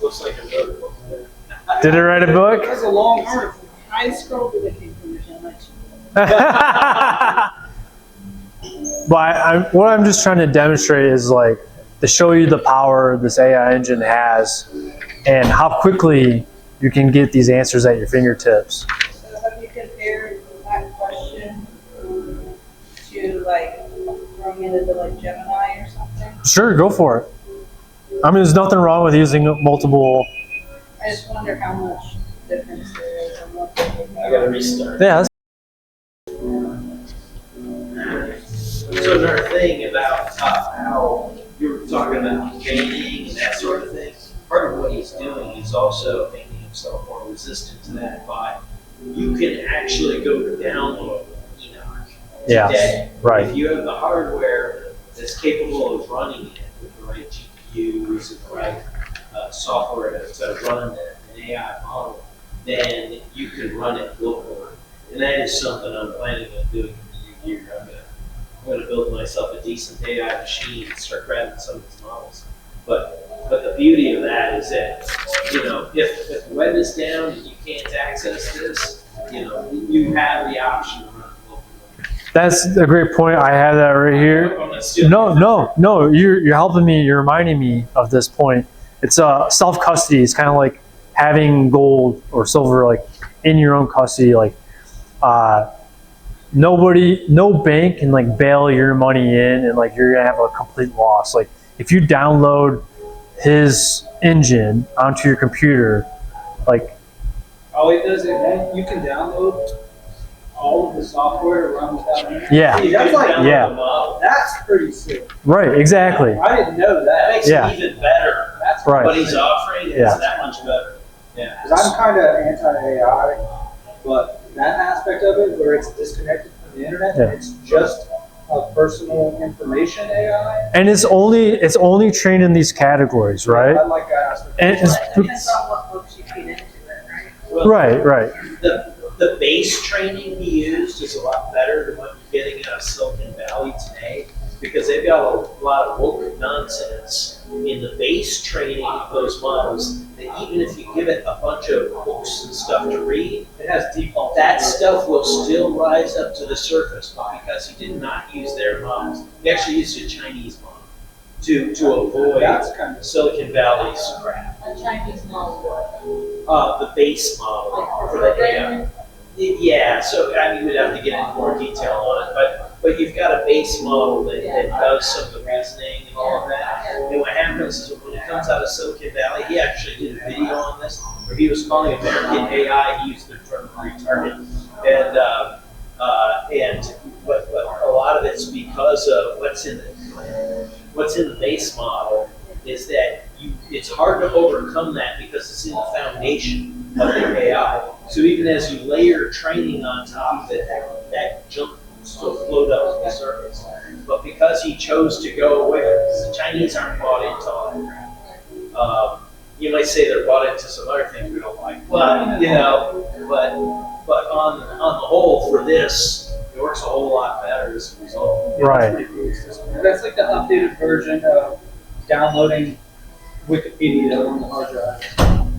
[SPEAKER 4] Looks like a notebook.
[SPEAKER 1] Did it write a book?
[SPEAKER 2] That's a long article.
[SPEAKER 3] I scrolled through the information, like,
[SPEAKER 1] But what I'm just trying to demonstrate is like to show you the power this AI engine has and how quickly you can get these answers at your fingertips.
[SPEAKER 3] so have you compared that question to like throwing it into like Gemini or something?
[SPEAKER 1] Sure, go for it. I mean, there's nothing wrong with using multiple.
[SPEAKER 3] I just wonder how much difference there is and what they
[SPEAKER 4] I gotta restart.
[SPEAKER 1] Yeah.
[SPEAKER 4] So another thing about how you were talking about veining and that sort of thing, part of what he's doing is also making himself more resistant to that by you can actually go download Enoch
[SPEAKER 1] Yeah.
[SPEAKER 4] today.
[SPEAKER 1] Right.
[SPEAKER 4] If you have the hardware that's capable of running it with the right GPUs and the right software to run an AI model, then you can run it locally. And that is something I'm planning on doing in the new year. I'm gonna build myself a decent AI machine and start grabbing some of these models. But the beauty of that is that, you know, if the web is down and you can't access this, you know, you have the option to run it locally.
[SPEAKER 1] That's a great point. I have that right here.
[SPEAKER 4] I'm not stealing
[SPEAKER 1] No. You're helping me. You're reminding me of this point. It's self custody. It's kind of like having gold or silver like in your own custody. Like no bank can like bail your money in and like you're gonna have a complete loss. Like if you download his engine onto your computer, like
[SPEAKER 2] All it does is you can download all of the software to run without internet.
[SPEAKER 1] Yeah.
[SPEAKER 2] See, that's like,
[SPEAKER 1] Yeah.
[SPEAKER 4] the model.
[SPEAKER 2] that's pretty sick.
[SPEAKER 1] right, exactly.
[SPEAKER 2] I didn't know
[SPEAKER 4] That
[SPEAKER 2] that.
[SPEAKER 4] makes
[SPEAKER 1] Yeah.
[SPEAKER 4] it even better.
[SPEAKER 2] That's
[SPEAKER 1] Right.
[SPEAKER 4] What he's offering is
[SPEAKER 1] Yeah.
[SPEAKER 4] that much better. Yeah.
[SPEAKER 2] Because I'm kind of anti-AI, but that aspect of it, where it's disconnected from the internet,
[SPEAKER 1] Yeah.
[SPEAKER 2] it's just a personal information AI.
[SPEAKER 1] And it's only trained in these categories, right?
[SPEAKER 2] I like that aspect.
[SPEAKER 1] And it's,
[SPEAKER 3] But it depends on what books you feed into it, right?
[SPEAKER 1] right, right.
[SPEAKER 4] The base training he used is a lot better than what you're getting out of Silicon Valley today, because they've got a lot of woke nonsense in the base training of those models, that even if you give it a bunch of books and stuff to read,
[SPEAKER 2] It has default.
[SPEAKER 4] that stuff will still rise up to the surface, but because he did not use their models. He actually used a Chinese model to avoid
[SPEAKER 2] That's kind of
[SPEAKER 4] Silicon Valley's crap.
[SPEAKER 3] A Chinese model,
[SPEAKER 4] The base model
[SPEAKER 3] like for
[SPEAKER 4] for the AI.
[SPEAKER 3] programming.
[SPEAKER 4] Yeah, so I mean, we'd have to get into more detail on it, but you've got a base model that does some of the reasoning and all of that. And what happens is when it comes out of Silicon Valley, he actually did a video on this where he was calling American AI, he used the term retarded. And what a lot lot of it's because of what's in the base model is that it's hard to overcome that because it's in the foundation of the AI. So even as you layer training on top of it, that junk will still float up to the surface. But because he chose to go away, because the Chinese aren't bought into all that crap. You might say they're bought into some other things we don't like, but but on the whole, for this, it works a whole lot better as a result.
[SPEAKER 1] Right.
[SPEAKER 2] That's like the updated version of downloading Wikipedia on the hard drive.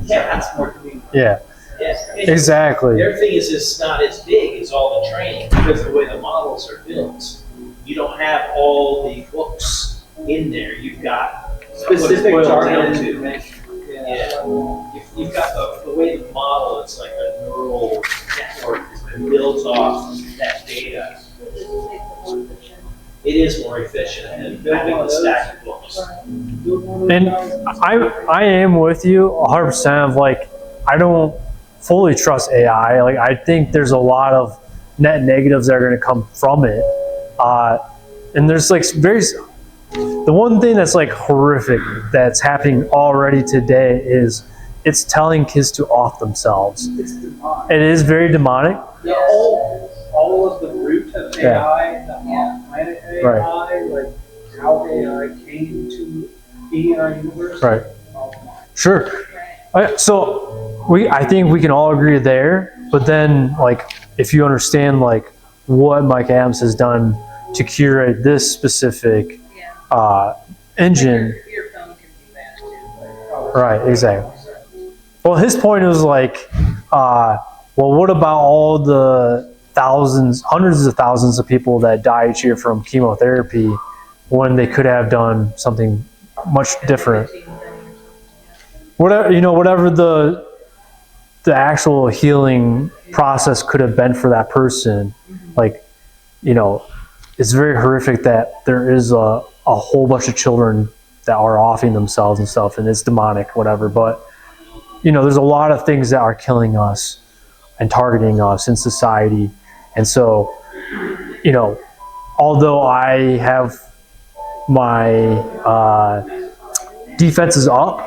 [SPEAKER 4] Yeah,
[SPEAKER 2] That's more convenient.
[SPEAKER 1] Yeah,
[SPEAKER 4] yeah.
[SPEAKER 1] exactly.
[SPEAKER 4] The other thing is it's not as big as all the training because of the way the models are built. You don't have all the books in there. You've got
[SPEAKER 2] Specific
[SPEAKER 4] what it's boiled
[SPEAKER 2] targeted
[SPEAKER 4] down to.
[SPEAKER 2] information.
[SPEAKER 4] Yeah. You've got the way the model, it's like a neural network that's been built off that data. It is more efficient than having the stack of books.
[SPEAKER 1] And I am with you 100% of like, I don't fully trust AI. Like, I think there's a lot of net negatives that are going to come from it. And there's like the one thing that's like horrific that's happening already today is it's telling kids to off themselves.
[SPEAKER 2] It's demonic.
[SPEAKER 1] It is very demonic.
[SPEAKER 2] All of the root of AI, the planet AI,
[SPEAKER 1] Right.
[SPEAKER 2] like how AI came to be in our universe.
[SPEAKER 1] Right. Sure. So I think we can all agree there, but then like if you understand like what Mike Adams has done to curate this specific engine,
[SPEAKER 3] Your phone can be bad too.
[SPEAKER 1] right? Exactly. Well, his point was like, well, what about all the hundreds of thousands of people that die each year from chemotherapy when they could have done something much different? Whatever the actual healing process could have been for that person, like, it's very horrific that there is a whole bunch of children that are offing themselves and stuff, and it's demonic, whatever. But, there's a lot of things that are killing us and targeting us in society. And so, although I have my defenses up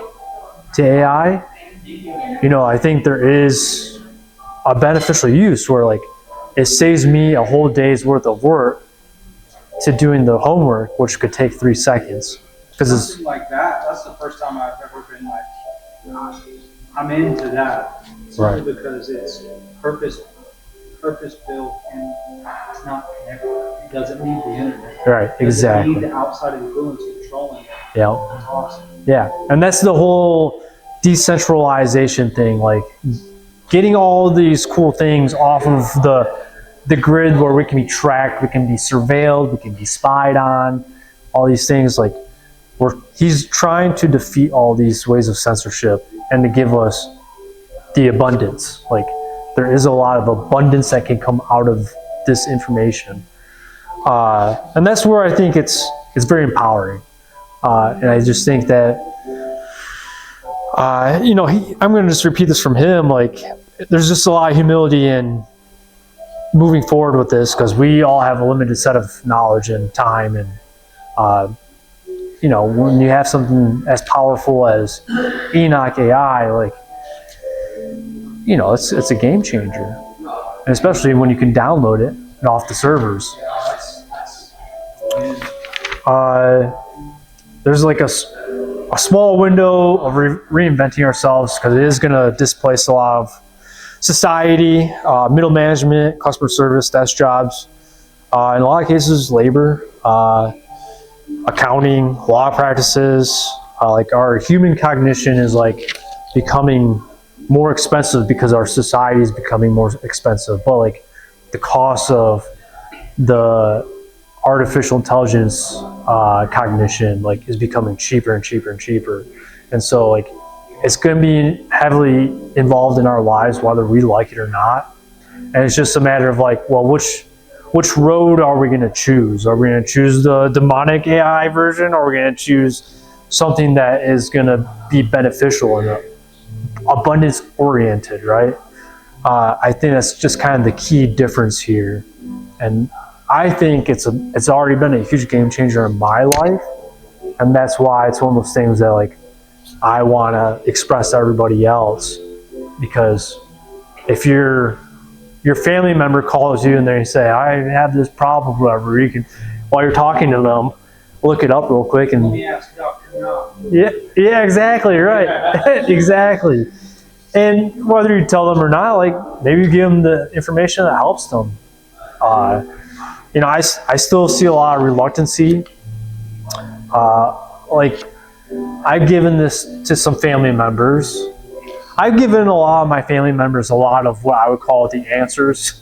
[SPEAKER 1] to AI, I think there is a beneficial use where like it saves me a whole day's worth of work to doing the homework, which could take 3 seconds. Because it's
[SPEAKER 2] Something like that. That's the first time I've ever been like, I'm into that. Simply
[SPEAKER 1] Right.
[SPEAKER 2] because it's purpose built and it's not connected. It doesn't need the internet.
[SPEAKER 1] right,
[SPEAKER 2] It doesn't need
[SPEAKER 1] exactly.
[SPEAKER 2] the outside influence controlling it.
[SPEAKER 1] Yeah.
[SPEAKER 2] It's awesome.
[SPEAKER 1] Yeah, and that's the whole decentralization thing, like getting all these cool things off of the grid where we can be tracked, we can be surveilled, we can be spied on, all these things. Like he's trying to defeat all these ways of censorship and to give us the abundance. Like there is a lot of abundance that can come out of this information, and that's where I think it's very empowering. And I just think that, I'm going to just repeat this from him. Like, there's just a lot of humility in moving forward with this because we all have a limited set of knowledge and time. And, when you have something as powerful as Enoch AI, like, it's a game changer. And especially when you can download it and off the servers. There's like a small window of reinventing ourselves because it is going to displace a lot of society, middle management, customer service, desk jobs, in a lot of cases, labor, accounting, law practices. Like our human cognition is like becoming more expensive because our society is becoming more expensive. But like the cost of the artificial intelligence cognition like is becoming cheaper and cheaper and cheaper, and so like it's going to be heavily involved in our lives whether we like it or not. And it's just a matter of like, well, which road are we going to choose? Are we going to choose the demonic AI version, or are we going to choose something that is going to be beneficial and abundance oriented, right? I think that's just kind of the key difference here. And I think it's already been a huge game changer in my life, and that's why it's one of those things that like I want to express to everybody else. Because if your family member calls you and they say, I have this problem, whatever, you can, while you're talking to them, look it up real quick and
[SPEAKER 2] Let me ask Dr. No.
[SPEAKER 1] yeah, exactly, right. Exactly. And whether you tell them or not, like maybe you give them the information that helps them. You know, I still see a lot of reluctancy. Like I've given this to some family members. I've given a lot of my family members a lot of what I would call the answers,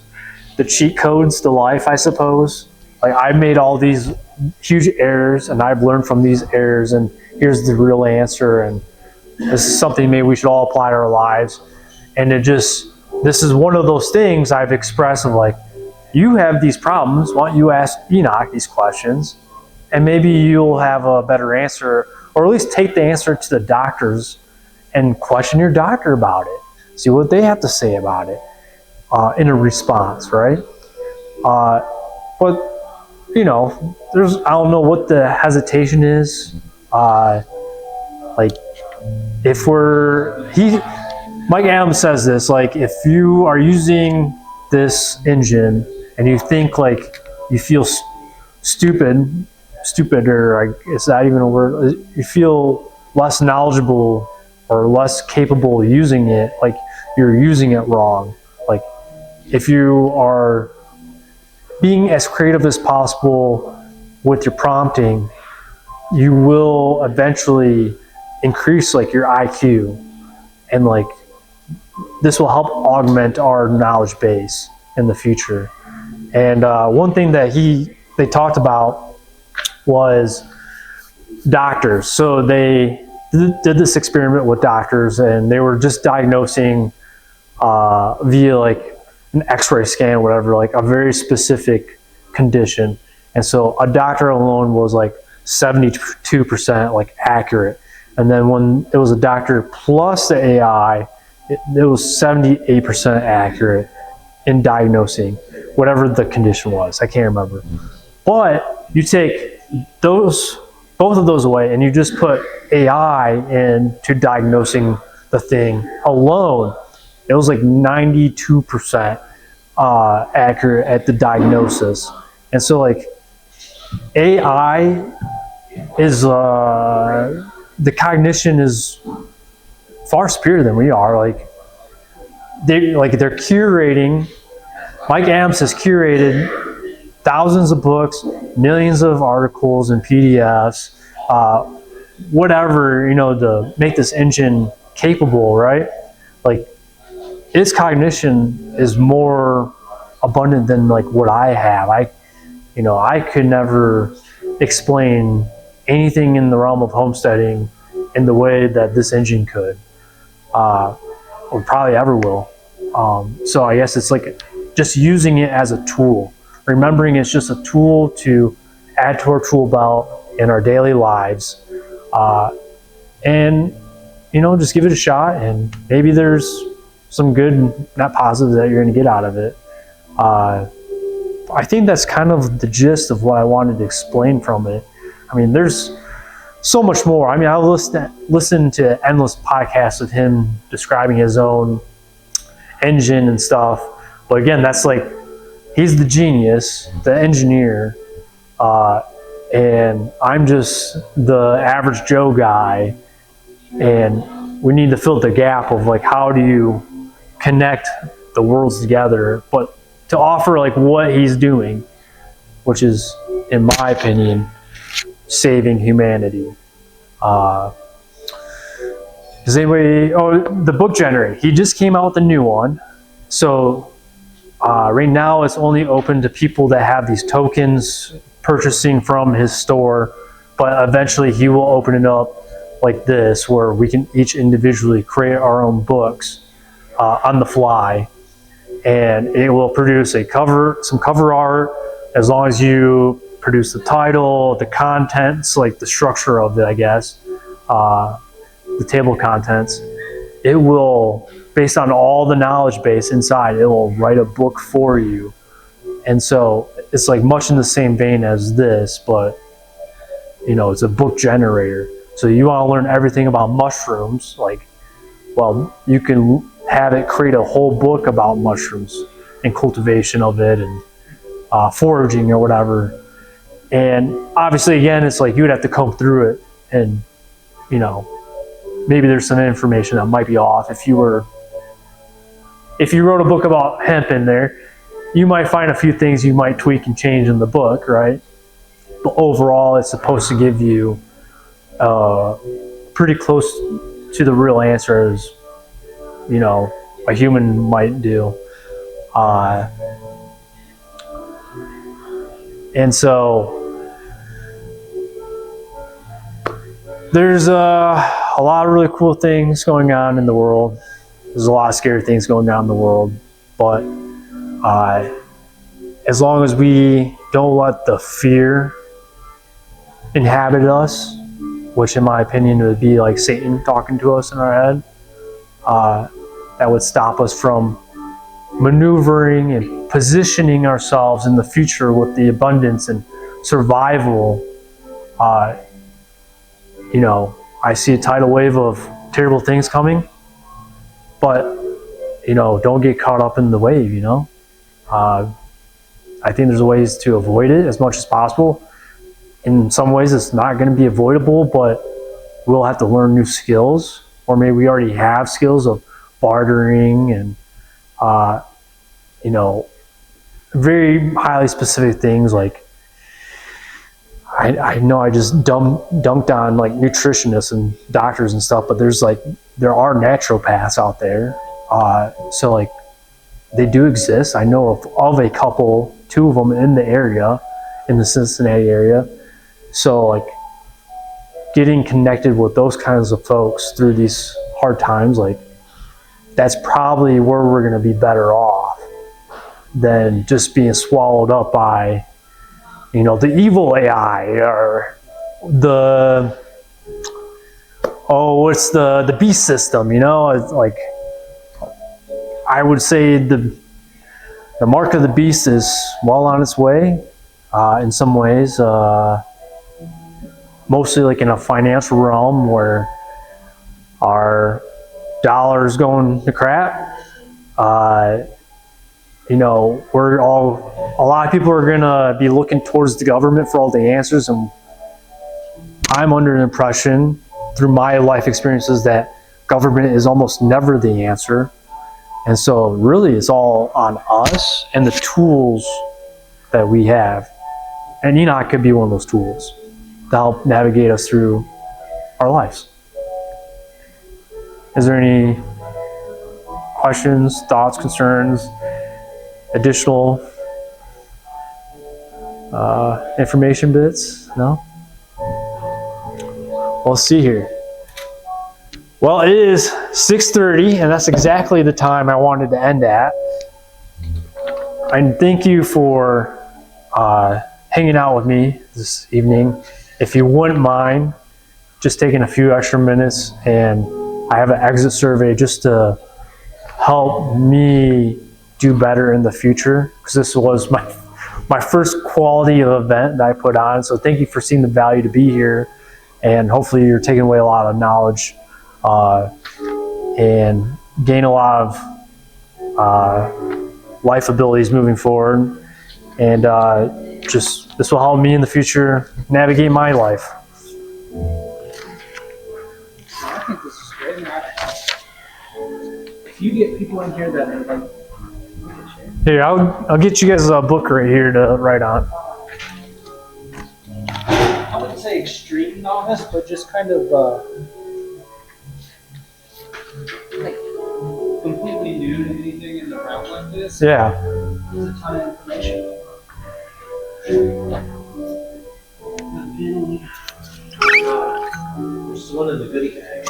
[SPEAKER 1] the cheat codes to life, I suppose. Like I've made all these huge errors and I've learned from these errors, and here's the real answer, and this is something maybe we should all apply to our lives. And this is one of those things I've expressed of like, you have these problems, why don't you ask Enoch these questions, and maybe you'll have a better answer, or at least take the answer to the doctors and question your doctor about it. See what they have to say about it in a response, right? But, you know, I don't know what the hesitation is. Like, if Mike Adams says this, like, if you are using this engine and you think like you feel stupid, or it's not even a word, you feel less knowledgeable or less capable of using it, like you're using it wrong. Like if you are being as creative as possible with your prompting, you will eventually increase like your IQ, and like this will help augment our knowledge base in the future. And one thing that they talked about was doctors. So they did this experiment with doctors, and they were just diagnosing via like an x-ray scan or whatever, like a very specific condition. And so a doctor alone was like 72% like accurate. And then when it was a doctor plus the AI, it was 78% accurate in diagnosing whatever the condition was. I can't remember. But you take both of those away and you just put AI into diagnosing the thing alone, it was like 92% accurate at the diagnosis. And so like AI is the cognition is far superior than we are. Like they're curating. Mike Adams has curated thousands of books, millions of articles and PDFs, whatever, you know, to make this engine capable, right? Like its cognition is more abundant than like what I have. I could never explain anything in the realm of homesteading in the way that this engine could, or probably ever will. So I guess it's like just using it as a tool, remembering it's just a tool to add to our tool belt in our daily lives, and just give it a shot, and maybe there's some good, not positive, that you're going to get out of it. I think that's kind of the gist of what I wanted to explain from it. I mean, there's so much more. I mean, I listened to endless podcasts of him describing his own engine and stuff. But again, that's like, he's the genius, the engineer, and I'm just the average Joe guy. And we need to fill the gap of like, how do you connect the worlds together, but to offer like what he's doing, which is, in my opinion, saving humanity. Does anybody? Oh, the book generator. He just came out with a new one. So right now it's only open to people that have these tokens purchasing from his store, but eventually he will open it up like this, where we can each individually create our own books on the fly, and it will produce some cover art, as long as you produce the title, the contents, like the structure of it, I guess, the table of contents. It will, based on all the knowledge base inside, it will write a book for you. And so it's like much in the same vein as this, but you know, it's a book generator. So you want to learn everything about mushrooms, like, well, you can have it create a whole book about mushrooms and cultivation of it and foraging or whatever. And obviously, again, it's like you would have to comb through it, and you know, maybe there's some information that might be off. If you wrote a book about hemp in there, you might find a few things you might tweak and change in the book, right? But overall, it's supposed to give you pretty close to the real answer as, you know, a human might do. And so there's a lot of really cool things going on in the world. There's a lot of scary things going on in the world, but as long as we don't let the fear inhabit us, which in my opinion would be like Satan talking to us in our head, that would stop us from maneuvering and positioning ourselves in the future with the abundance and survival. You know, I see a tidal wave of terrible things coming, but you know, don't get caught up in the wave, you know. I think there's ways to avoid it as much as possible. In some ways it's not going to be avoidable, but we'll have to learn new skills, or maybe we already have skills of bartering and you know, very highly specific things. Like I know I just dunked on like nutritionists and doctors and stuff, but there are naturopaths out there. So like they do exist. I know of a couple, 2 of them in the area, in the Cincinnati area. So like getting connected with those kinds of folks through these hard times, like that's probably where we're going to be better off than just being swallowed up by, you know, the evil AI or what's the beast system, you know. It's like, I would say the mark of the beast is well on its way in some ways, mostly like in a financial realm where our dollar's going to crap. You know, a lot of people are gonna be looking towards the government for all the answers, and I'm under the impression through my life experiences that government is almost never the answer. And so really it's all on us and the tools that we have. And Enoch could be one of those tools to help navigate us through our lives. Is there any questions, thoughts, concerns, additional information bits? No? Well, let's see here. Well, it is 6:30, and that's exactly the time I wanted to end at. And thank you for hanging out with me this evening. If you wouldn't mind just taking a few extra minutes, and I have an exit survey just to help me do better in the future, because this was my first quality of event that I put on. So thank you for seeing the value to be here, and hopefully you're taking away a lot of knowledge and gain a lot of life abilities moving forward. And just this will help me in the future navigate my life.
[SPEAKER 2] I think this is great. If you get people in here that are like,
[SPEAKER 1] Here, I'll get you guys a book right here to write on.
[SPEAKER 2] I wouldn't say extreme novice, but just kind of like completely new to anything in the realm like this.
[SPEAKER 1] Yeah.
[SPEAKER 2] There's a ton of information.
[SPEAKER 4] There's one in the goodie bag.